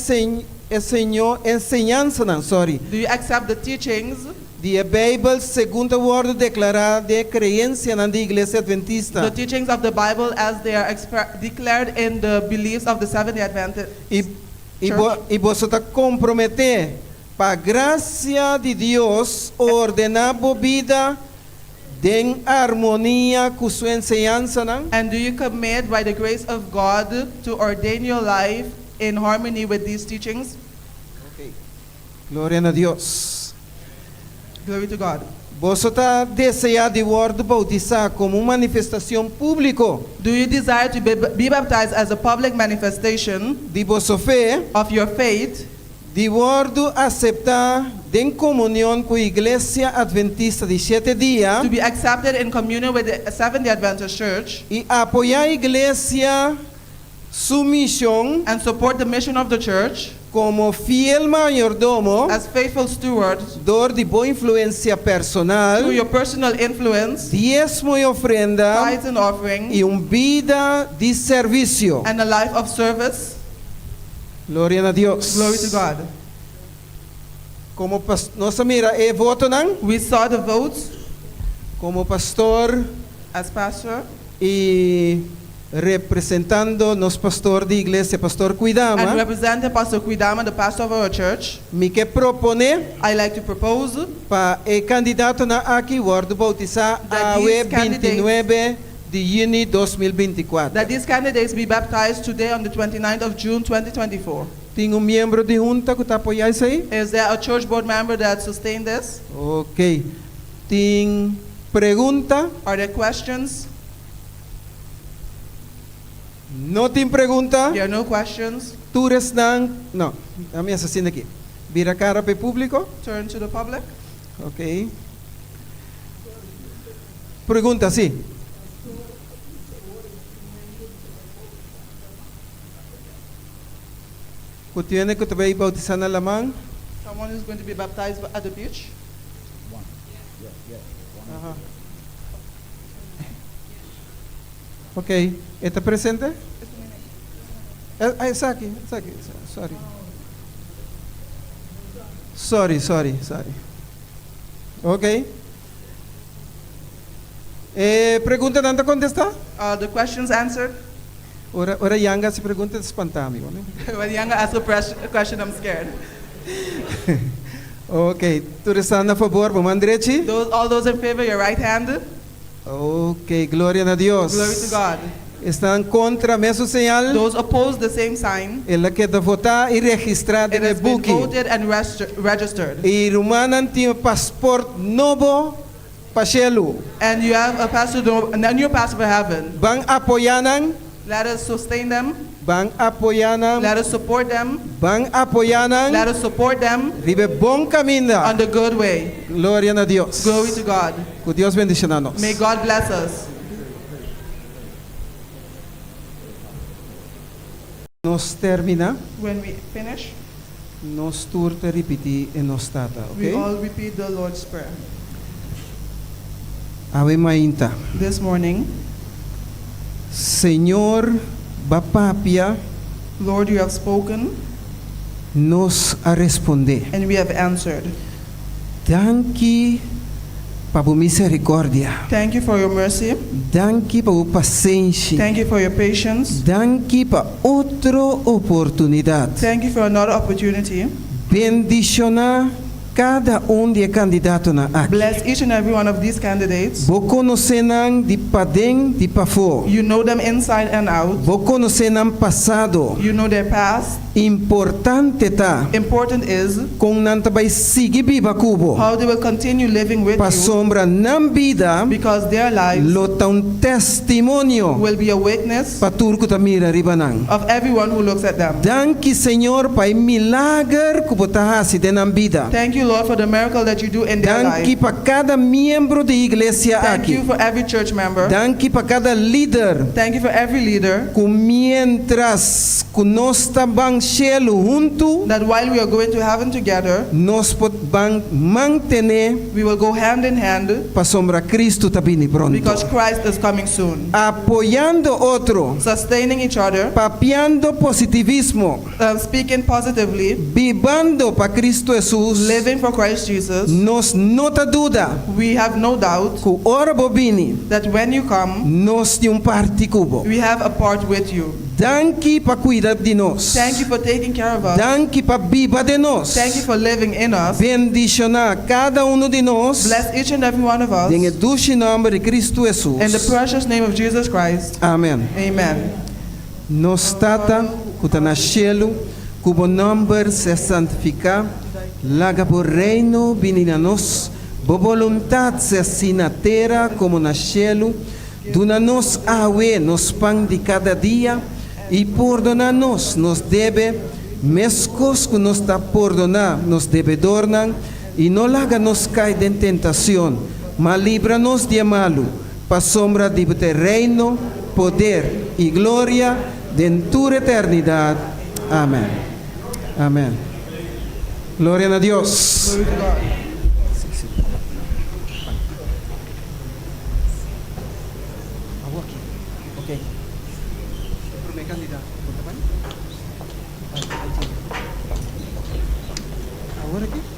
Senhor ensinança, não, sorry. Do you accept the teachings, De Bíblia, segundo word declarada de crença na Igreja Adventista. the teachings of the Bible as they are declared in the beliefs of the Seventh-day Adventist E vos comprometer para graça de Deus ordenar a vida em harmonia com sua ensinança, não? And do you commit by the grace of God to ordain your life in harmony with these teachings? Glória a Deus. Glory to God. Vos desejar de word bautizar como manifestação pública Do you desire to be baptized as a public manifestation de vossa fé, of your faith, de word aceitar em comunhão com a Igreja Adventista de 7 dias to be accepted in communion with the Seventh-day Adventist Church, e apoiar a Igreja sua missão and support the mission of the church como fiel mayordomo, as faithful stewards dor de boa influência personal, through your personal influence, diezmo e ofrenda tithes and offering, e vida de serviço. and a life of service? Glória a Deus. Glory to God. Como nossa mira é voto não? We saw the votes Como pastor as pastor e representando nos pastor de igreja, pastor and Cuidama, representing Pastor Kuidama, the pastor of our church. me que propone I like to propose para o candidato na aqui word bautizar That a these 29 de junho 2024. that these candidates be baptized today on the 29th of June 2024. Tem membro de junta que está apoiando isso aí? Is there a church board member that sustained this? Ok. Tem pergunta? Are there questions? Não tem pergunta? There are no questions. Tu não, a minha assassina aqui. Vira cara para o público? Turn to the public. Ok. Pergunta, sim. ¿Tú tienes que te voy a bautizar en alemán? Someone is going to be baptized at the beach. Ajá. Ok. ¿Está presente? Está aquí. Sorry. Ok. Pregunta tanta contestar? The questions answered. Ora Yanga se pergunta espantami, ¿no? When Younger asks a question, I'm scared. Ok. Tu estás a favor, vamos direito? All those in favor, your right hand. Ok, glória a Deus. Glory to God. Estão contra mesmo señal? Those opposed, the same sign. Ela queda votar e registrada It no has been book. voted and registered. E Romana tem passport novo para Shelu. And you have a new pastor for heaven. Van apoianan? Let us sustain them. Van apoianan? Let us support them. Van apoianan? Let us support them Vive bom caminho. on the good way. Glória a Deus. Glory to God. Que Deus bendiga nós. May God bless us. Nos termina, When we finish, nos turte repetir e nos tata, we ok? all repeat the Lord's Prayer. Ave Mainta. This morning, Senhor, Bapapia, Lord, you have spoken nos a responder. and we have answered. Danke para a misericórdia. Thank you for your mercy. Danke para a paciência. Thank you for your patience. Danke para outra oportunidade. Thank you for another opportunity. Bendicionar cada de candidato na aqui. Bless each and every one of these candidates. Vou conhecer de padem de pafo. You know them inside and out. Vou conhecer passado. You know their past. Importante tá. Important is com nanta vai seguir viva cubo. how they will continue living with Pa you. sombra nam vida. Because their lives lota testimonio. will be a witness Pa turco ta mira ribanang. of everyone who looks at them. Danke Senhor pa milagre que botahasi de nam vida. Thank you, Lord, for the miracle that you do in their Danke life. pa cada membro de igreja Thank aqui. you for every church member. Danke pa cada líder. Thank you for every leader. Que mientras que nós estamos cielo junto, that while we are going to heaven together, nós podemos manter we will go hand in hand para sombra Cristo também pronto. because Christ is coming soon. Apoiando outro, Sustaining each other, papiando positivismo, speaking positively, vivando para Cristo Jesus, living for Christ Jesus. Nós nota dúvida, We have no doubt que hora bobini, that when you come, nós temos parte cubo. we have a part with you. Danke para cuidar de nós. Thank you for taking care of us. Danke para viva de nós. Thank you for living in us. Bendicionar cada de nós. Bless each and every one of us. Em doce nome de Cristo Jesus. In the precious name of Jesus Christ. Amém. Amen. Nos tata, que está na cielo, cubo nome se santificar, laga por reino vinina nos, bo voluntad se assim na terra como na cielo, dona-nos awe nos pão de cada dia, e perdona-nos nos deve, mescos que nos está perdonar, nos devedornan, e não laga-nos cair em tentação, mas livra-nos de malo, para sombra de teu reino, poder e glória, de tua eternidade. Amém. Amém. Glória a Deus. Glory to God. Ok. Primeiro candidato. Agora aqui?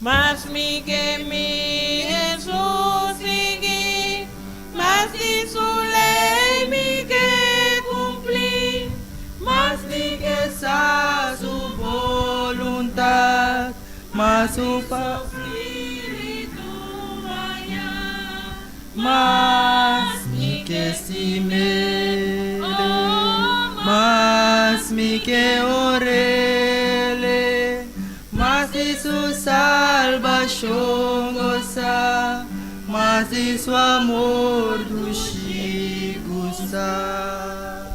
Mas mi que mi Jesús seguí, mas di su ley mi que cumplí, mas di que sa su voluntad, mas su espíritu allá, mas mi que estimé. que orele, mas de su salvación goza, mas de su amor dushi gusta.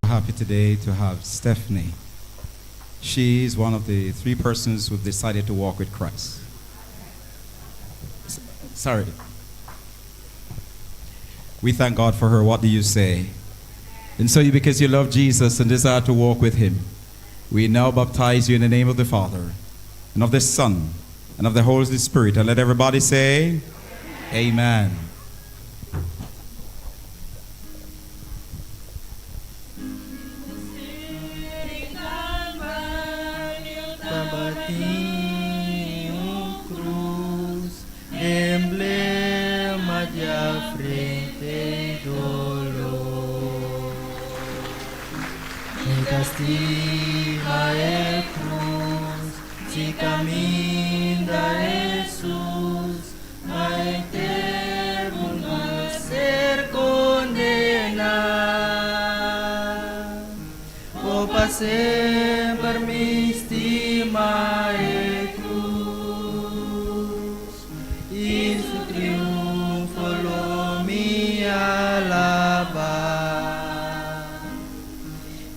Happy today to have Stephanie. She is one of the 3 persons who've decided to walk with Christ. Sorry. We thank God for her. What do you say? And so, because you love Jesus and desire to walk with Him, we now baptize you in the name of the Father, and of the Son, and of the Holy Spirit. And let everybody say, Amen. Cruz, emblema de frente y dolor. Me castiga el cruz, si camina Jesús, a eterno ser condenado. O pasé por mi estima el cruz, y su triunfo lo mi alabar.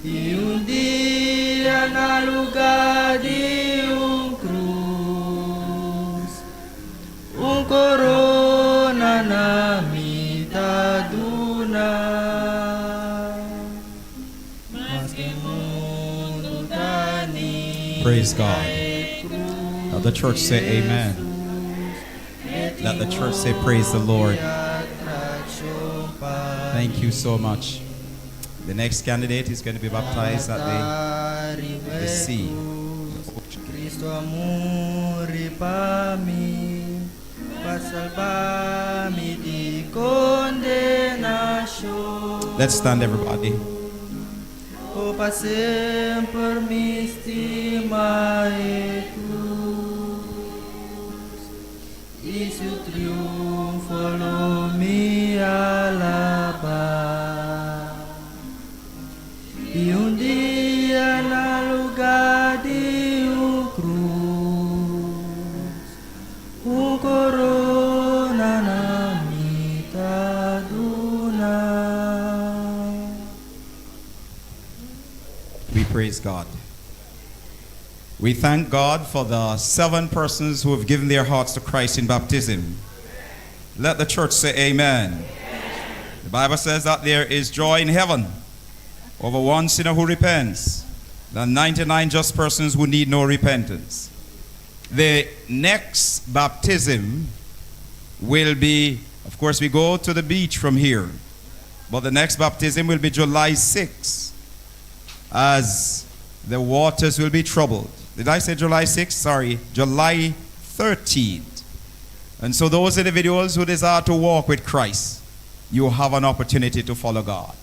Y un día en el lugar de un cruz, un corona na mitad una. Praise God. Let the church say amen. Let the church say praise the Lord. Thank you so much. The next candidate is going to be baptized at the sea. Cristo amor para mí, para salvarme de condenación. Let's stand, everybody. O pasé por mi estima y cruz, y su triunfo lo mi alabar. Y un día en el lugar de un cruz, un corona na mitad una. We praise God. We thank God for the 7 persons who have given their hearts to Christ in baptism. Let the church say amen. The Bible says that there is joy in heaven over one sinner who repents than 99 just persons who need no repentance. The next baptism will be, of course, we go to the beach from here, but the next baptism will be July 6th, as the waters will be troubled. Did I say July 6th? Sorry, July 13th. And so those individuals who desire to walk with Christ, you have an opportunity to follow God.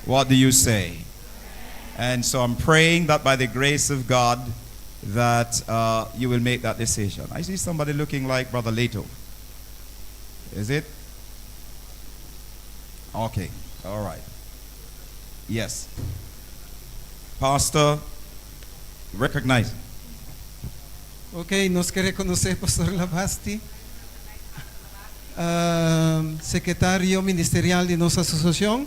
What do you say? And so I'm praying that by the grace of God that you will make that decision. I see somebody looking like Brother Leto. Is it? Okay, all right. Yes. Pastor, recognize. Ok, nos quer reconocer, Pastor Lavasti, secretario ministerial de nuestra asociación,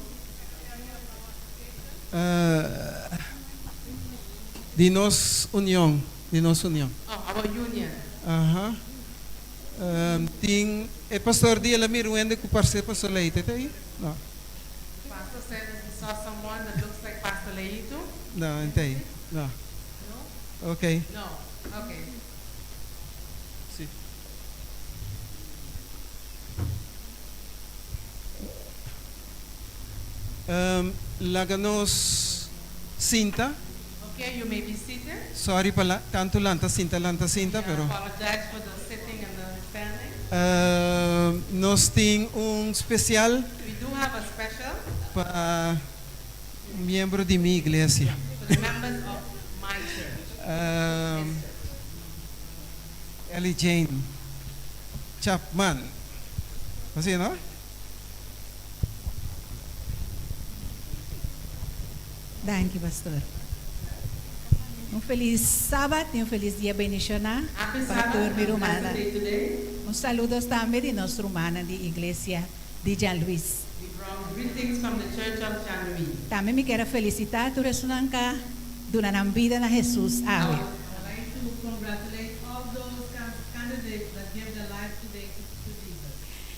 de nos unión, Oh, our union. Ajá. Ting, pastor di alam miruende ku parce pastor Leite tayo? No. pastor said that he saw someone that looks like Pastor Leito. No, hindi. No. Okay. No. Okay. Sí. Laganos cinta. Okay, you may be seated. Sorry pala, tanto lanta cinta, pero Apologize for the sitting and the standing. nos ting un especial We do have a special para un miembro de mi iglesia. for the members of my church. Ellie Jane Chapman. Así, ¿no? Thank you, Pastor. Um feliz sábado e um feliz dia bendicional Happy para a Sabbath, turma and romana. blessed day today. Saludos também de nossa romana de igreja de Jan Luis. We brought greetings from the Church of San Luis. Também me quero felicitar por resonanca durante a vida na Jesus. Ave. I'd like to congratulate all those candidates that give their life today to Jesus.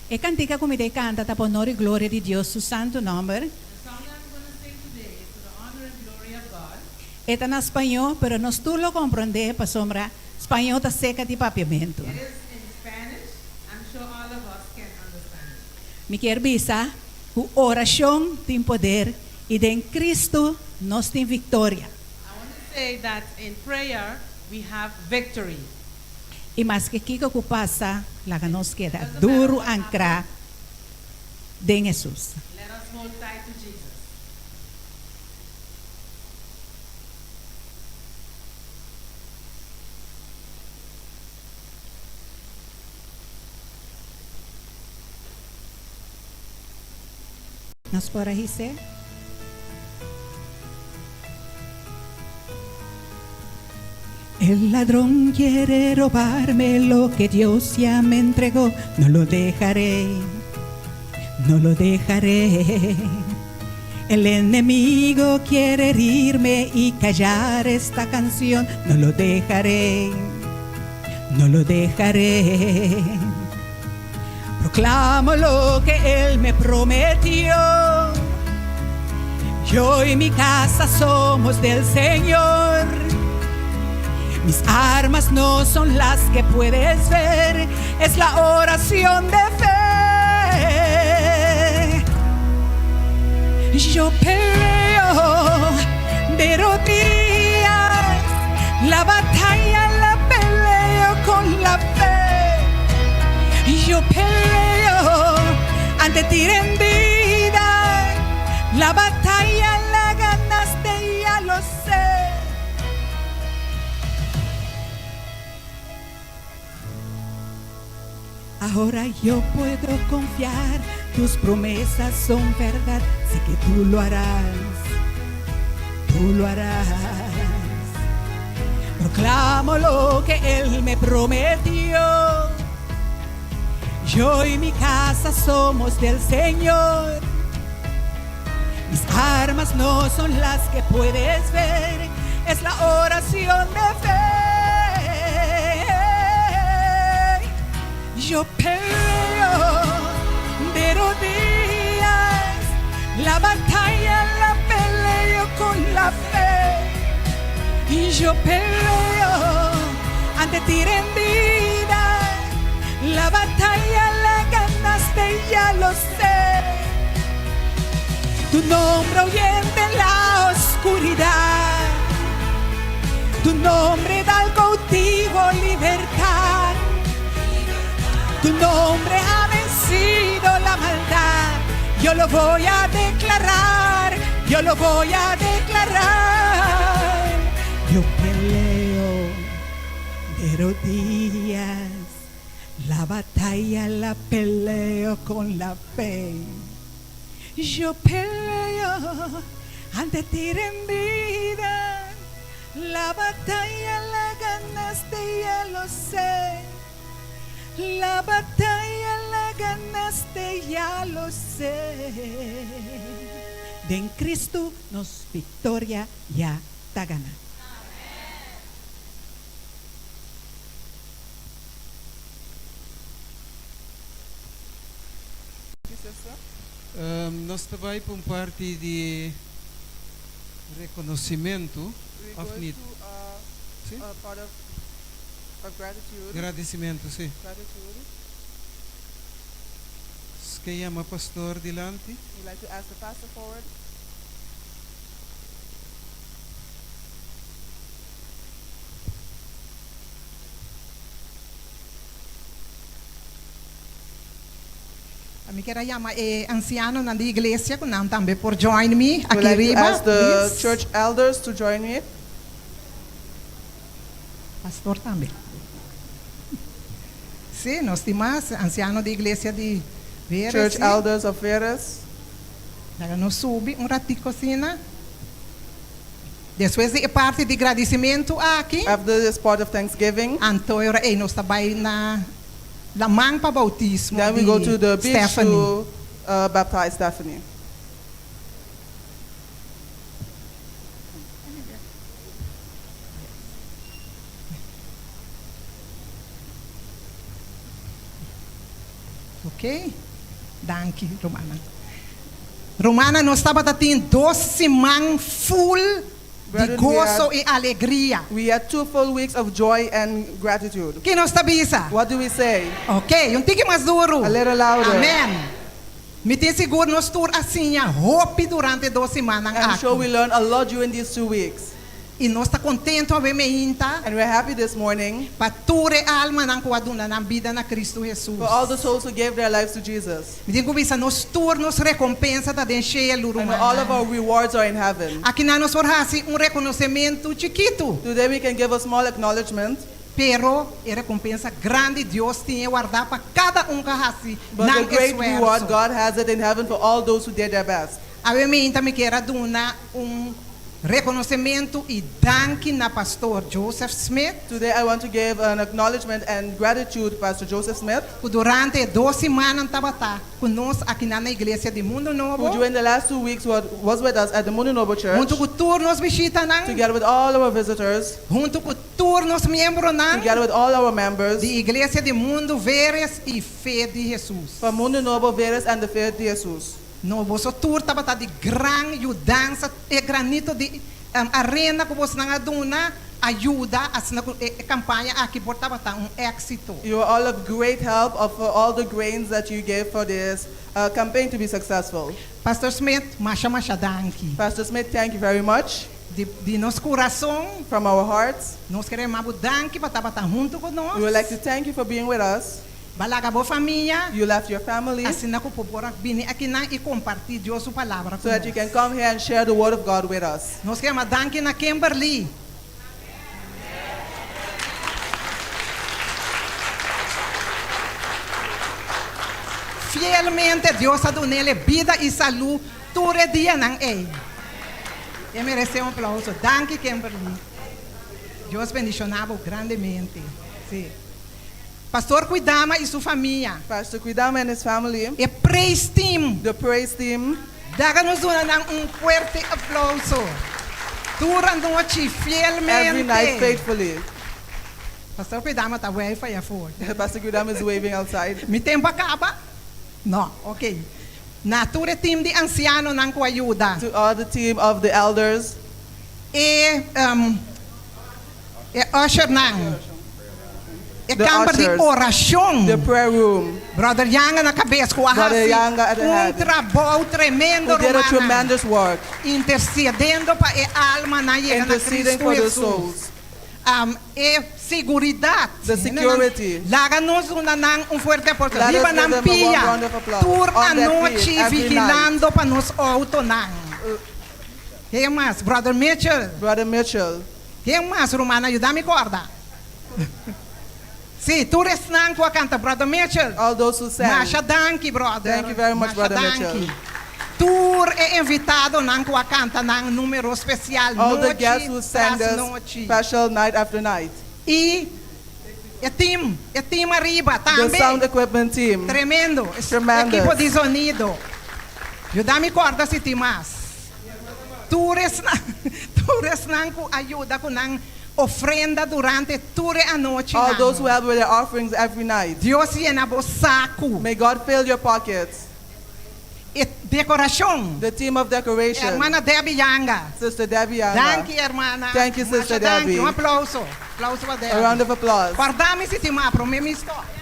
E cantica come dei canta ta honor e glória de Deus su santo nome. The song that I'm going to sing today is to the honor and glory of God. Eta na espanhol, pero nós tu lo compreender pa sombra espanhol ta seca de papiamento. It is in Spanish. I'm sure all of us can understand it. Me quer bisa, o oração tem poder e em Cristo nós tem vitória. I want to say that in prayer we have victory. E mais que kiko que passa, lá que nós queda duro ancrar em Jesus. Let us hold tight to Jesus. Nós para dizer. El ladrón quiere robarme lo que Dios ya me entregó. No lo dejaré, no lo dejaré. El enemigo quiere herirme y callar esta canción. No lo dejaré, no lo dejaré. Proclamo lo que Él me prometió. Yo y mi casa somos del Señor. Mis armas no son las que puedes ver, es la oración de fe. Yo peleo de rodillas, la batalla la peleo con la fe. Yo peleo ante ti rendida, la batalla la ganaste, ya lo sé. Ahora yo puedo confiar, tus promesas son verdad, sé que tú lo harás, tú lo harás. Proclamo lo que Él me prometió, yo y mi casa somos del Señor. Mis armas no son las que puedes ver, es la oración de fe. Yo peleo de rodillas, la batalla la peleo con la fe. Y yo peleo ante ti rendida, la batalla la ganaste, ya lo sé. Tu nombre ahuyenta en la oscuridad, tu nombre da al cautivo libertad. Tu nombre ha vencido la maldad. Yo lo voy a declarar, yo lo voy a declarar. Yo peleo de rodillas, la batalla la peleo con la fe. Yo peleo ante ti rendida, la batalla la ganaste, ya lo sé. La batalla la ganaste, ya lo sé. De en Cristo nos victoria ya está ganada. Thank you, sister. Nós também por parte de reconhecimento, We're of going need. to part of gratitude. Agradecimento, sim. Gratitude. Quem chama pastor dilante? We'd like to ask the pastor forward. Me quero chamar anciano na igreja, que não também por join me We'd aqui like to riba. ask the please. church elders to join me. Pastor também. Sim, nós temos anciano da igreja de Veras. Church sim. elders of Veras. Daí nós subi ratico assim, né? Depois de parte de agradecimento aqui. After this part of Thanksgiving. Então, nós também na lamang para bautismo. Then we de go to the beach Stephanie. to baptize Stephanie. Ok? Danke, Romana. Romana, nós estava tendo 2 semanas full de Brethren, gozo e alegria. We had 2 full weeks of joy and gratitude. Que nós tabisa? What do we say? Ok, tique mais duro. A little louder. Amen. Me tem seguro nós tur assim, hope durante 2 semanas. I'm sure we learned a lot during these 2 weeks. E nós está contente a ver And we're happy this morning para ture alma nang kuaduna na vida na Cristo Jesus. for all the souls who gave their lives to Jesus. Me digo bisa nos tur nos recompensa da dencheia And lurumana. all of our rewards are in heaven. Aqui na nos forhasi reconhecimento chiquito. Today we can give a small acknowledgement. Pero a recompensa grande Deus tinha guardado para cada que hasi But nang the great reward, esforço. God has it in heaven for all those who did their best. A mim também quero dar reconhecimento e danke na pastor Joseph Smith. Today I want to give an acknowledgement and gratitude to Pastor Joseph Smith, Que durante 2 semanas estava conosco aqui na igreja de Mundo Novo. who during the last 2 weeks was with us at the Mundo Novo Church, Junto com todos nos visitas, together with all our visitors, junto com todos nos membros together with all our members, de igreja de Mundo Veres e Fé de Jesus. from Mundo Novo, Veras, and the Faith de Jesus. No, você tour estava de gran ajudança e granito de arena que você não dona ajuda a campanha aqui por estava éxito. You are all of great help for all the grains that you gave for this campaign to be successful. Pastor Smith, masha danke. Pastor Smith, thank you very much. De nosso coração, from our hearts, nós queremos danke para estar junto conosco. We would like to thank you for being with us. Balaga boa família. You left your family. Assim na kupopora bini aqui na e compartilhar sua palavra so that you can come here and share the word of God with us. Nós queremos danke na Kimberly. Fielmente Deus ha dado nele vida e saúde todo dia nang ei. E merece aplauso. Danke Kimberly. Deus bendicionava grandemente. Sim. Pastor Cuidama e sua família. Pastor Cuidama and his family. E praise team. The praise team. Daga-nos fuerte aplauso. Durante a noite fielmente. Every night faithfully. Pastor Cuidama está waving para fora. Pastor Cuidama is waving outside. Mi tempo acaba? No, ok. Nature team de anciano nang ko ayuda. To all the team of the elders. E usher nang. E campo de oração. The prayer room. Brother Yanga na cabeça com a Brother Yanga at the head. trabalho tremendo, Who did a tremendous work. Intercedendo para a alma na chega na Interceding Cristo for the Jesus. souls. E seguridade. The security. Laga-nos um forte aplauso. Let us Viva give na them a pia. warm round of applause. Tur On a their noite feet, every vigilando para nos auto nang. Quem mais? Brother Mitchell. Brother Mitchell. Quem mais? Romana, ajuda-me corda. Sim, tu resnang com a canta, Brother Mitchell. All those who sang. Masha danke, brother. Thank you very much, Masha Brother Mitchell. Tur é invitado nang com a canta nang número especial. All the noite guests who sang tras this noite. special night after night. E team arriba também. The sound equipment team. Tremendo. Tremendous. Equipo de sonido. Ajuda-me corda se tem mais. Tu resnang com ajuda com nang ofrenda durante toda a noite. All those who help with their offerings every night. Deus llena vos saco. May God fill your pockets. E decoración. The team of decoration. Hermana Debbie Yanga. Sister Debbie Yanga. Thank you, hermana. Thank you, Sister Thank Debbie. you. Un aplauso. Aplauso para Debbie. A round of applause. Guardame esse tema, pro meu história.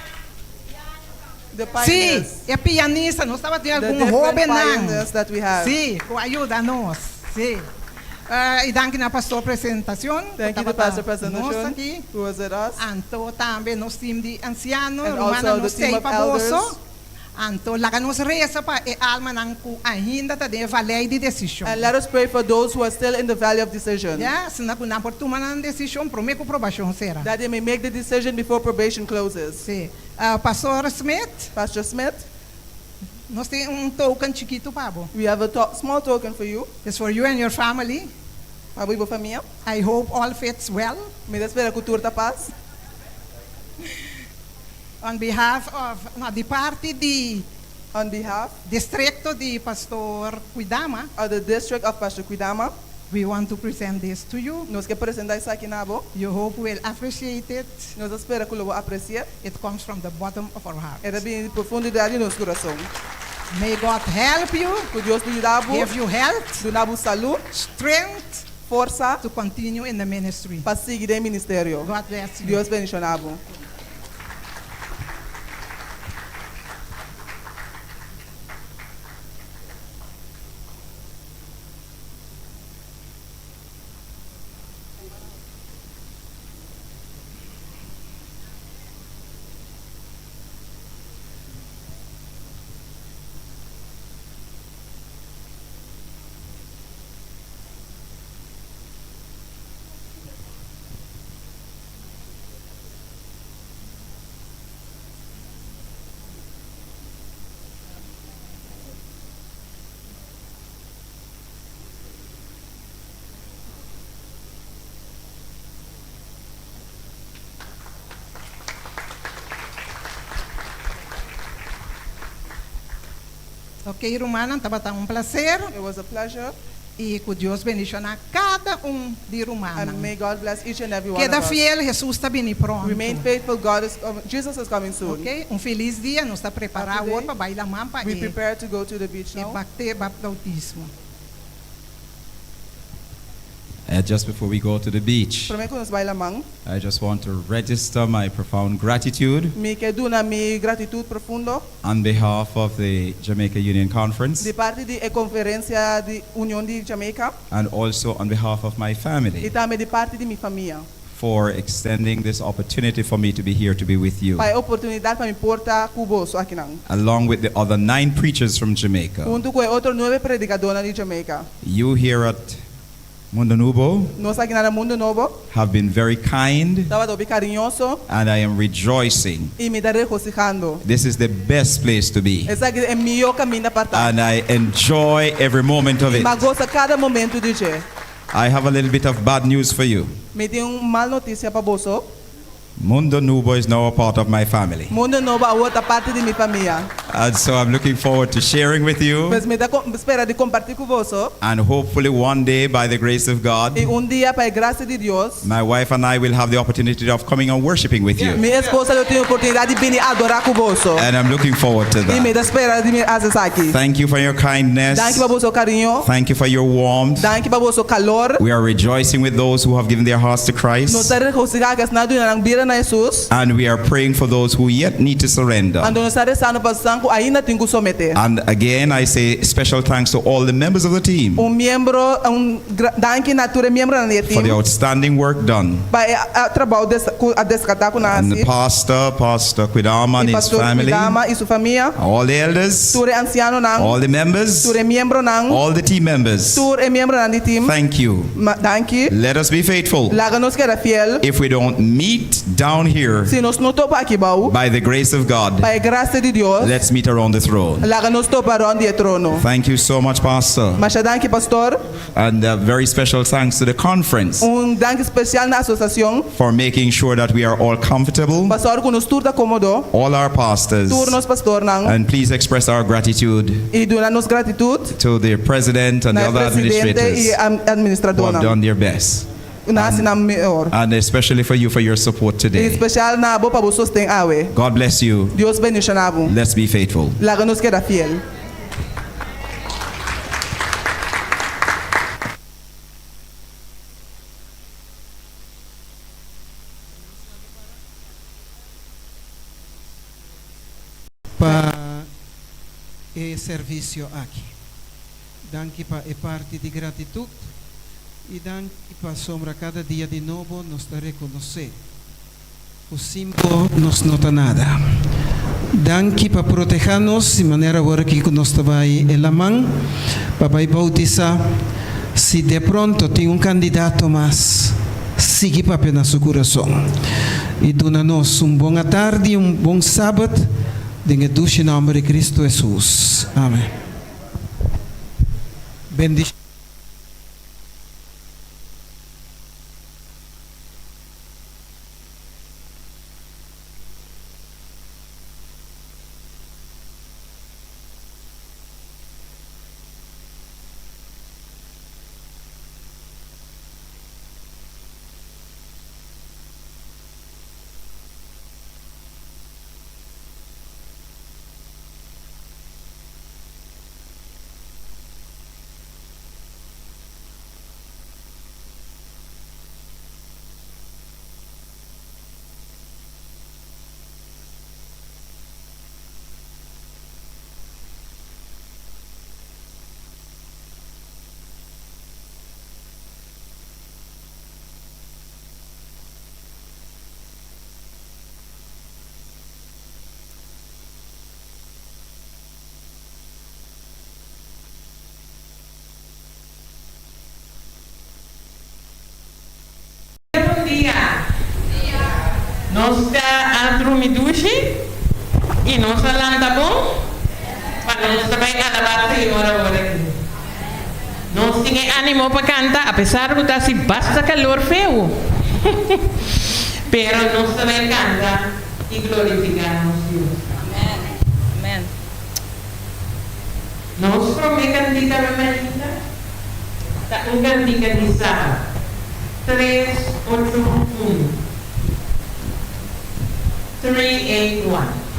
The Sim, pioneers. é pianista, nós estamos tendo The algum different hobby pioneers that we have. Sim, com ajuda a nós. Sim. E danke na pastor apresentação. Thank you to Pastor Presentation, aqui. who was with us. Então também nós time de ancianos, And romana also nós the team sei of para elders. bolso. Então, lá nos reza para a alma não ainda está de vale de decisão. And let us pray for those who are still in the valley of decision. Yeah, se não por tomar uma decisão, prometo aprovação será. That they may make the decision before probation closes. Sim. Pastor Smith. Pastor Smith. Nós temos token chiquito para você. We have a small token for you. It's for you and your family. Para a família. I hope all fits well. Me espero que tudo está paz. On behalf of the party de on behalf distrito de Pastor Cuidama, of the district of Pastor Cuidama, we want to present this to you. Nós queremos apresentar isso aqui na bo. You hope will appreciate it. Nós espera que lo aprecie. It comes from the bottom of our heart. É da profundidade do nosso coração. May God help you. Que Deus lhe dá give you health, do nabu saúde, strength, força, to continue in the ministry. Para seguir em ministério. God bless you. Deus bendiga nabo. Ok, Romana, estava prazer. It was a pleasure. E que Deus bendiga cada de Romana. And may God bless each and every one Queda of us. fiel, Jesus está vindo pronto. Remain faithful, Jesus is coming soon. Ok, feliz dia, nós está preparado Today, para bailar mampa we prepare to go to the beach now. E bautismo. Just before we go to the beach, Primeiro que nós bailamos, I just want to register my profound gratitude me quero dar minha gratitude profundo on behalf of the Jamaica Union Conference de parte da conferência de União de Jamaica and also on behalf of my e family também de parte de minha família. for extending this opportunity for me to be here to be with you, Para a oportunidade para me portar cuboso aqui não. along with the other 9 preachers from Jamaica. Junto com outros 9 predicadores de Jamaica. You here at Mundo Nubo Nós aqui na Mundo Novo have been very kind, estava bem carinhoso and I am rejoicing. e me está regocijando. This is the best place to be, Esse aqui é o melhor caminho para estar. and I enjoy every moment of it. Mas gosto cada momento de dia. I have a little bit of bad news for you. Me tem mal notícia para você. Mundo Nubo is now a part of my family, Mundo Novo é outra parte de minha família. and so I'm looking forward to sharing with you, Mas me dá espera de compartilhar com você. and hopefully one day, by the grace of God, E dia, para a graça de Deus, my wife and I will have the opportunity of coming and worshiping with you, minha esposa eu tenho a oportunidade de vir adorar com você. and I'm looking forward to E me that. dá espera de me acessar aqui. Thank you for your kindness. Danke para o seu carinho. Thank you for your warmth. Danke para o seu calor. We are rejoicing with those who have given their hearts to Nós Christ, estamos regocijando que nós não vira na Jesus. and we are praying for those who yet need to surrender. Quando nós estamos rezando para os santos, ainda tem que submeter. And again, I say special thanks to all the members of the team Membro, danke natura membro na for the team. outstanding work done. Para trabalho a descatar com And the nós. Pastor Quidama and E his pastor family, Midama e sua família. all the elders, Ture anciano nang. all the members, Ture membro nang. all the team members. Ture membro nang di team. Thank you. Danke. Let us be faithful. Laga nos queda fiel. If we don't meet down here, Se nos não topa aqui baú. by the grace of God, Para a graça de Deus. let's meet around the throne. Laga nos topa around the trono. Thank you so much, Pastor. Mas danke pastor. And very special thanks to the conference Danke especial na associação. for making sure that we are all comfortable, Pastor que nos turta cómodo. all our pastors. Turnos pastor nang. And please express our gratitude E dona nos gratitude. to the president and the Na other presidente e administrators who administrador have nang. done their best. Nasi na melhor. And especially for you for your support E today. especial na bo para vocês tem awe. God bless you. Deus bendiga nabo. Let's be faithful. Laga nos queda fiel. e serviço aqui. Danke para a parte de gratitude e danke para sombra cada dia de novo nos da reconhecer. O símbolo nos nota nada. Danke para proteger-nos de maneira agora que nós vai em la mão para bautizar. Se de pronto tem candidato mais, siga para apenas o coração. E dona-nos boa tarde, bom sábado, em o nome de Cristo Jesus. Amém. Bendição. Nós está adormiduche e nós falando tá bom? Para nós também alabar o Senhor agora. Nós temos ânimo para cantar, apesar de estar se basta calor feio. Pero nós também canta e glorificamos Deus. Amém. Nós prometemos de Maria, tá cantica de sábado. 381. 381.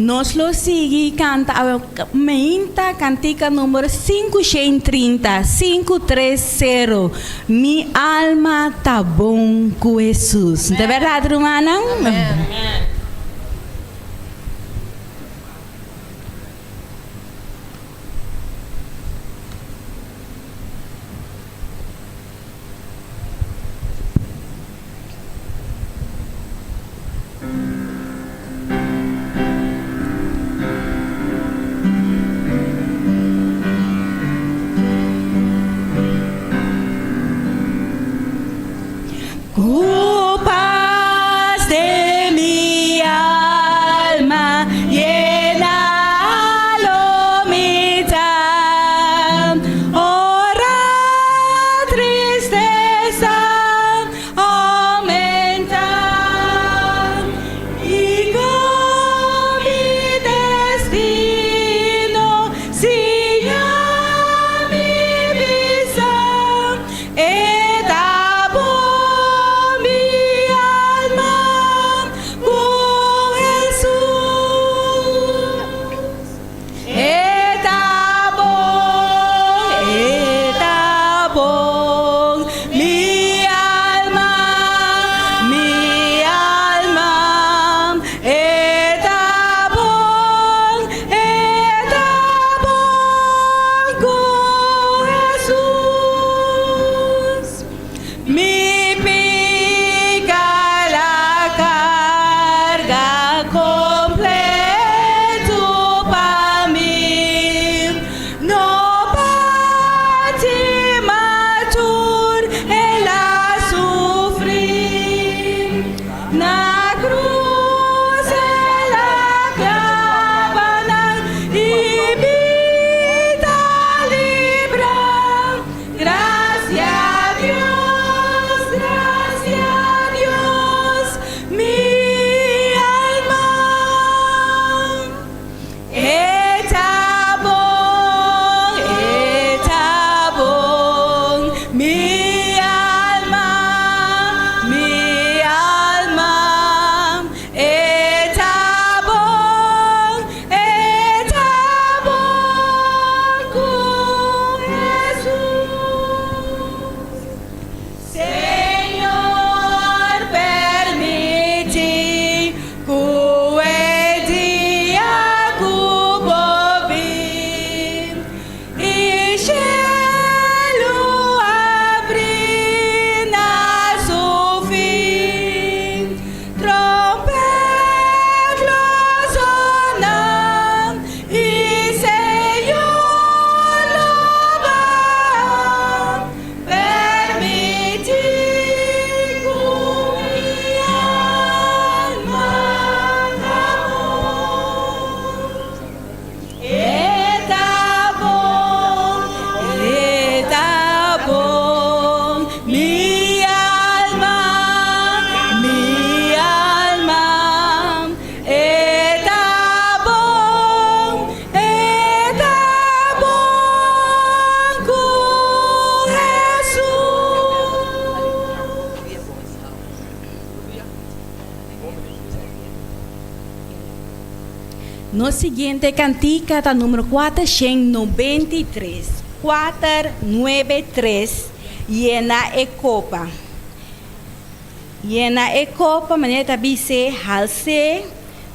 Nos lo sigue canta a meinta cantica número 530, 530. Mi alma tá bom com Jesus. De verdade, hermana? Amen. Culpas de mi alma, llénalo mitad. Ora tristeza, aumenta. Y con mi destino, si ya mi visa está por mi alma con Jesús. Está bon, mi alma, está bon con Jesús. Mi pica la carga completo para mí. No pati matur ela sufrir. Na cruz ela clava y vida libra. Gracias a Dios, mi alma está bon, mi alma está bon con Jesús. Señor, permite que el día cubrir y cielo abrir a su fin. Trompetas sonan y Señor lo va a permitir. Está bon, mi alma, está bon con Jesús. No siguiente cantica está número 493. 493. Llena e copa. Llena e copa, maneta bise, halse,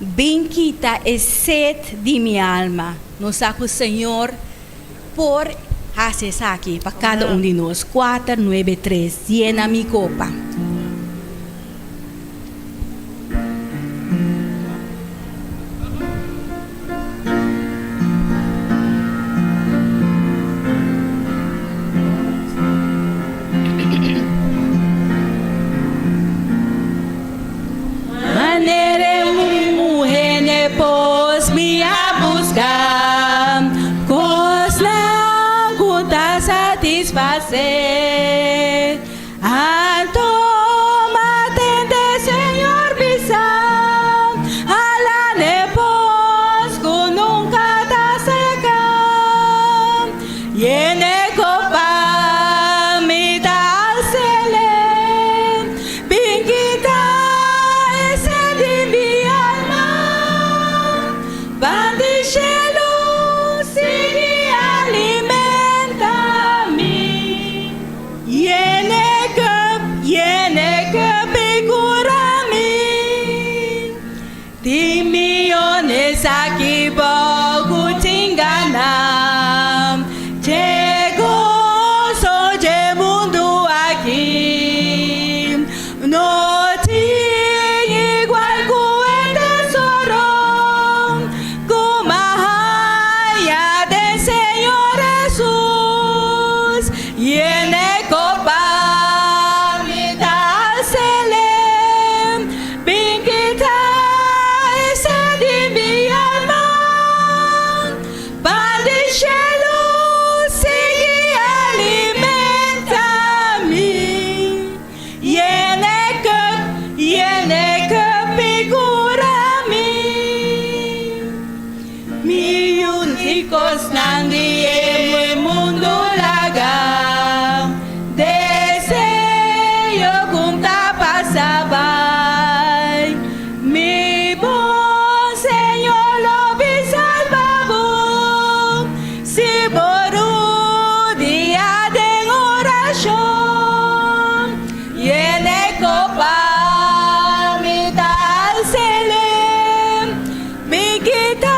benquita e sed de mi alma. Nos saco o Senhor por hacer aqui para cada um de nós. 493. Llena mi copa. Manere mujer pos me a buscar, cosla guta satisfacer. Anto matente Señor bisa, ala ne pos que nunca ta seca. Yene copa mi ta sele, binquita ese de mi alma. Nandie mundo laga deseo junta pasaba mi buen Señor lo vi salvado si por un día de oración llene copa mi tal celem mi quita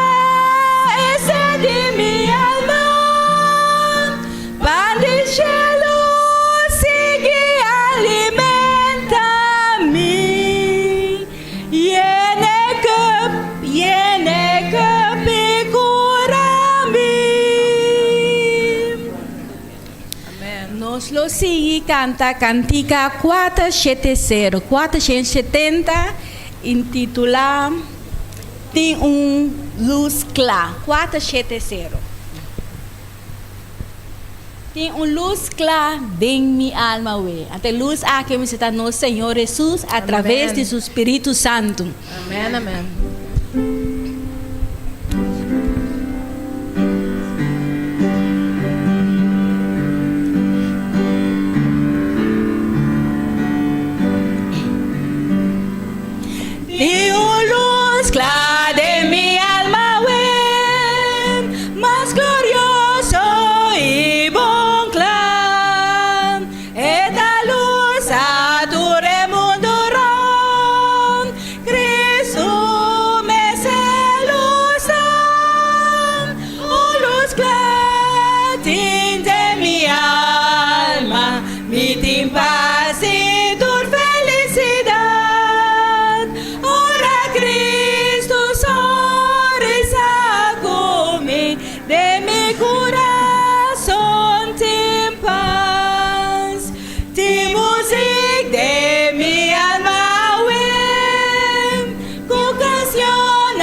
Lo sigue canta cantica 470 intitulada Tem luz clara 470. Tem luz clara em minha alma, até luz aqui me está no Senhor Jesus através de seu Espírito Santo. Amém, amém. Tem luz clara de minha alma, mais glorioso e bom clã. Esta luz a todo mundo ron. Cristo me selusa. Luz clara de minha alma, me tem paz e dor felicidade. De mi corazón tem paz, tem música de mi alma, con canción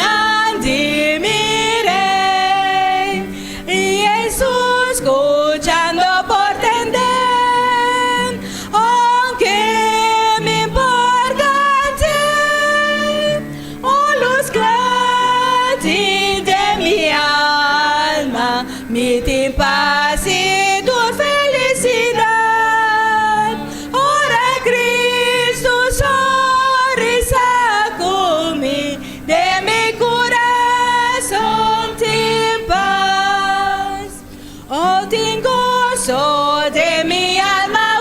de mi rey, y Jesús escuchando por tender, aunque me importa, luz clara de mi alma. Me tem paz e dor felicidade. Ora Cristo sorrisa comigo, de mi coração tem paz. Oh, tem gozo de mi alma,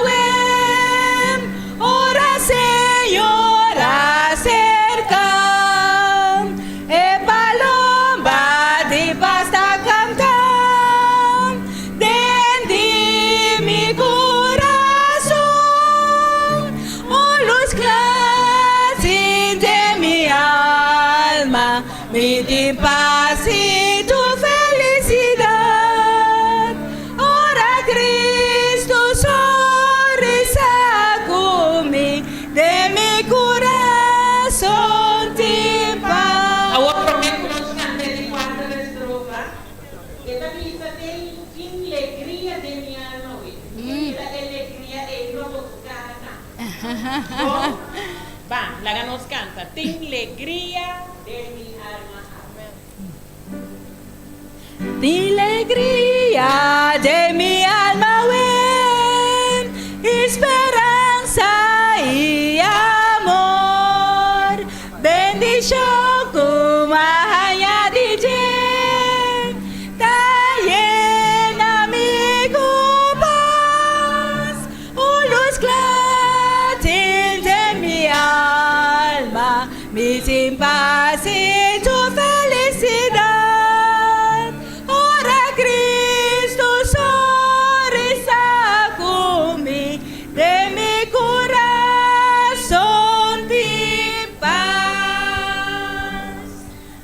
ora Senhor acerca, e paloma de pasta canta. Me tem paz e tu felicidade. Ora Cristo sorrisa comigo, de mi coração tem paz. A outra promessa que nós cantamos de quarta estrofa, esta pista tem alegria de minha alma. Esta alegria é nos canta. Va, la nos canta. Tem alegria de mi alma. Tem alegria de mi alma, esperança e amor, bendição como a rainha de Jem, tá llena mi paz, luz clara de mi alma, me tem paz e tu felicidade.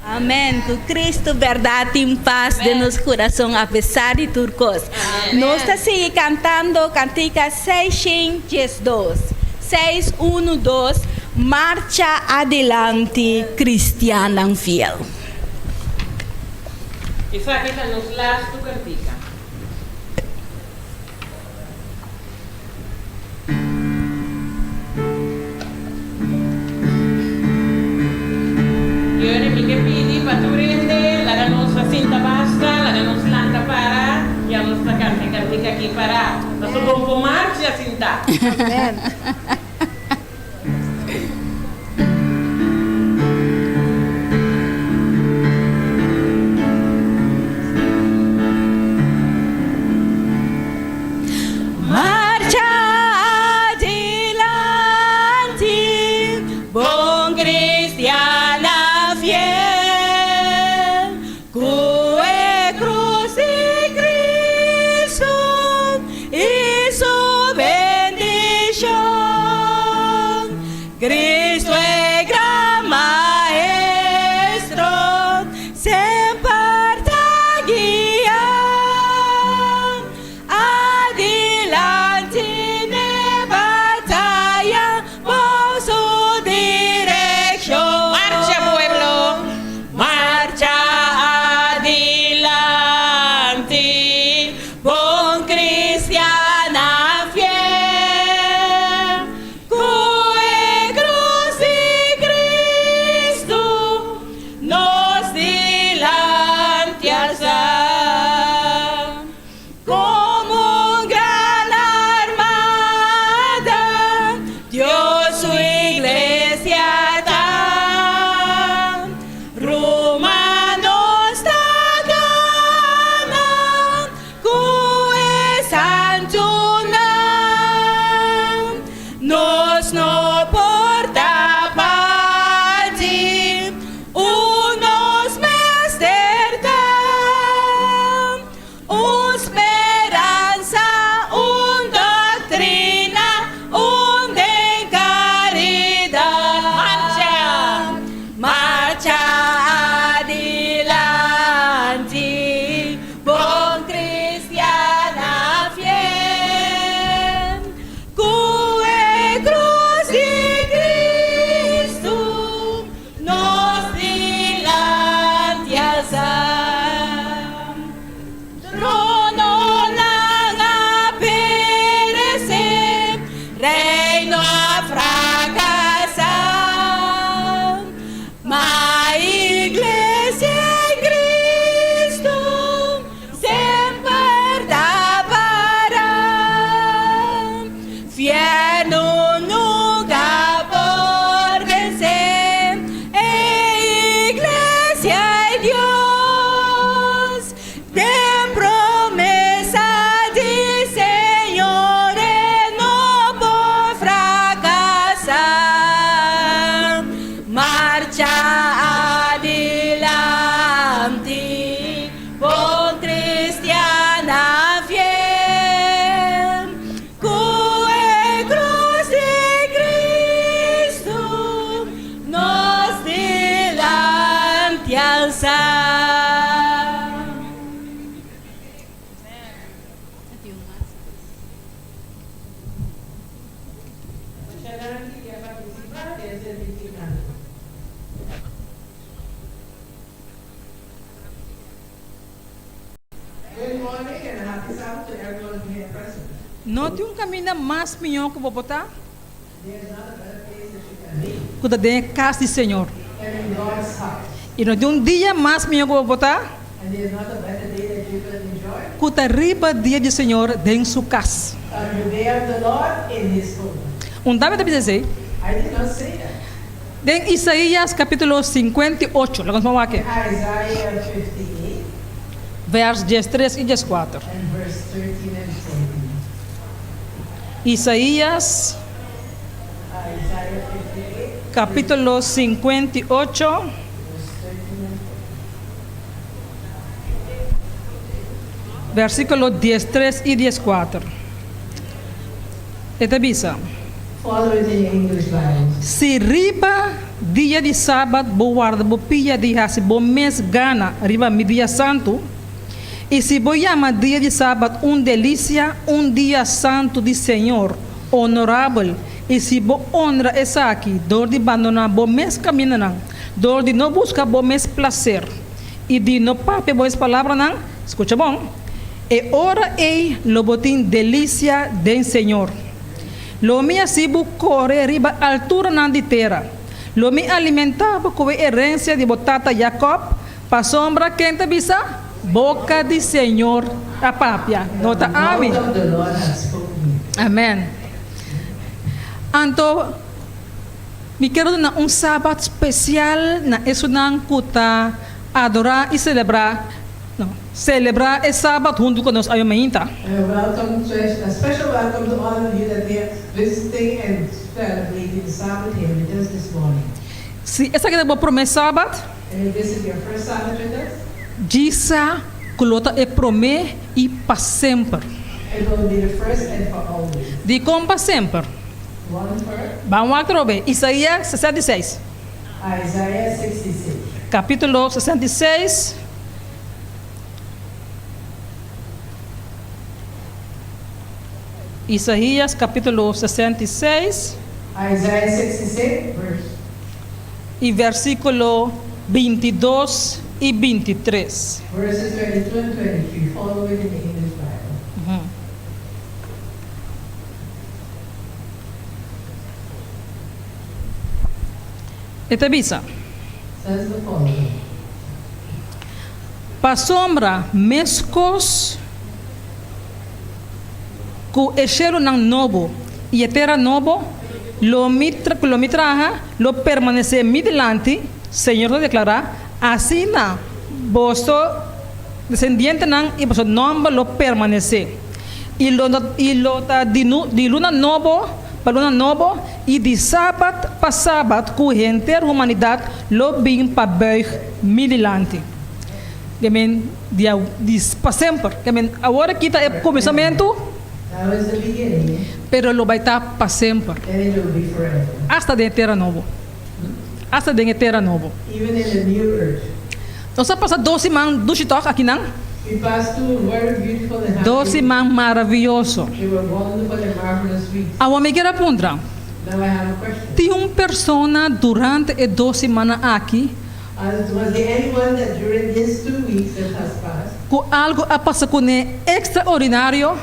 Amém. Que Cristo, verdade e paz de nosso coração, apesar de tudo coisa. Nós estamos seguindo cantando cantica 612. 612. Marcha adelante, cristiana fiel. Esa aqui está nos las tu cantica. Yo era mi que pidi para tu rende, la ganos cinta basta, la ganos lanta preparar. Nós vamos para marcha, sentar. Amen. Marcha adelante, bom cristiana fiel, cue cruz de Cristo y su bendición. Cristo es gran maestro, siempre te guía. Adelante de batalla por su dirección. Marcha, pueblo. Marcha adelante, bom cristiana fiel, cue cruz de Cristo nos delante alza. Como un gran armada, Dios su iglesia da. Romanos da gana, cue santo nam. Nos no porta parte, unos mesterdam. Un esperanza, un doctrina, un de caridad. Marcha adelante, bom cristiana fiel, cue cruz de Cristo nos delante alza. Trono lang a perecer, reino a fracasar, mas iglesia en Cristo siempre da para. Fierno nunca por vencer, iglesia de Dios, den promesa de Señor, no por fracasar. Marcha adelante, bom cristiana fiel, cue cruz de Cristo nos delante alza. Good morning and happy Sabbath to everyone here present. Não tem um caminho mais melhor que eu vou botar? There's not a better place that you can be Quando tem a casa do Senhor. than in God's house. E não tem um dia mais melhor que eu vou botar? And there's not a better day that you can enjoy Quando arriba dia do Senhor dentro de sua casa. than the day of the Lord in His home. David dizer, I did not say that. em Isaías capítulo 58, vamos falar aqui, Isaiah 58 versos 13 e 14. and verse 13 and 14. Isaías Isaiah 58 capítulo 58, versículo 13 e 14. Esta bisa. Follow it in your English Bible. Se riba dia de sábado, bo guarda, bo pia de hasi, bo mês gana, riba mi dia santo. E se bo llama dia de sábado delícia, dia santo de Senhor, honorável. E se bo honra essa aqui, dor de abandonar bo mês caminho, dor de não buscar bo mês prazer. E de não pape boas palavras, não, escuta bom. E ora ei lobotim delícia do Senhor. Lo mi asibu corre riba altura nan de terra. Lo mi alimentava com a herência de botata Jacob, pa sombra quente bisa Boca de Senhor a papia. Nota amém. Mouth of the Lord has spoken. Amém. Então, me quero dar sábado especial na Esunan Kuta adorar e celebrar. Não, celebrar esse sábado junto conosco. Welcome to a special welcome to all of you that they are visiting and celebrating the Sabbath here with us this morning. Se essa aqui é o primeiro sábado, And if this is your first Sabbath with us, diz que o é promê e para sempre. it will be the first and for always. De como para sempre. One for Vamos a ver. Isaías 66. Isaiah 66. Capítulo 66. Isaías capítulo 66 Isaiah 66, verse e versículo 22 e 23. verses 22 and 23. Follow it in the English Bible. Esta bisa. Says the following. Pa sombra mescos ku eshero ng nobo e etera nobo lo mitraha lo permanece midilante Señor lo declara así na vosso descendiente ng y vosso nombre lo permanece y lo ta di luna nobo pa luna nobo e de sábado pa sábado ku enter humanidade lo bem pa buig midilante. Gamen dia para sempre. Gamen agora kita é começamento. That was the beginning, Pero lo vai estar para sempre. and it will be forever. Hasta de terra novo. Hasta de terra novo. Even in the new earth. Nós passa 12 man do chitok aqui não? We passed through very beautiful and happy. 12 man maravilhoso. They were wonderful and marvelous weeks. A homem que era pundra. Now I have a question. Tinha persona durante e 12 semanas aqui Was there anyone that during these 2 weeks that has passed, com algo a passar com extraordinário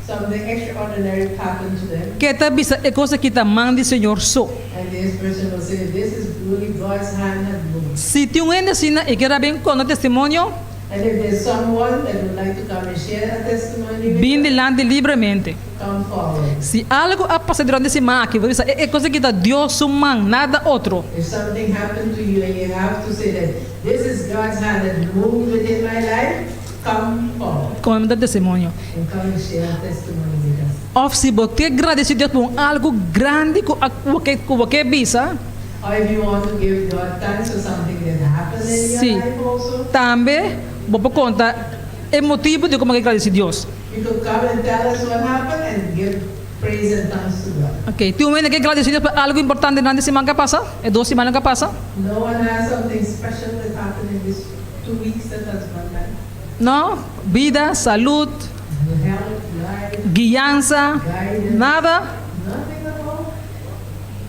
something extraordinary happened to them? que tá bisa é coisa que tá manda Senhor só. And this person will say, this is really God's hand that moved. Se tinha um ensina e que era bem com o testemunho, And if there's someone that would like to come and share a testimony with vim de us, lande livremente. come forward. Se algo a passar durante esse semana aqui, é coisa que dá Deus sumang, nada outro. If something happened to you and you have to say that this is God's hand that moved within my life, come forward Como me dá testemunho. and come and share a testimony with us. Of se você agradecer Deus por algo grande que você bisa, Or if you want to give God thanks for something that happened in your sim, life also, também vou contar é motivo de como agradecer Deus. you could come and tell us what happened and give praise and thanks to God. Ok, tem um que agradecer Deus por algo importante durante a semana que passa, é 2 semanas que passa. No one has something special that happened in these 2 weeks that has gone by. Não, vida, saúde, Health, life, guiança, guidance, nada. nothing at all.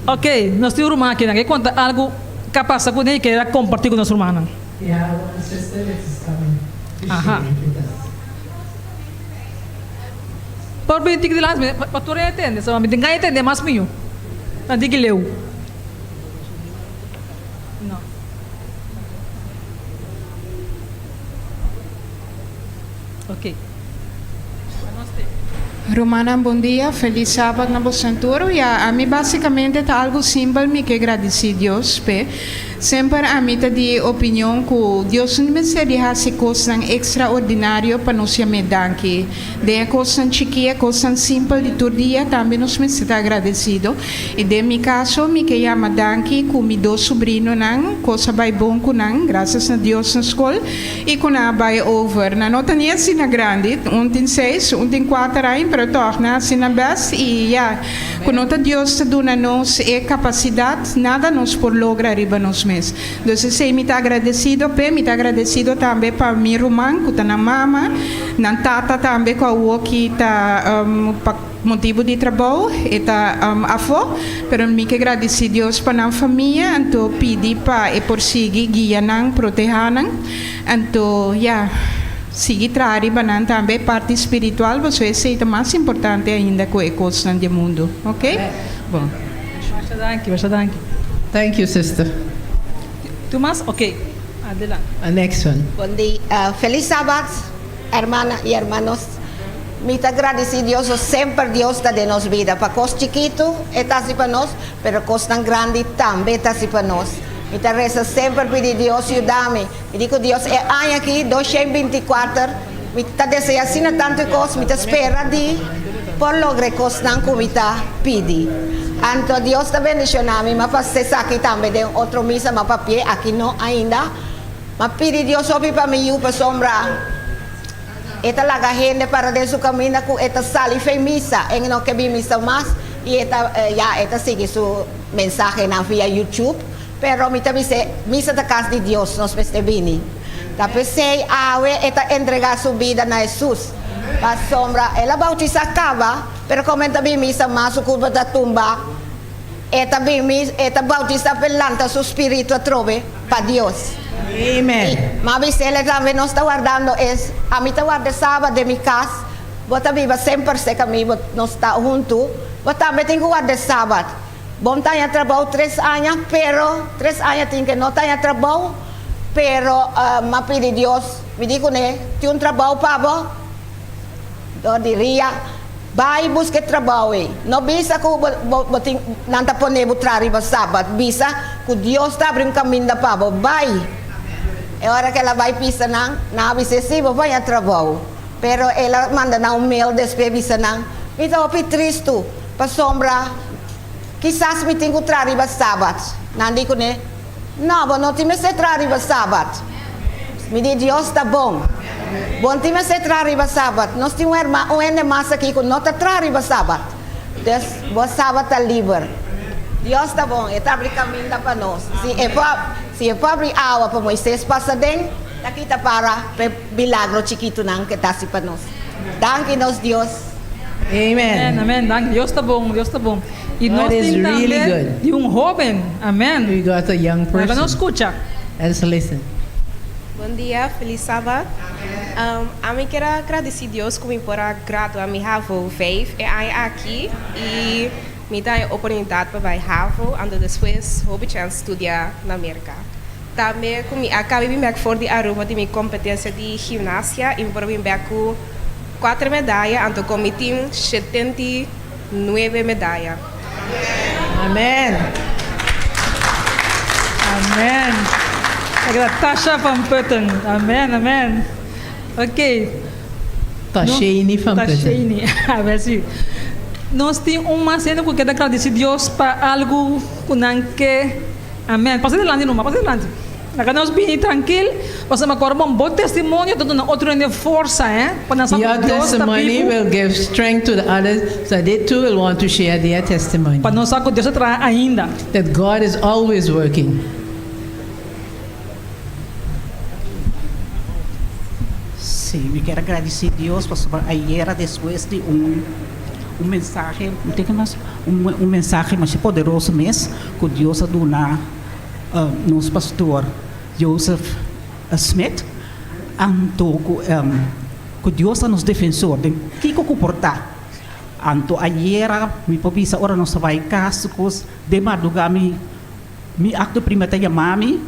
Ok, nós temos uma máquina que conta algo que passa com ele que era compartilhar com nossa irmã. We have one sister that is coming to Aha. share with us. Por bem que lá, para tu entender, só me ninguém entende mais minho. Nanti que leu. Não. Ok. Romana, bom dia, feliz sábado na Bocenturo. A mim basicamente é algo simples, me que agradecer Deus, sempre a mim de opinião que Deus não me seria se coisas extraordinárias para nós me dar que de coisas chiquinhas, coisas simples de todo dia também nós me está agradecido. E de meu caso, me que chama danke com me dois sobrinhos não, coisa vai bom com não, graças a Deus na escola e com a vai over. Na nota nem assim na grande, tem 6, tem 4 anos. Pero torna assim na best e já quando nota Deus te dá nos é capacidade nada nos por lograr arriba nos mes. Então sei me está agradecido também para minha irmã que está na mama, na tata também com o que está motivo de trabalho e tá avó, pero me que agradecer Deus para a família, então pedir para e por seguir guiar proteger então já seguir trari banan também parte espiritual você é mais importante ainda que coisas do mundo, ok? Bom. Thank you, sister. Tu mais? Ok. Adelante. Next one. Buen día. Feliz sábado, hermanas y hermanos. Me agradecido Dios, siempre Dios está de nos vida. Para cosas chiquitos, está así para nos, pero cosas tan grandes también está así para nos. Me reza sempre pedir Dios ayúdame. Me digo Dios, año aquí 224, me deseja assim tanto cosas, me espera de por lograr cosas que me pedi. Anto Dios está bendicionando, me fazer aqui também de outro misa, mas papel aqui não ainda. Mas pedi Dios para mim para sombra. Esta laga gente para de su camino com esta sala e misa, em não que misa mais e esta sigue su mensaje na via YouTube. Pero mi dice, misa da casa de Dios nos vini. Tapi sei esta entregar su vida a Jesús. La sombra, ela bautiza acaba, pero comenta mi misa más su curva da tumba. Esta bautiza pelanta su espíritu trove para Dios. Amen. Mas ela também nos está guardando a mim está guardando sábado de mi casa. Bota viva sempre se comigo, nos está junto. Bota também tem que guardar sábado. Bom tenho trabalho 3 anos, pero 3 anos tenho que não tenho trabalho, pero me pedi Deus, me digo né, tem trabalho para eu diria, vai buscar trabalho, não bisa que não está ponendo trabalho sábado, bisa que Deus está abrindo caminho para vai, é hora que ela vai pisar não avisa se vai a trabalho, pero ela manda mail depois bisa não, me estou triste, para sombra. Quizás me tenho que trazer sábado. Não digo, né? Não tem que ser trazer sábado. Me diz, Deus está bom. Bom, tem que ser trazer sábado. Nós temos um irmão aqui que não está trazendo sábado. Então, o sábado está livre. Deus está bom. Ele está abrindo caminho para nós. Se é para abrir água para Moisés passar dentro, daqui está para o milagre chiquito que está assim para nós. Danke-nos, Deus. Amen. Amém. Deus está bom. Deus está bom. E nós is temos really também good. de jovem, amém. We got a young person. Ela não escuta. Let's listen. Bom dia, feliz sábado. A mim quero agradecer a Deus por me pôr graduar minha avó faith e aqui e me dá a oportunidade para vai avó e depois houve chance de estudar na América. Também acabei de me for de arruma de minha competência de ginástica e por mim com 4 medalhas, então com meu time 79 medalhas. Amen. Amen. Agora Tasha van Putten. Amen. Ok. Tashini van Putten. Tashini. A ver se nós temos uma cena que eu quero agradecer a Deus para algo que amém. Passa adelante, não, passa adelante. Agora nós bem tranquilo, você me acorda um bom testemunho, todo na outro nível força, para nós Your testimony will give strength to the others, so they too will want to share their testimony. Para nós saber que Deus está ainda. That God is always working. Sim, me quero agradecer a Deus por ayer depois de mensagem, mensagem mais poderoso mesmo que Deus deu na nosso pastor Joseph Smith, anto que Deus é nosso defensor, de que comportar. Anto ayer mi popisa ora não vai casa de madrugada mi acto prima ta mami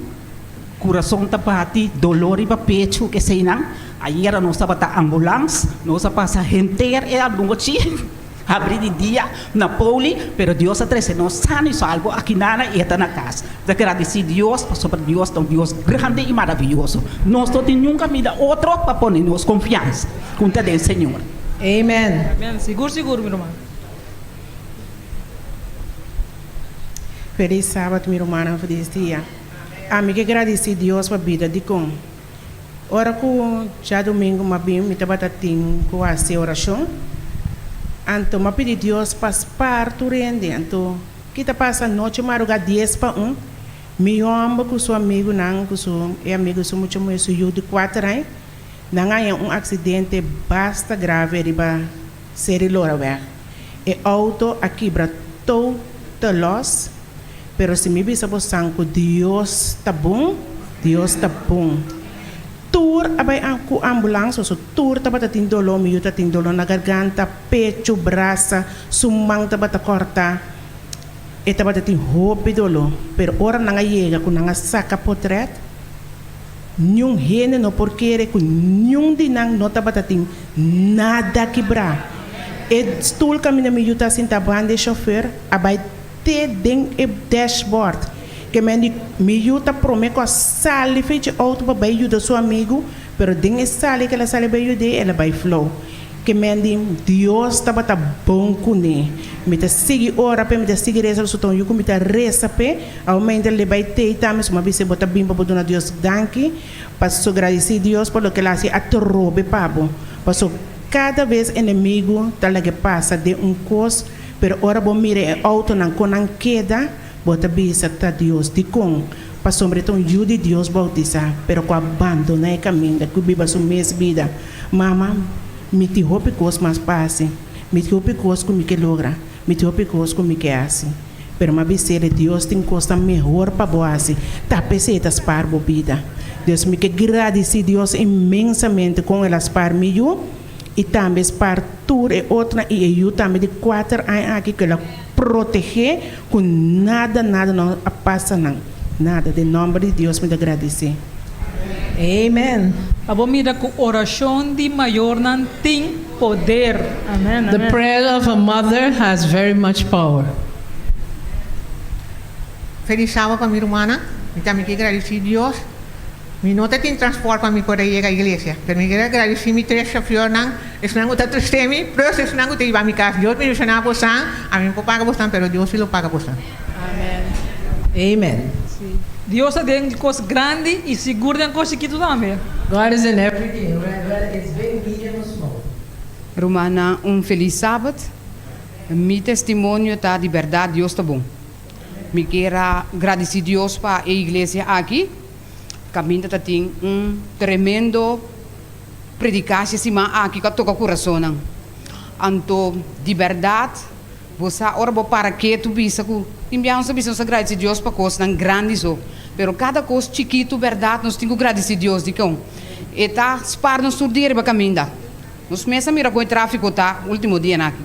coração ta bate dolor e pecho que sei não ayer não estava ta ambulância não estava passa renter e a noite abrir de dia na poli, pero Deus atrece nós sano e salvo aqui na e está na casa. Agradecer a Deus, sobre Deus, é um Deus grande e maravilhoso. Nós não temos nunca vida outro para pôr nos confiança. Conta do Senhor. Amen. Amém. Seguro, meu irmão. Feliz sábado, minha irmã, feliz dia. A mim que agradecer a Deus pela vida de com. Ora que já domingo, me estava com a oração. Então, me pedi Deus para partir rende. Então, que está passando noite, madrugada 10 para 1. Meu homem com seu amigo, não, com seu amigo, seu muito mais de 4 anos. Não há acidente basta grave, riba série lora. E auto aqui para todo los. Pero se me bisa bosan que Deus está bom, Deus está bom. Tour abay ang ambulância, so tour tabata tindolo, miyo ta tindolo na garganta, pecho, braça, sumang tabata corta, e tabata tin hopi dolo. Pero ora nanga yega kung nanga saka potret, Nenhum reino não porqueira com nenhum dinang não tabatatim nada quebrar. E stoel caminha me yuta sinta bande chauffeur abai te den e dashboard. Que me yuta prome com a sali feite auto para bai yuta seu amigo, pero den e sali que ela sali bai yude ela bai flow. Que Deus tabata bom com ne. Me te sigi ora pe me te sigi reza so ton yuko me te reza pe aumenta le bai te tames uma vez bota bimba bodona Deus danki. Passo agradecer Deus por lo que ela hace atrobe pabo. Passo cada vez inimigo tal que passa de cos, pero ora bom mire auto nan konan queda, bota bisa ta Deus de com. Passo sobre ton jude Deus bautiza, pero com abandona e caminho que biba su mes vida. Mama, me te hope cos mais passe, me te hope cos como que logra, me te hope cos como que hace. Pero uma vez Deus tem costa melhor para boase, tá pesetas para bobida. Deus me que agradecer Deus imensamente com elas para mim e também para tu e outra e eu também de 4 anos aqui que ela proteger com nada não passa nada. De nome de Deus me agradecer. Amen. Abo mira que oração de maior não tem poder. Amen. The prayer of a mother has very much power. Feliz sábado para mi hermana. Y también quiero agradecer a Dios. Mi nota tiene transporte para mí poder llegar a la iglesia. Pero me quiero agradecer a mi tres chauffeurs. Es una gota tristemi, pero es una gota iba a mi casa. Dios me dice nada por san. A mí no paga por san, pero Dios sí lo paga por san. Amen. Deus tem coisas grandes e seguro tem coisas chiquitas também. God is in everything, whether it's big, medium or small. Romana, feliz sábado. Mi testemunho está de verdade, Deus está bom. Me quero agradecer a Deus para a igreja aqui. Caminho está tem tremendo predicação aqui que toca o coração. Então, de verdade, você ora para que tu bisa que enviamos a agradecer a Deus para coisas tão grandes. Pero cada coisa chiquito, verdade, nós temos que agradecer a Deus de com. E tá para nos surdir para caminhar. Nós mesmo mira com o tráfico tá último dia aqui.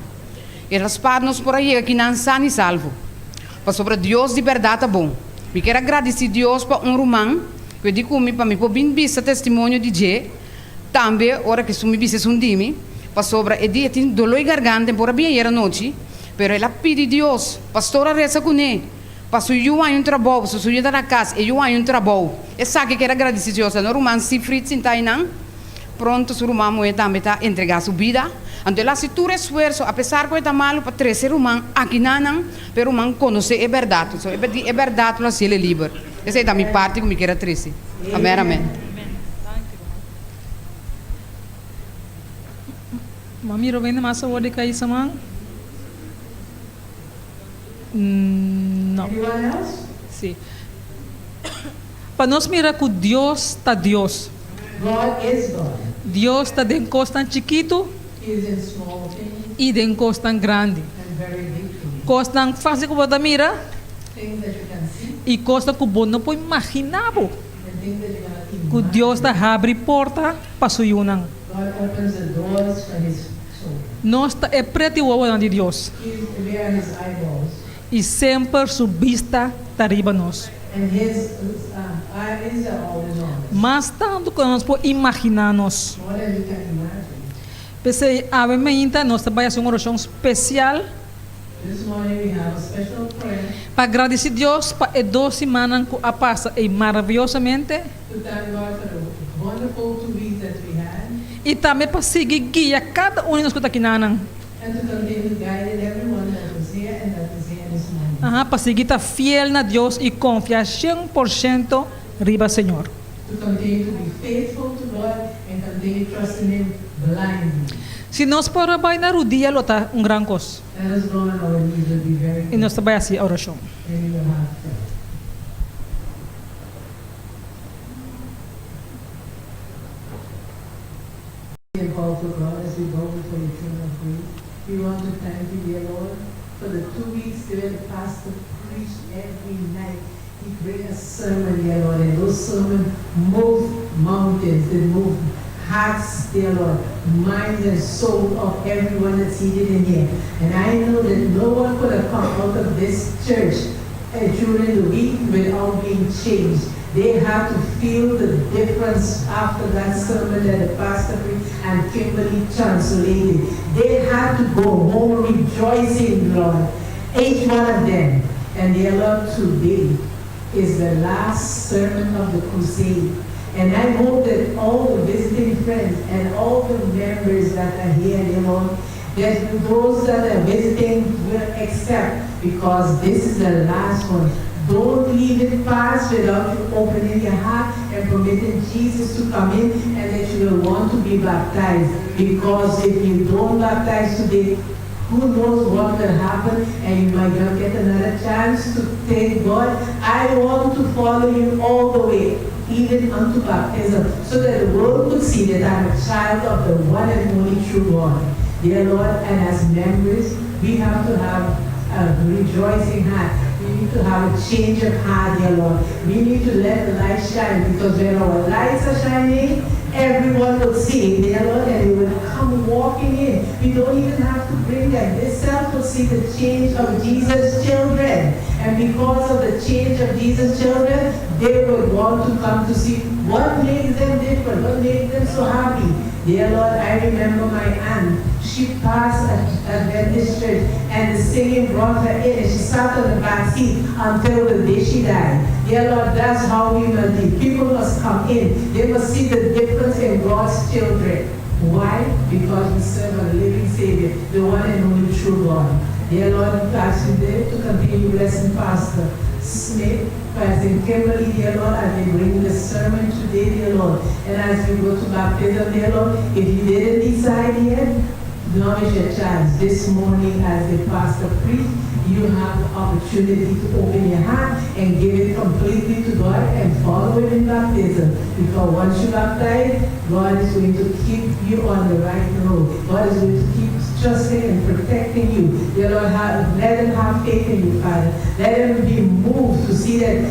E elas para nos por aí aqui não são e salvo. Para sobre Deus de verdade é bom. Me quero agradecer a Deus para romano que eu digo para mim por bem vista testemunho de Jé. Também hora que sumi vista sundimi para sobre e dia tem dolor e garganta por bem era noite. Pero ela pede a Deus, pastora reza com ele. Passo eu aí trabalho, se eu na casa, eu aí trabalho. E sabe que quero agradecer a Deus, no romano se frita em Tainan. Pronto, o romano também está entregar sua vida. Então ela se tudo esforço, apesar que está malo para trazer romano aqui não, pero romano conhece a verdade. So, é verdade, ela se ele livre. Essa é a minha parte que me quero trazer. Amém, amém. Mami, vem de massa hoje que isso, mãe. Não. Anyone else? Sim. Para nós mirar que Deus está Deus. God is God. Deus está dentro de coisa tão chiquito He is in small things e dentro de coisa tão grande. and very big things. Coisa tão fácil que você mira Things that you can see e coisa que você não pode imaginar. and things that you cannot Que imagine. Deus está abre porta para sua unang. God opens the doors for His soul. Nós está é preto o de Deus We are His eyeballs, e sempre sua vista está arriba nós. and His eyes are always on us. Mas tanto que nós podemos imaginar-nos. More than you can imagine. Pensei, a mim nós trabalhamos uma oração especial This morning we have a special prayer para agradecer a Deus para 2 semanas que a passa e maravilhosamente to thank God for the wonderful 2 weeks that we had, e também para seguir guia cada um de nós que está aqui na and to continue to guide everyone that was here and that is here this morning. para seguir estar fiel na Deus e confiar 100% riba Senhor. To continue to be faithful to God and continue trusting Him blindly. Se nós para bailar o dia, lota grande coisa. Let us go on our knees will be very E nós trabalhamos assim a oração. and we will have prayer. And powerful God, as we go before your throne of grace, we want to thank you, dear Lord, for the 2 weeks where the pastor preached every night. He bring a sermon, dear Lord, and those sermons move mountains, they move hearts, dear Lord, minds and soul of everyone that's seated in here. And I know that no one could have come out of this church during the week without being changed. They had to feel the difference after that sermon that the pastor preached and Kimberly translated. They had to go home rejoicing, Lord, each one of them. And dear Lord, today is the last sermon of the crusade. And I hope that all the visiting friends and all the members that are here, dear Lord, that those that are visiting will accept, because this is the last one. Don't leave it past without you opening your heart and permitting Jesus to come in, and that you will want to be baptized. Because if you don't baptize today, who knows what will happen, and you might not get another chance to thank God. I want to follow you all the way, even unto baptism, so that the world could see that I'm a child of the one and only true God. Dear Lord, and as members, we have to have a rejoicing heart. We need to have a change of heart, dear Lord. We need to let the light shine, because when our lights are shining, everyone will see it, dear Lord, and they will come walking in. We don't even have to bring them. They self will see the change of Jesus' children. And because of the change of Jesus' children, they will want to come to see what makes them different, what makes them so happy. Dear Lord, I remember my aunt. She passed at Adventist church, and the singing brought her in, and she sat on the back seat until the day she died. Dear Lord, that's how we must be. People must come in. They must see the difference in God's children. Why? Because we serve a living Savior, the one and only true God. Dear Lord, we ask you there to continue blessing Pastor Smith, Pastor Kimberly, dear Lord, as they bring the sermon today, dear Lord. And as we go to baptism, dear Lord, if you didn't decide yet, now is your chance. This morning, as the pastor preached, you have the opportunity to open your heart and give it completely to God and follow it in baptism. Because once you baptize, God is going to keep you on the right road. God is going to keep trusting and protecting you. Dear Lord, let them have faith in you, Father. Let them be moved to see that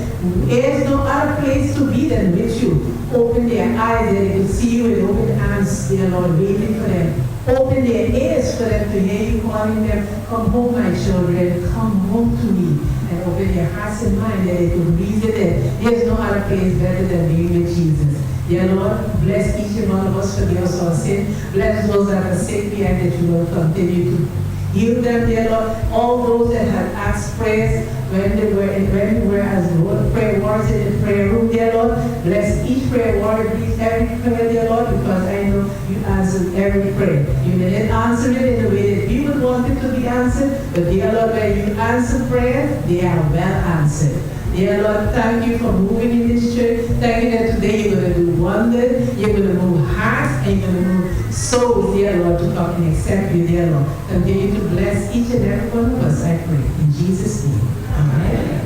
there's no other place to be than with you. Open their eyes that they can see you with open arms, dear Lord, waiting for them. Open their ears for them to hear you calling them, come home, my children, come home to me. And open their hearts and minds that they can reason that there's no other place better than being with Jesus. Dear Lord, bless each and one of us for the of our sin. Bless those that are sick here, and that you will continue to heal them, dear Lord. All those that have asked prayers when we were as prayer warriors in the prayer room, dear Lord. Bless each prayer warrior, please, every prayer, dear Lord, because I know you answered every prayer. You didn't answer it in the way that we would want it to be answered, but dear Lord, when you answer prayers, they are well answered. Dear Lord, thank you for moving in this church. Thank you that today you're going to do wonders. You're going to move hearts, and you're going to move souls, dear Lord, to come and accept you, dear Lord. Continue to bless each and every one of us, I pray. In Jesus' name. Amen.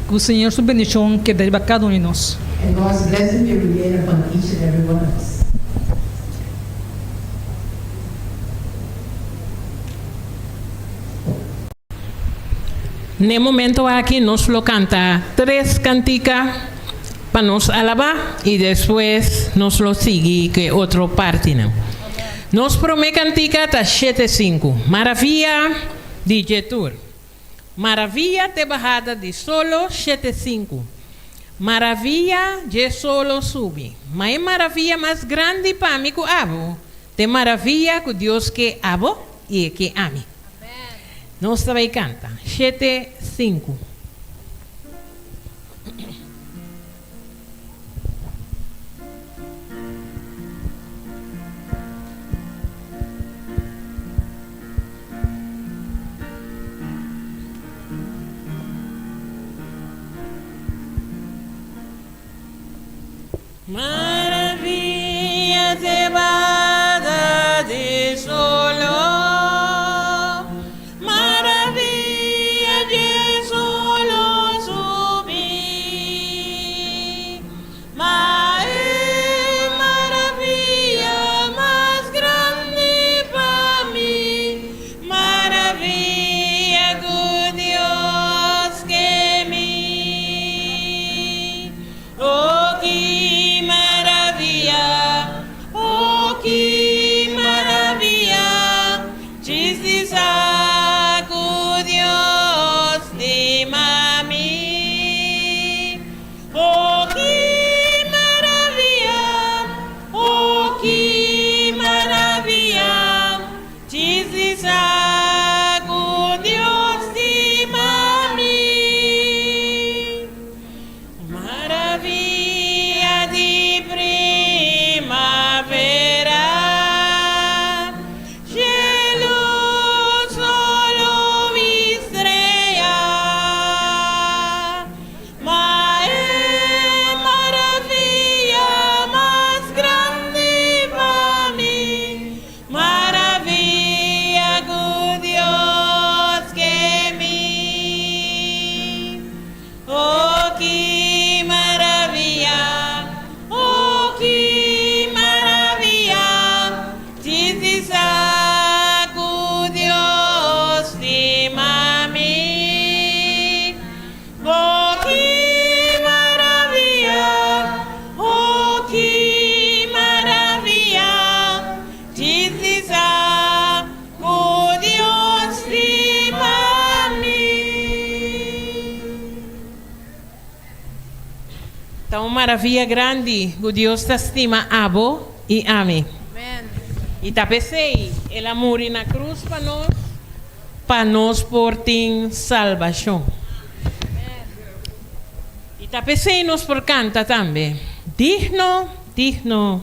Que o Senhor, sua bendição, que deriva cada de nós. And God's blessing will remain upon each and every one of us. En momento aquí nos lo canta 3 canticas para nos alabar y después nos lo sigue que otro parte. Nos promete cantica hasta 7:5. Maravilla de Jetur. Maravilla de bajada de solo 7:5. Maravilla de solo sube. Mas maravilla más grande para mí que abo. De maravilla que Dios que abo y que ame. Nos também canta 7:5. Maravilla de bada de solo. Oh, que maravilha! maravilla grande que Dios te estima abo y ame. Y tapesei el amor en la cruz para nos por tin salvación. Y tapesei nos por canta también. Digno, digno,